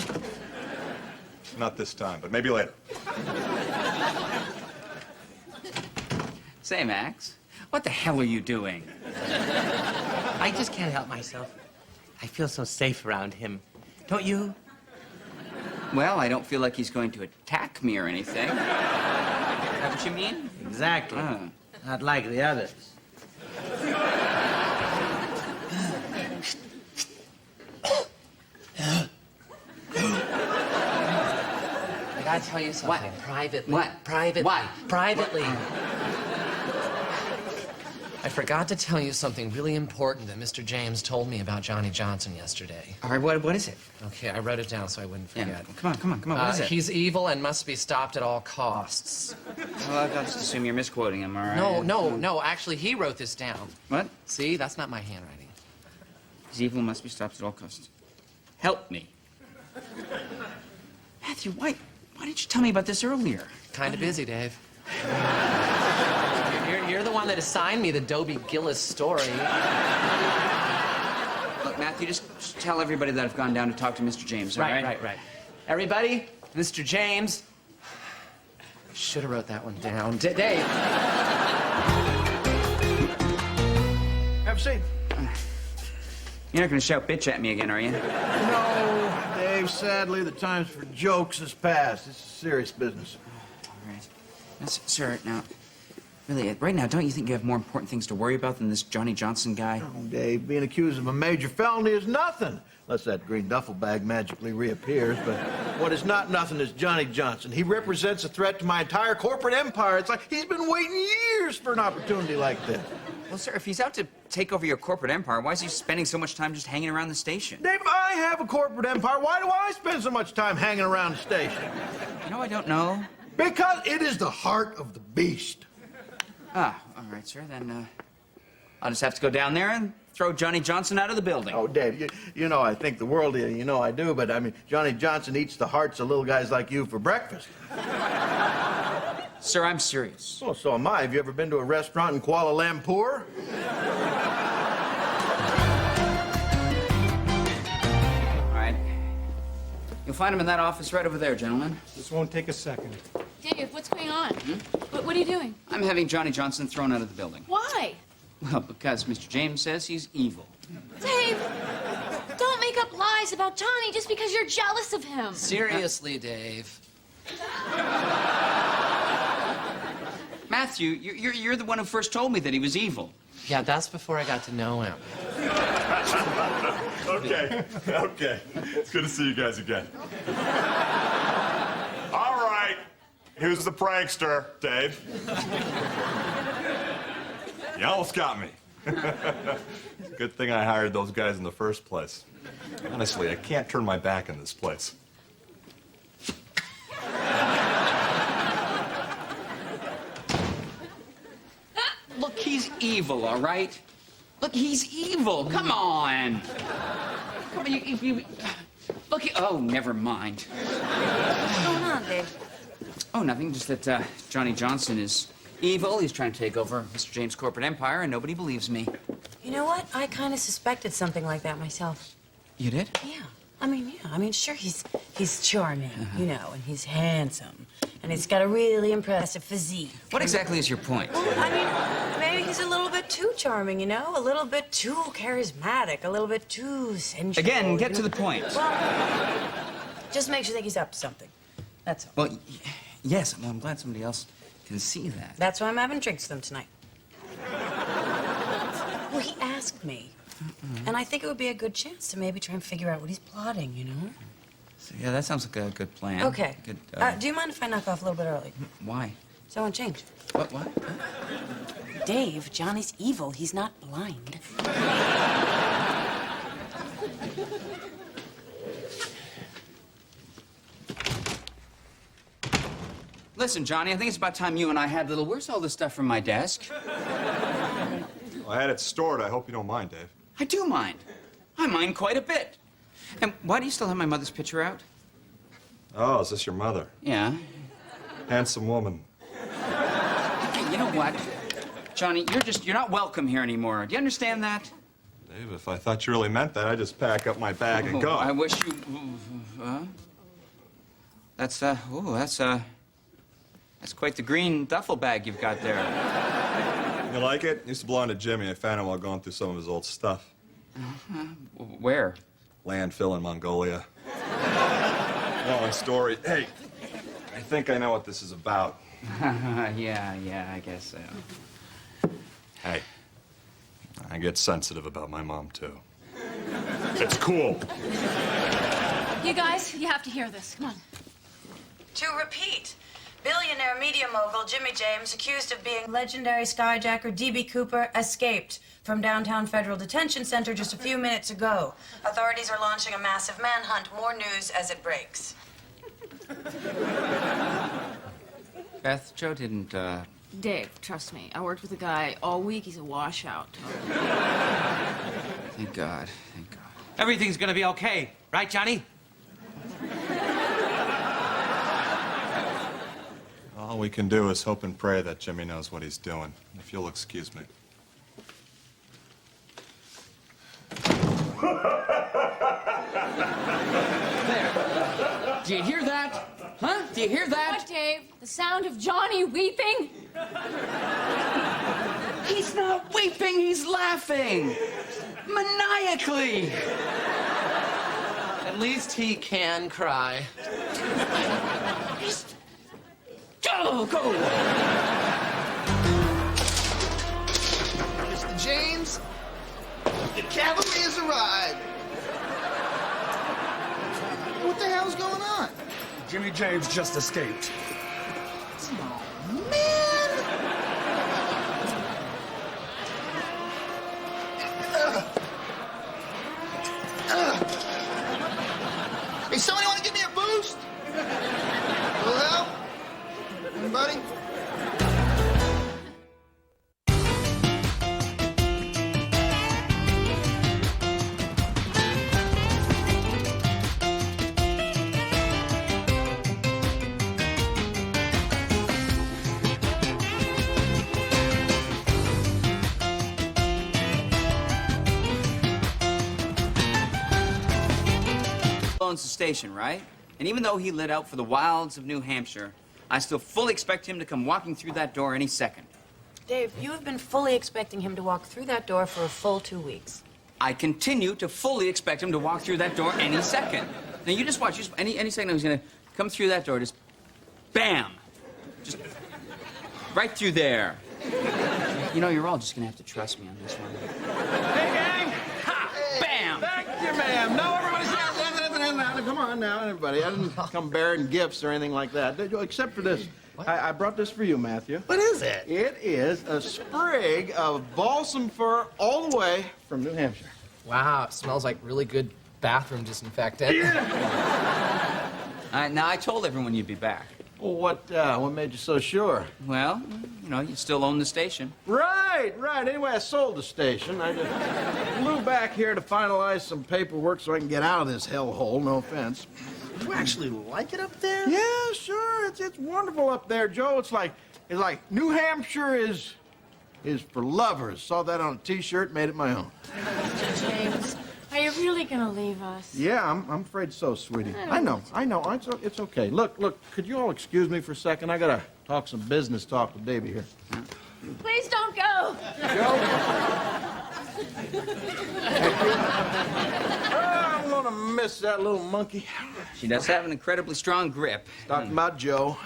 Not this time, but maybe later. Say, Max, what the hell are you doing? I just can't help myself. I feel so safe around him. Don't you? Well, I don't feel like he's going to attack me or anything. Is that what you mean? Exactly. Not like the others. I gotta tell you something. What? Privately. What? Privately. What? Privately. I forgot to tell you something really important that Mr. James told me about Johnny Johnson yesterday. All right, what is it? Okay, I wrote it down so I wouldn't forget. Yeah, come on. What is it? He's evil and must be stopped at all costs. Well, I'll just assume you're misquoting him, all right? No. Actually, he wrote this down. What? See, that's not my handwriting. His evil must be stopped at all costs. Help me. Matthew, why didn't you tell me about this earlier? Kind of busy, Dave. You're the one that assigned me the Dobie Gillis story. Look, Matthew, just tell everybody that I've gone down to talk to Mr. James, all right? Right. Everybody, Mr. James. Should have wrote that one down. Dave. Have a seat. You're not going to shout bitch at me again, are you? No, Dave, sadly, the times for jokes has passed. This is serious business. All right. Now, sir, now, really, right now, don't you think you have more important things to worry about than this Johnny Johnson guy? Oh, Dave, being accused of a major felony is nothing. Unless that green duffel bag magically reappears. But what is not nothing is Johnny Johnson. He represents a threat to my entire corporate empire. It's like he's been waiting years for an opportunity like this. Well, sir, if he's out to take over your corporate empire, why is he spending so much time just hanging around the station? Dave, I have a corporate empire. Why do I spend so much time hanging around the station? You know, I don't know. Because it is the heart of the beast. Ah, all right, sir. Then, I'll just have to go down there and throw Johnny Johnson out of the building. Oh, Dave, you know I think the world of you. You know I do, but, I mean, Johnny Johnson eats the hearts of little guys like you for breakfast. Sir, I'm serious. Well, so am I. Have you ever been to a restaurant in Kuala Lumpur? All right. You'll find him in that office right over there, gentlemen. This won't take a second. Dave, what's going on? What are you doing? I'm having Johnny Johnson thrown out of the building. Why? Well, because Mr. James says he's evil. Dave, don't make up lies about Johnny just because you're jealous of him. Seriously, Dave. Matthew, you're the one who first told me that he was evil. Yeah, that's before I got to know him. Okay. It's good to see you guys again. All right. Who's the prankster, Dave? You almost got me. Good thing I hired those guys in the first place. Honestly, I can't turn my back on this place. Look, he's evil, all right? Look, he's evil. Come on. Come on, you look, oh, never mind. What's going on, Dave? Oh, nothing. Just that Johnny Johnson is evil. He's trying to take over Mr. James' corporate empire, and nobody believes me. You know what? I kind of suspected something like that myself. You did? Yeah. I mean, sure, he's charming, you know, and he's handsome, and he's got a really impressive physique. What exactly is your point? Well, I mean, maybe he's a little bit too charming, you know, a little bit too charismatic, a little bit too sensual. Again, get to the point. Well, just makes you think he's up to something. That's all. Well, yes. Well, I'm glad somebody else can see that. That's why I'm having drinks with him tonight. Well, he asked me. And I think it would be a good chance to maybe try and figure out what he's plotting, you know? So, yeah, that sounds like a good plan. Okay. Good, do you mind if I knock off a little bit early? Why? So I want change. What? Dave, Johnny's evil. He's not blind. Listen, Johnny, I think it's about time you and I had where's all this stuff from my desk? Well, I had it stored. I hope you don't mind, Dave. I do mind. I mind quite a bit. And why do you still have my mother's picture out? Oh, is this your mother? Yeah. Handsome woman. Hey, you know what? Johnny, you're not welcome here anymore. Do you understand that? Dave, if I thought you really meant that, I'd just pack up my bag and go. I wish you... That's quite the green duffel bag you've got there. You like it? Used to belong to Jimmy. I found him while going through some of his old stuff. Where? Landfill in Mongolia. Long story. Hey, I think I know what this is about. Yeah, I guess so. Hey, I get sensitive about my mom, too. It's cool. You guys, you have to hear this. Come on. To repeat, Billionaire media mogul Jimmy James, accused of being legendary skyjacker D.B. Cooper, escaped from downtown Federal Detention Center just a few minutes ago. Authorities are launching a massive manhunt. More news as it breaks. Beth, Joe didn't, Dave, trust me. I worked with a guy all week. He's a washout. Thank God. Thank God. Everything's gonna be okay, right, Johnny? All we can do is hope and pray that Jimmy knows what he's doing. If you'll excuse me. There. Do you hear that? Huh? Do you hear that? What, Dave? The sound of Johnny weeping? He's not weeping, he's laughing. Maniacally. At least he can cry. Go! Mr. James, the cavalry has arrived. What the hell's going on? Jimmy James just escaped. Hey, somebody want to give me a boost? A little help? Anybody? Owns the station, right? And even though he lit out for the wilds of New Hampshire, I still fully expect him to come walking through that door any second. Dave, you have been fully expecting him to walk through that door for a full 2 weeks. I continue to fully expect him to walk through that door any second. Now, you just watch. Any second he's going to come through that door, just bam. Just right through there. You know, you're all just going to have to trust me on this one. Hey, gang! Ha! Bam! Thank you, ma'am. No, everybody's down. Come on now, everybody. I didn't come bearing gifts or anything like that, except for this. I brought this for you, Matthew. What is it? It is a sprig of balsam fir all the way from New Hampshire. Wow, it smells like really good bathroom disinfectant. Now, I told everyone you'd be back. Well, what made you so sure? Well, you know, you still own the station. Right. Anyway, I sold the station. I just flew back here to finalize some paperwork so I can get out of this hellhole, no offense. You actually like it up there? Yeah, sure. It's wonderful up there, Joe. It's like New Hampshire is for lovers. Saw that on a T-shirt, made it my own. James, are you really gonna leave us? Yeah, I'm afraid so, sweetie. I know. It's okay. Look, could you all excuse me for a second? I gotta talk some business talk with Davy here. Please don't go. I'm gonna miss that little monkey. She does have an incredibly strong grip. Talking about Joe.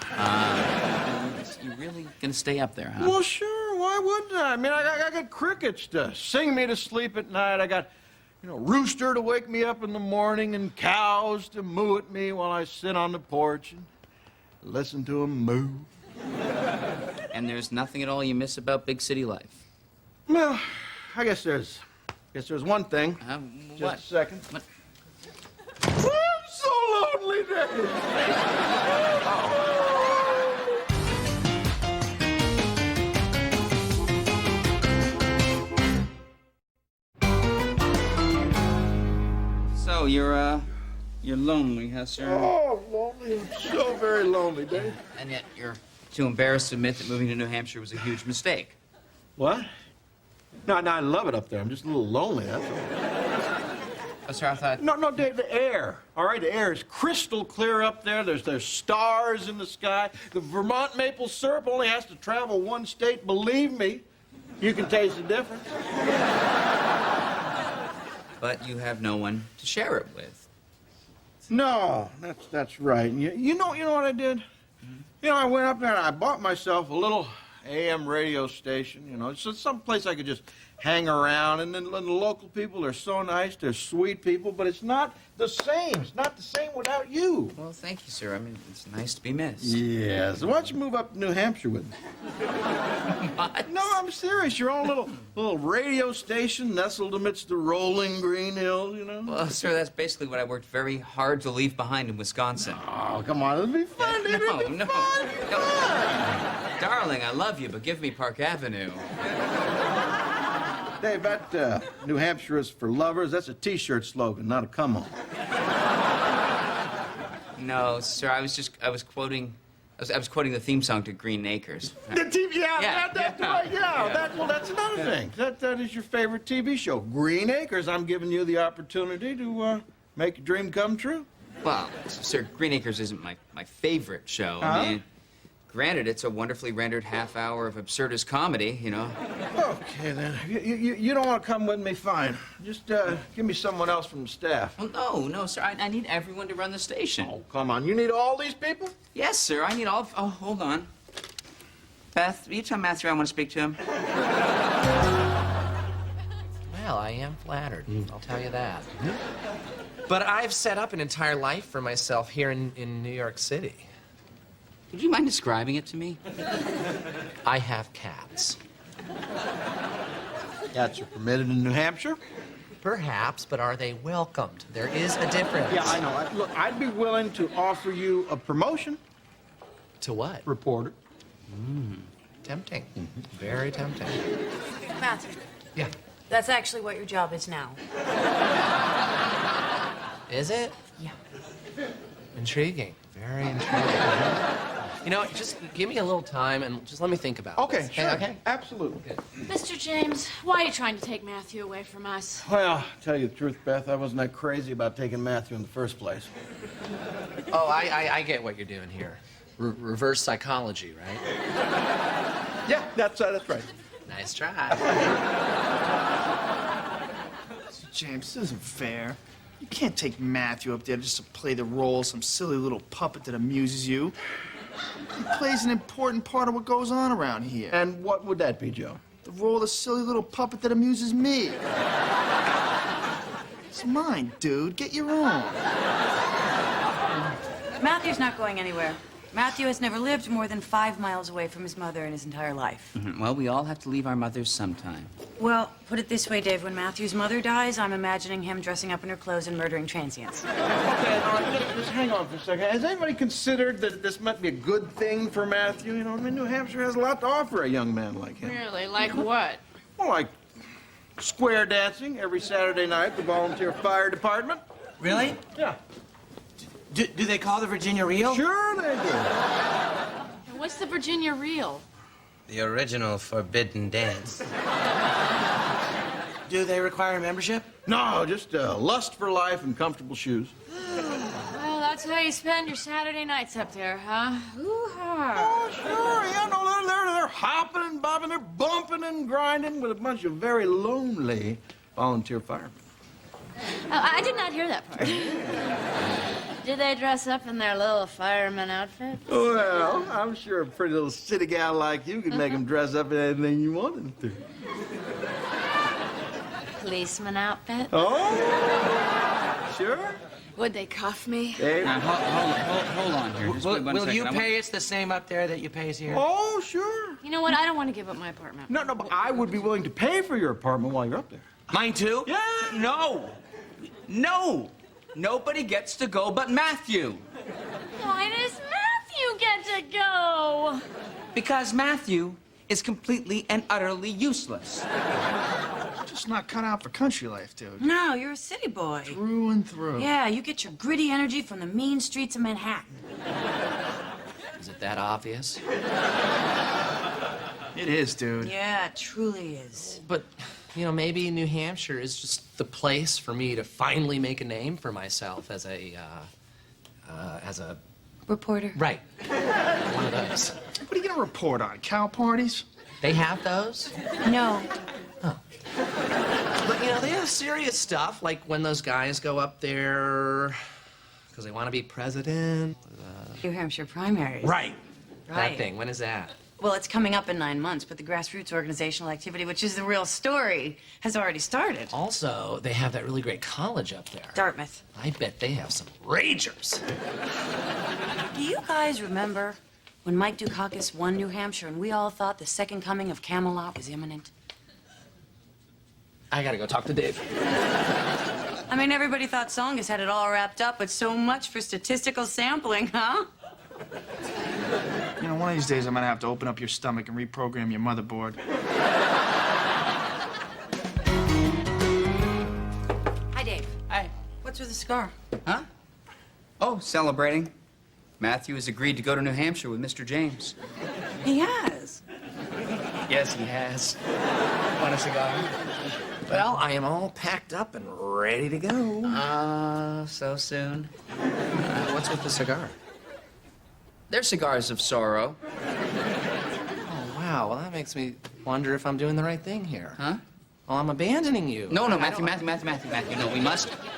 You really gonna stay up there, huh? Well, sure. Why wouldn't I? I mean, I got crickets to sing me to sleep at night. I got, rooster to wake me up in the morning and cows to moo at me while I sit on the porch and listen to them moo. And there's nothing at all you miss about big city life? Well, I guess there's one thing. What? Just a second. What? I'm so lonely, Dave. So, you're lonely, huh, sir? Oh, lonely. I'm so very lonely, Dave. And yet you're too embarrassed to admit that moving to New Hampshire was a huge mistake. What? No, I love it up there. I'm just a little lonely, that's all. Oh, sir, I thought... No, Dave, the air. All right, the air is crystal clear up there. There's stars in the sky. The Vermont maple syrup only has to travel one state. Believe me, you can taste the difference. But you have no one to share it with. No, that's right. You know what I did? I went up there and I bought myself a little AM radio station, you know. It's just some place I could just hang around, and then the local people are so nice. They're sweet people, but it's not the same. It's not the same without you. Well, thank you, sir. I mean, it's nice to be missed. Yeah, so why don't you move up to New Hampshire with me? What? No, I'm serious. Your own little radio station nestled amidst the rolling green hills, you know? Well, sir, that's basically what I worked very hard to leave behind in Wisconsin. Oh, come on. It'll be fun. It'll be fun. Darling, I love you, but give me Park Avenue. Dave, that New Hampshire is for lovers, that's a T-shirt slogan, not a come-on. No, sir, I was quoting the theme song to Green Acres. The TV, that's right, yeah. Well, that's another thing. That is your favorite TV show, Green Acres. I'm giving you the opportunity to make your dream come true. Well, sir, Green Acres isn't my favorite show. I mean, granted, it's a wonderfully rendered half hour of absurdist comedy, you know. Okay, then. You don't want to come with me? Fine. Just give me someone else from the staff. Well, no, sir. I need everyone to run the station. Oh, come on. You need all these people? Yes, sir. I need all... Oh, hold on. Beth, will you tell Matthew I want to speak to him? Well, I am flattered. I'll tell you that. But I've set up an entire life for myself here in New York City. Would you mind describing it to me? I have cats. Cats are permitted in New Hampshire? Perhaps, but are they welcomed? There is a difference. Yeah, I know. Look, I'd be willing to offer you a promotion. To what? Reporter. Tempting. Very tempting. Matthew. Yeah. That's actually what your job is now. Is it? Yeah. Intriguing. Very intriguing. You know, just give me a little time and just let me think about Okay, this. sure. Okay? Absolutely. Mr. James, why are you trying to take Matthew away from us? Well, tell you the truth, Beth, I wasn't that crazy about taking Matthew in the first place. Oh, I get what you're doing here. Reverse psychology, right? Yeah, that's right. Nice try. James, this isn't fair. You can't take Matthew up there just to play the role of some silly little puppet that amuses you. He plays an important part of what goes on around here. And what would that be, Joe? The role of the silly little puppet that amuses me. It's mine, dude. Get your own. Matthew's not going anywhere. Matthew has never lived more than 5 miles away from his mother in his entire life. Well, we all have to leave our mothers sometime. Well, put it this way, Dave. When Matthew's mother dies, I'm imagining him dressing up in her clothes and murdering transients. Okay, all right, just hang on for a second. Has anybody considered that this might be a good thing for Matthew? You know, I mean, New Hampshire has a lot to offer a young man like him. Really? Like what? Well, like square dancing every Saturday night, the volunteer fire department. Really? Yeah. Do they call the Virginia Reel? Sure they do. And what's the Virginia Reel? The original forbidden dance. Do they require a membership? No, just lust for life and comfortable shoes. Well, that's how you spend your Saturday nights up there, huh? Hoo-ha. Oh, sure. Yeah, no, they're hopping and bobbing, they're bumping and grinding with a bunch of very lonely volunteer firemen. I did not hear that part. Did they dress up in their little fireman outfits? Well, I'm sure a pretty little city gal like you could make them dress up in anything you wanted them to. Policeman outfit? Oh, sure. Would they cuff me? Hey. Now, hold on here. Just wait one Will second. you pay us the same up there that you pay us here? Oh, sure. You know what? I don't want to give up my apartment. No, but I would be willing to pay for your apartment while you're up there. Mine too? Yeah. No! Nobody gets to go but Matthew. Why does Matthew get to go? Because Matthew is completely and utterly useless. Just not cut out for country life, dude. No, you're a city boy. Through and through. Yeah, you get your gritty energy from the mean streets of Manhattan. Is it that obvious? It is, dude. Yeah, it truly is. But, you know, maybe New Hampshire is just the place for me to finally make a name for myself as a Reporter. right. One of those. What are you gonna report on? Cow parties? They have those? No. But, you know, they have serious stuff, like when those guys go up there because they want to be president. New Hampshire primaries. Right. Right. That thing. When is that? Well, it's coming up in 9 months, but the grassroots organizational activity, which is the real story, has already started. Also, they have that really great college up there. Dartmouth. I bet they have some ragers. Do you guys remember when Mike Dukakis won New Hampshire and we all thought the second coming of Camelot was imminent? I gotta go talk to Dave. I mean, everybody thought Songus had it all wrapped up, but so much for statistical sampling, huh? You know, one of these days I'm gonna have to open up your stomach and reprogram your motherboard. Hi, Dave. Hi. What's with the cigar? Huh? Oh, celebrating. Matthew has agreed to go to New Hampshire with Mr. James. He has. Yes, he has. Want a cigar? Well, I am all packed up and ready to go. So soon. What's with the cigar? They're cigars of sorrow. Oh, wow. Well, that makes me wonder if I'm doing the right thing here. Huh? Well, I'm abandoning you. No, Matthew. No,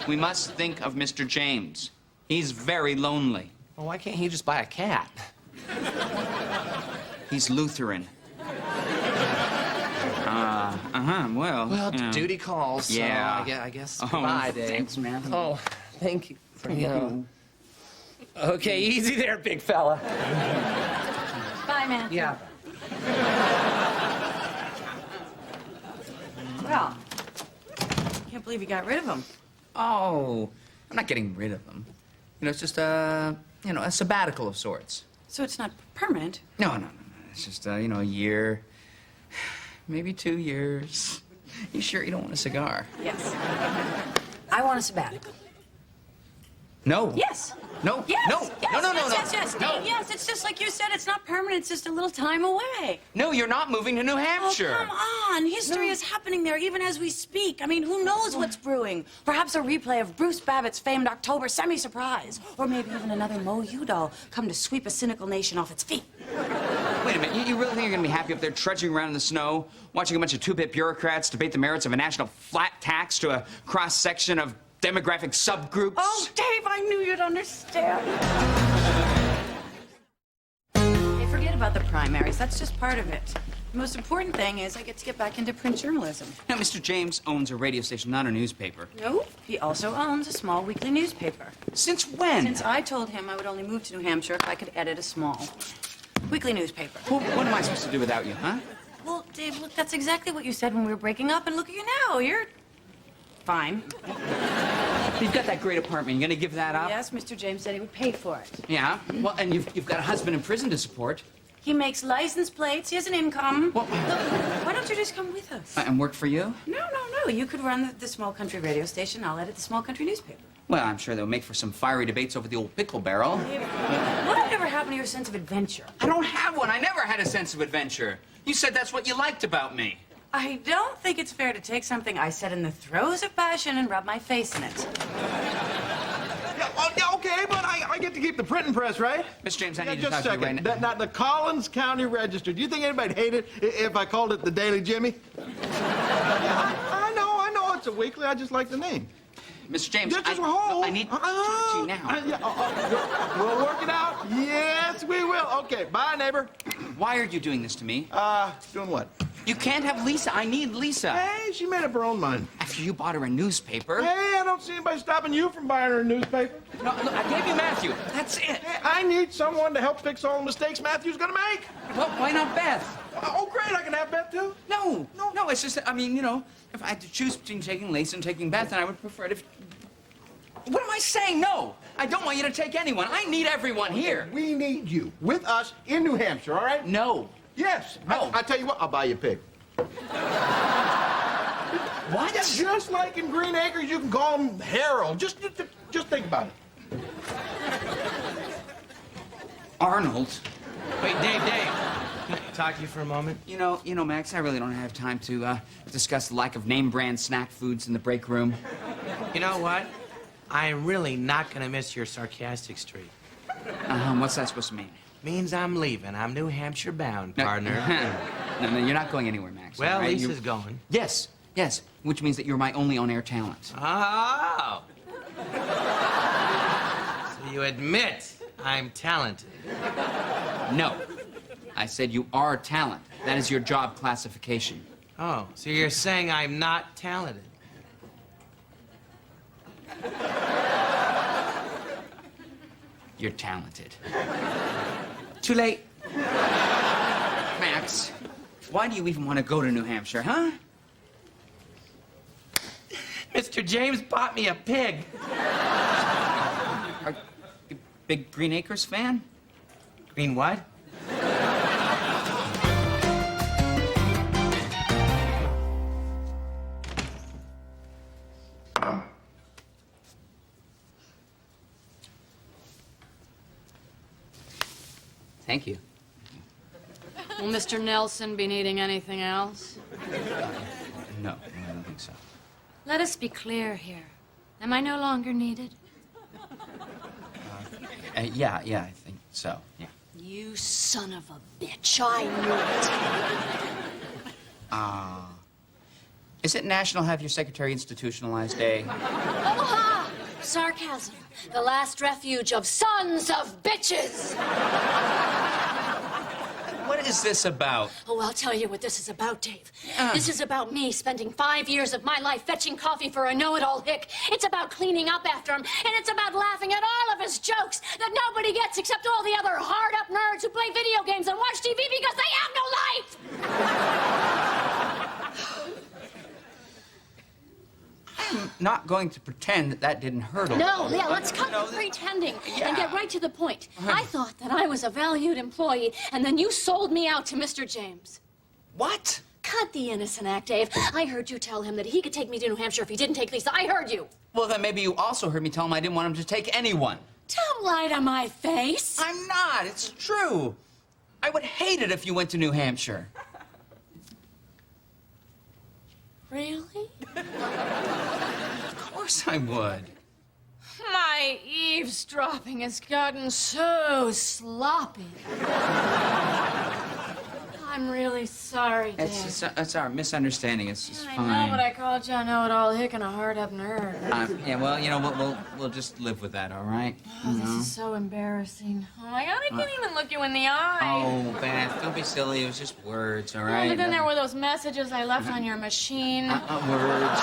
we must think of Mr. James. He's very lonely. Well, why can't he just buy a cat? He's Lutheran. Well, duty calls, so yeah. I guess goodbye, Dave. Thanks, man. Oh, thank you for, Okay, easy there, big fella. Bye, man. Yeah. Well, can't believe you got rid of him. Oh, I'm not getting rid of him. You know, it's just a sabbatical of sorts. So it's not permanent? No. It's just, a year, maybe 2 years. You sure you don't want a cigar? Yes. I want a sabbatical. No. Yes. No. Yes. No. Yes. No. Yes. No. Yes. It's just like you said. It's not permanent. It's just a little time away. No, you're not moving to New Hampshire. Oh, come on. History is happening there even as we speak. I mean, who knows what's brewing? Perhaps a replay of Bruce Babbitt's famed October semi-surprise. Or maybe even another Mo Udall come to sweep a cynical nation off its feet. Wait a minute. You really think you're going to be happy up there trudging around in the snow, watching a bunch of two-bit bureaucrats debate the merits of a national flat tax to a cross-section of demographic subgroups? Oh, Dave, I knew you'd understand. Hey, forget about the primaries. That's just part of it. The most important thing is I get to get back into print journalism. Now, Mr. James owns a radio station, not a newspaper. No, he also owns a small weekly newspaper. Since when? Since I told him I would only move to New Hampshire if I could edit a small weekly newspaper. Well, what am I supposed to do without you, huh? Well, Dave, look, that's exactly what you said when we were breaking up, and look at you now. You're fine. You've got that great apartment. You gonna give that up? Yes, Mr. James said he would pay for it. Yeah. Well, and you've got a husband in prison to support. He makes license plates. He has an income. Well, look, why don't you just come with us? And work for you? No. You could run the small country radio station. I'll edit the small country newspaper. Well, I'm sure they'll make for some fiery debates over the old pickle barrel. Whatever happened to your sense of adventure? I don't have one. I never had a sense of adventure. You said that's what you liked about me. I don't think it's fair to take something I said in the throes of passion and rub my face in it. Yeah, okay, but I get to keep the printing press, right? Miss James, I need to just talk a to you second. right now. Now, the Collins County Register. Do you think anybody'd hate it if I called it the Daily Jimmy? I know it's a weekly. I just like the name. Mr. James, I need to talk to you now. We'll work it out. Yes, we will. Okay, bye, neighbor. Why are you doing this to me? Doing what? You can't have Lisa. I need Lisa. Hey, she made up her own mind. After you bought her a newspaper. Hey, I don't see anybody stopping you from buying her a newspaper. No, look, I gave you Matthew. That's it. Hey, I need someone to help fix all the mistakes Matthew's gonna make. Well, why not Beth? Oh, great, I can have Beth, too. No, it's just, I mean, if I had to choose between taking Lisa and taking Beth, then I would prefer it if... What am I saying? No, I don't want you to take anyone. I need everyone here. We need you with us in New Hampshire, all right? No. Yes. No. I tell you what, I'll buy you a pig. What? Yeah, just like in Green Acres, you can call him Harold. Just think about it. Arnold? Wait, Dave. Can I talk to you for a moment? You know, Max, I really don't have time to discuss the lack of name-brand snack foods in the break room. You know what? I'm really not gonna miss your sarcastic streak. What's that supposed to mean? Means I'm leaving. I'm New Hampshire bound, partner. No, you're not going anywhere, Max. Well, right? Lisa's going. Yes, which means that you're my only on-air talent. Oh! So you admit I'm talented? No. I said you are talent. That is your job classification. Oh, so you're saying I'm not talented? You're talented. Too late. Max, why do you even want to go to New Hampshire, huh? Mr. James bought me a pig. Are you a big Green Acres fan? Green what? Thank you. Will Mr. Nelson be needing anything else? No, I don't think so. Let us be clear here. Am I no longer needed? Yeah, I think so, yeah. You son of a bitch. I knew it. Is it National Have Your Secretary Institutionalized Day? Oha! Sarcasm. The last refuge of sons of bitches. What is this about? Oh, I'll tell you what this is about, Dave. This is about me spending 5 years of my life fetching coffee for a know-it-all hick. It's about cleaning up after him, and it's about laughing at all of his jokes that nobody gets except all the other hard-up nerds who play video games and watch TV because they have no life! I'm not going to pretend that didn't hurt a No, little. yeah, let's cut the pretending and get right to the point. Uh-huh. I thought that I was a valued employee, and then you sold me out to Mr. James. What? Cut the innocent act, Dave. I heard you tell him that he could take me to New Hampshire if he didn't take Lisa. I heard you. Well, then maybe you also heard me tell him I didn't want him to take anyone. Don't lie to my face. I'm not. It's true. I would hate it if you went to New Hampshire. Really? Of course I would. My eavesdropping has gotten so sloppy. I'm really sorry, Dave. It's our misunderstanding. It's just I fine. know, but I called you a know-it-all hick and a hard-up nerd. Yeah, well, you know, we'll just live with that, all right? Oh, this is so embarrassing. Oh my God, I can't even look you in the eye. Oh, Beth, don't be silly. It was just words, all Oh, right? but then there were those messages I left on your machine. Words.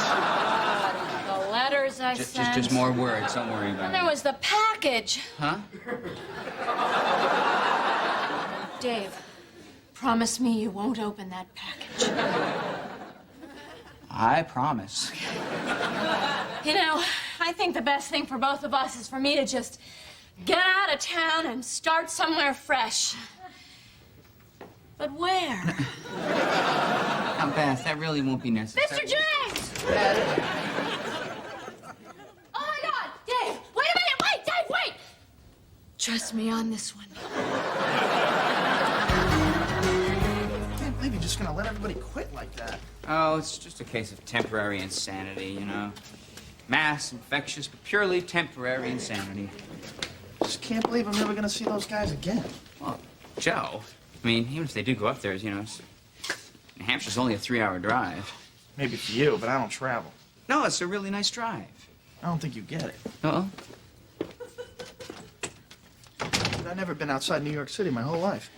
The letters I sent. Just more words. Don't worry about And it. there was the package. Huh? Dave, promise me you won't open that package. I promise. You know, I think the best thing for both of us is for me to just get out of town and start somewhere fresh. But where? Now, Beth, that really won't be necessary. Mr. James! Oh my God! Dave! Wait a minute! Wait! Dave, wait! Trust me on this one. I can't believe you're just gonna let everybody quit like that. Oh, it's just a case of temporary insanity, you know. Mass, infectious, but purely temporary insanity. Just can't believe I'm never gonna see those guys again. Well, Joe, I mean, even if they do go up there, you know, New Hampshire's only a 3-hour drive. Maybe for you, but I don't travel. No, it's a really nice drive. I don't think you get it. Uh-oh. I've never been outside New York City my whole life.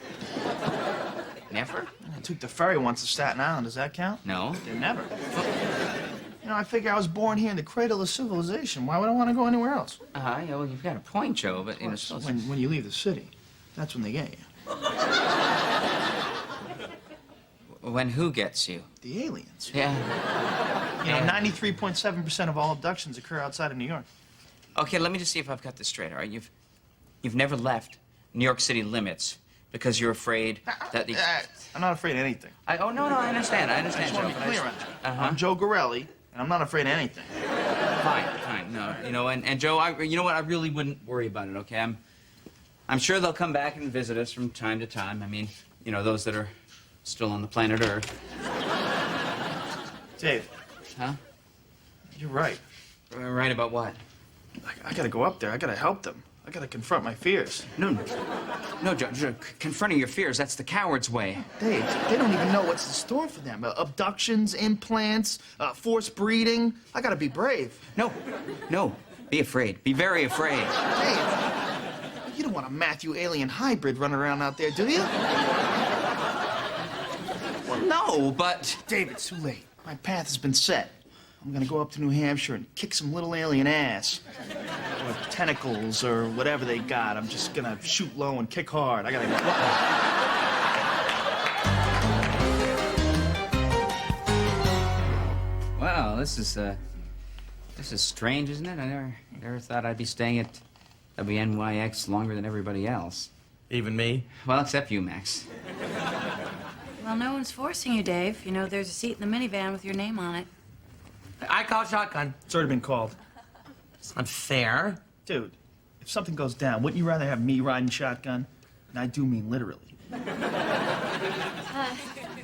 Never? I took the ferry once to Staten Island. Does that count? No. Then never. You know, I figure I was born here in the cradle of civilization. Why would I want to go anywhere else? Yeah, well, you've got a point, Joe, but, you know, still... When you leave the city, that's when they get you. When who gets you? The aliens. Yeah. You know, 93.7% of all abductions occur outside of New York. Okay, let me just see if I've got this straight, all right? You've never left New York City limits because you're afraid that the... I'm not afraid of anything. No, I understand, I just want to be clear on you. I'm Joe Gorelli, and I'm not afraid of anything. Fine, no, you know, and Joe, you know what, I really wouldn't worry about it, okay? I'm sure they'll come back and visit us from time to time. I mean, you know, those that are still on the planet Earth. Dave. Huh? You're right. Right about what? I gotta go up there. I gotta help them. I gotta confront my fears. No, Joe, confronting your fears, that's the coward's way. Dave, they don't even know what's in store for them. Abductions, implants, forced breeding. I gotta be brave. No, be afraid. Be very afraid. Dave, don't want a Matthew alien hybrid running around out there, do you? Well, no, but... David, it's too late. My path has been set. I'm gonna go up to New Hampshire and kick some little alien ass. Or tentacles, or whatever they got. I'm just gonna shoot low and kick hard. I gotta go. Wow, this is strange, isn't it? I never thought I'd be staying at WNYX longer than everybody else. Even me? Well, except you, Max. Well, no one's forcing you, Dave. You know, there's a seat in the minivan with your name on it. I call shotgun. It's already been called. It's unfair. Dude, if something goes down, wouldn't you rather have me riding shotgun? And I do mean literally.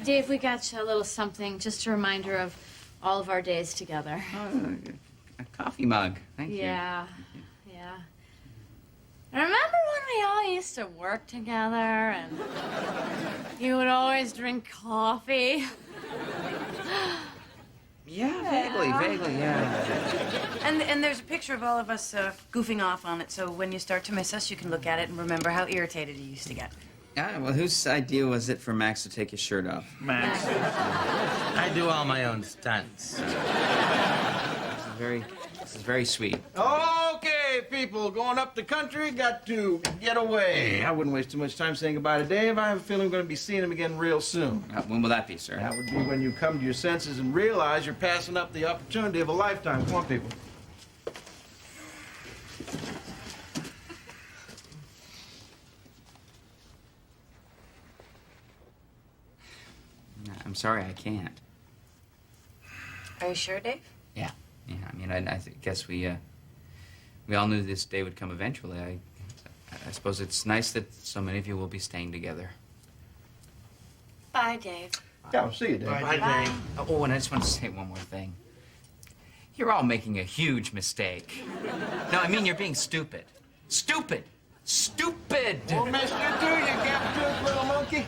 Dave, we got you a little something, just a reminder of all of our days together. A coffee mug. Thank you. Yeah. Remember when we all used to work together and you would always drink coffee? Yeah, vaguely, yeah. And there's a picture of all of us goofing off on it, so when you start to miss us, you can look at it and remember how irritated you used to get. Yeah, well, whose idea was it for Max to take his shirt off? Max. I do all my own stunts. This is very sweet. Okay, people, going up the country, got to get away. I wouldn't waste too much time saying goodbye to Dave. I have a feeling we're going to be seeing him again real soon. When will that be, sir? That would be when you come to your senses and realize you're passing up the opportunity of a lifetime. Come on, people. I'm sorry, I can't. Are you sure, Dave? Yeah, I mean, I guess we all knew this day would come eventually. I suppose it's nice that so many of you will be staying together. Bye, Dave. Yeah, I'll see you, Dave. Bye, Dave. Oh, and I just want to say one more thing. You're all making a huge mistake. No, I mean, you're being stupid. Stupid! Stupid! Well, miss you too, you gap-toothed little monkey.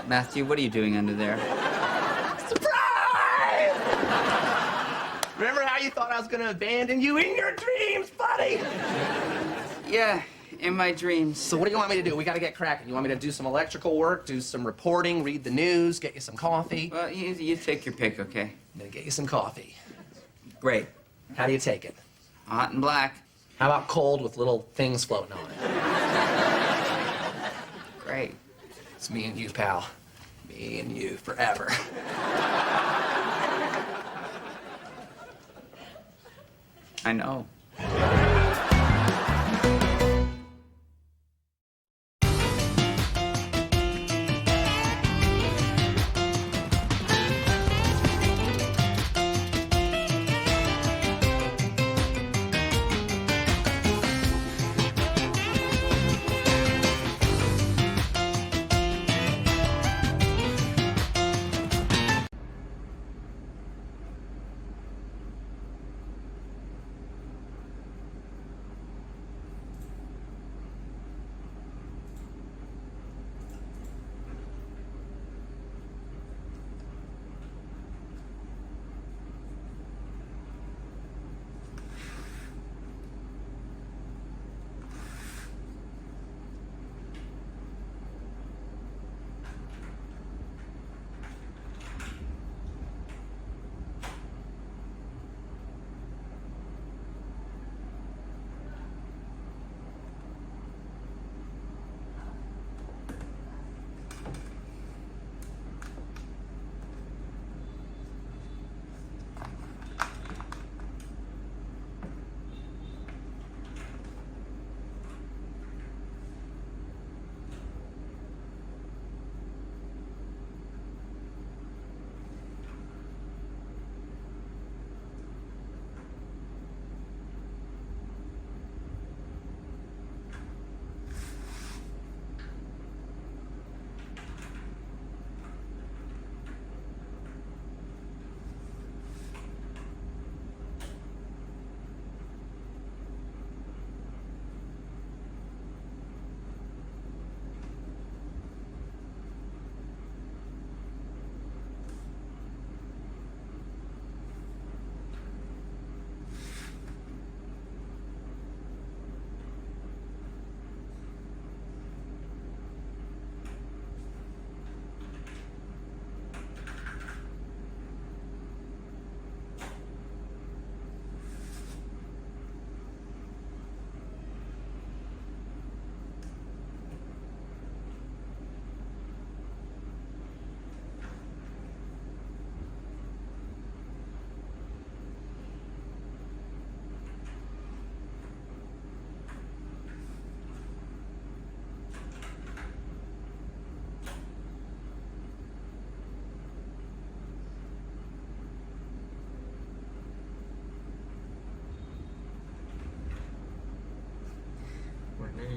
Matthew, what are you doing under there? Surprise! Remember how you thought I was gonna abandon you in your dreams, buddy? Yeah, in my dreams. So what do you want me to do? We gotta get cracking. You want me to do some electrical work, do some reporting, read the news, get you some coffee? Well, you take your pick, okay? I'm gonna get you some coffee. Great. How do you take it? Hot and black. How about cold with little things floating on it? Great. It's me and you, pal. Me and you forever. I know.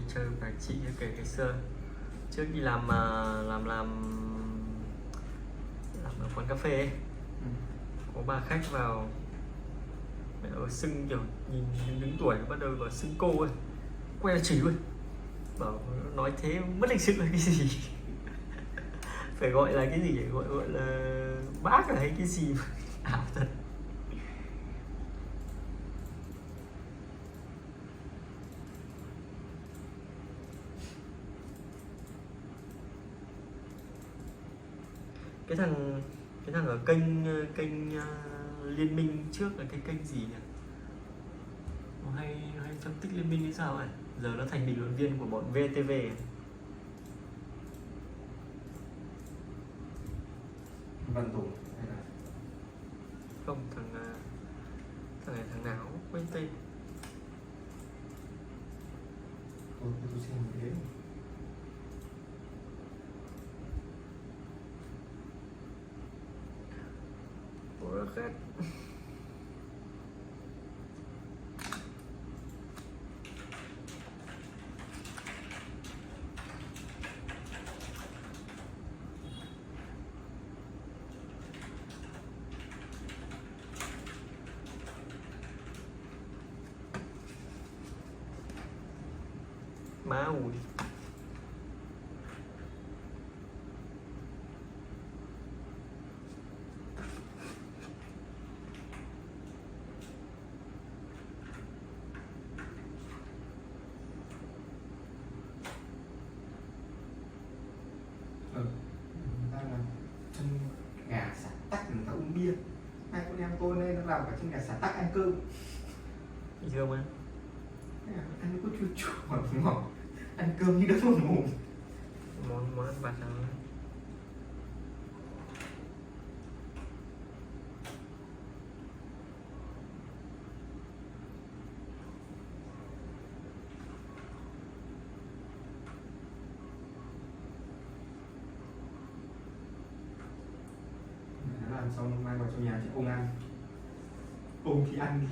chơi phải chị kể ngày xưa. Trước đi làm ở quán cà phê ấy. Có bà khách vào mẹ ở xưng kiểu nhìn đứng tuổi bắt đầu vào xưng cô ấy, quay ra chửi luôn, bảo nói thế mất lịch sự là cái gì. Phải gọi là cái gì nhỉ? Gọi là bác là hay cái gì mà ảo thật. Cái thằng ở kênh Liên Minh trước là cái kênh gì nhỉ? Nó hay phân tích Liên Minh hay sao ấy? Giờ nó thành bình luận viên của bọn VTV ấy. Văn Tùng hay là Không, thằng này thằng nào quên tên. tôi xem thế. Ủa khác. Má ui. Người ta là chân gà xả tắc, người ta uống bia. Hai con em tôi nên nó làm cả chân gà xả tắc ăn cơm. Bình thường mà. Ăn có chua chua ngọt, ăn cơm như đấm vào mồm. Món ăn bạc nào. Nó làm xong mai vào trong nhà thì ông ăn. Ông thì ăn đi.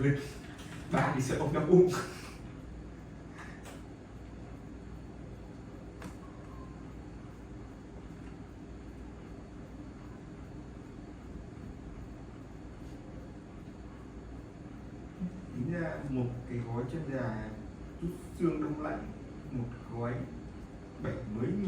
Lực. Bà thì sợ ông đau bụng. Tính ra một cái gói chân gà chút xương đông lạnh, một gói 70.000.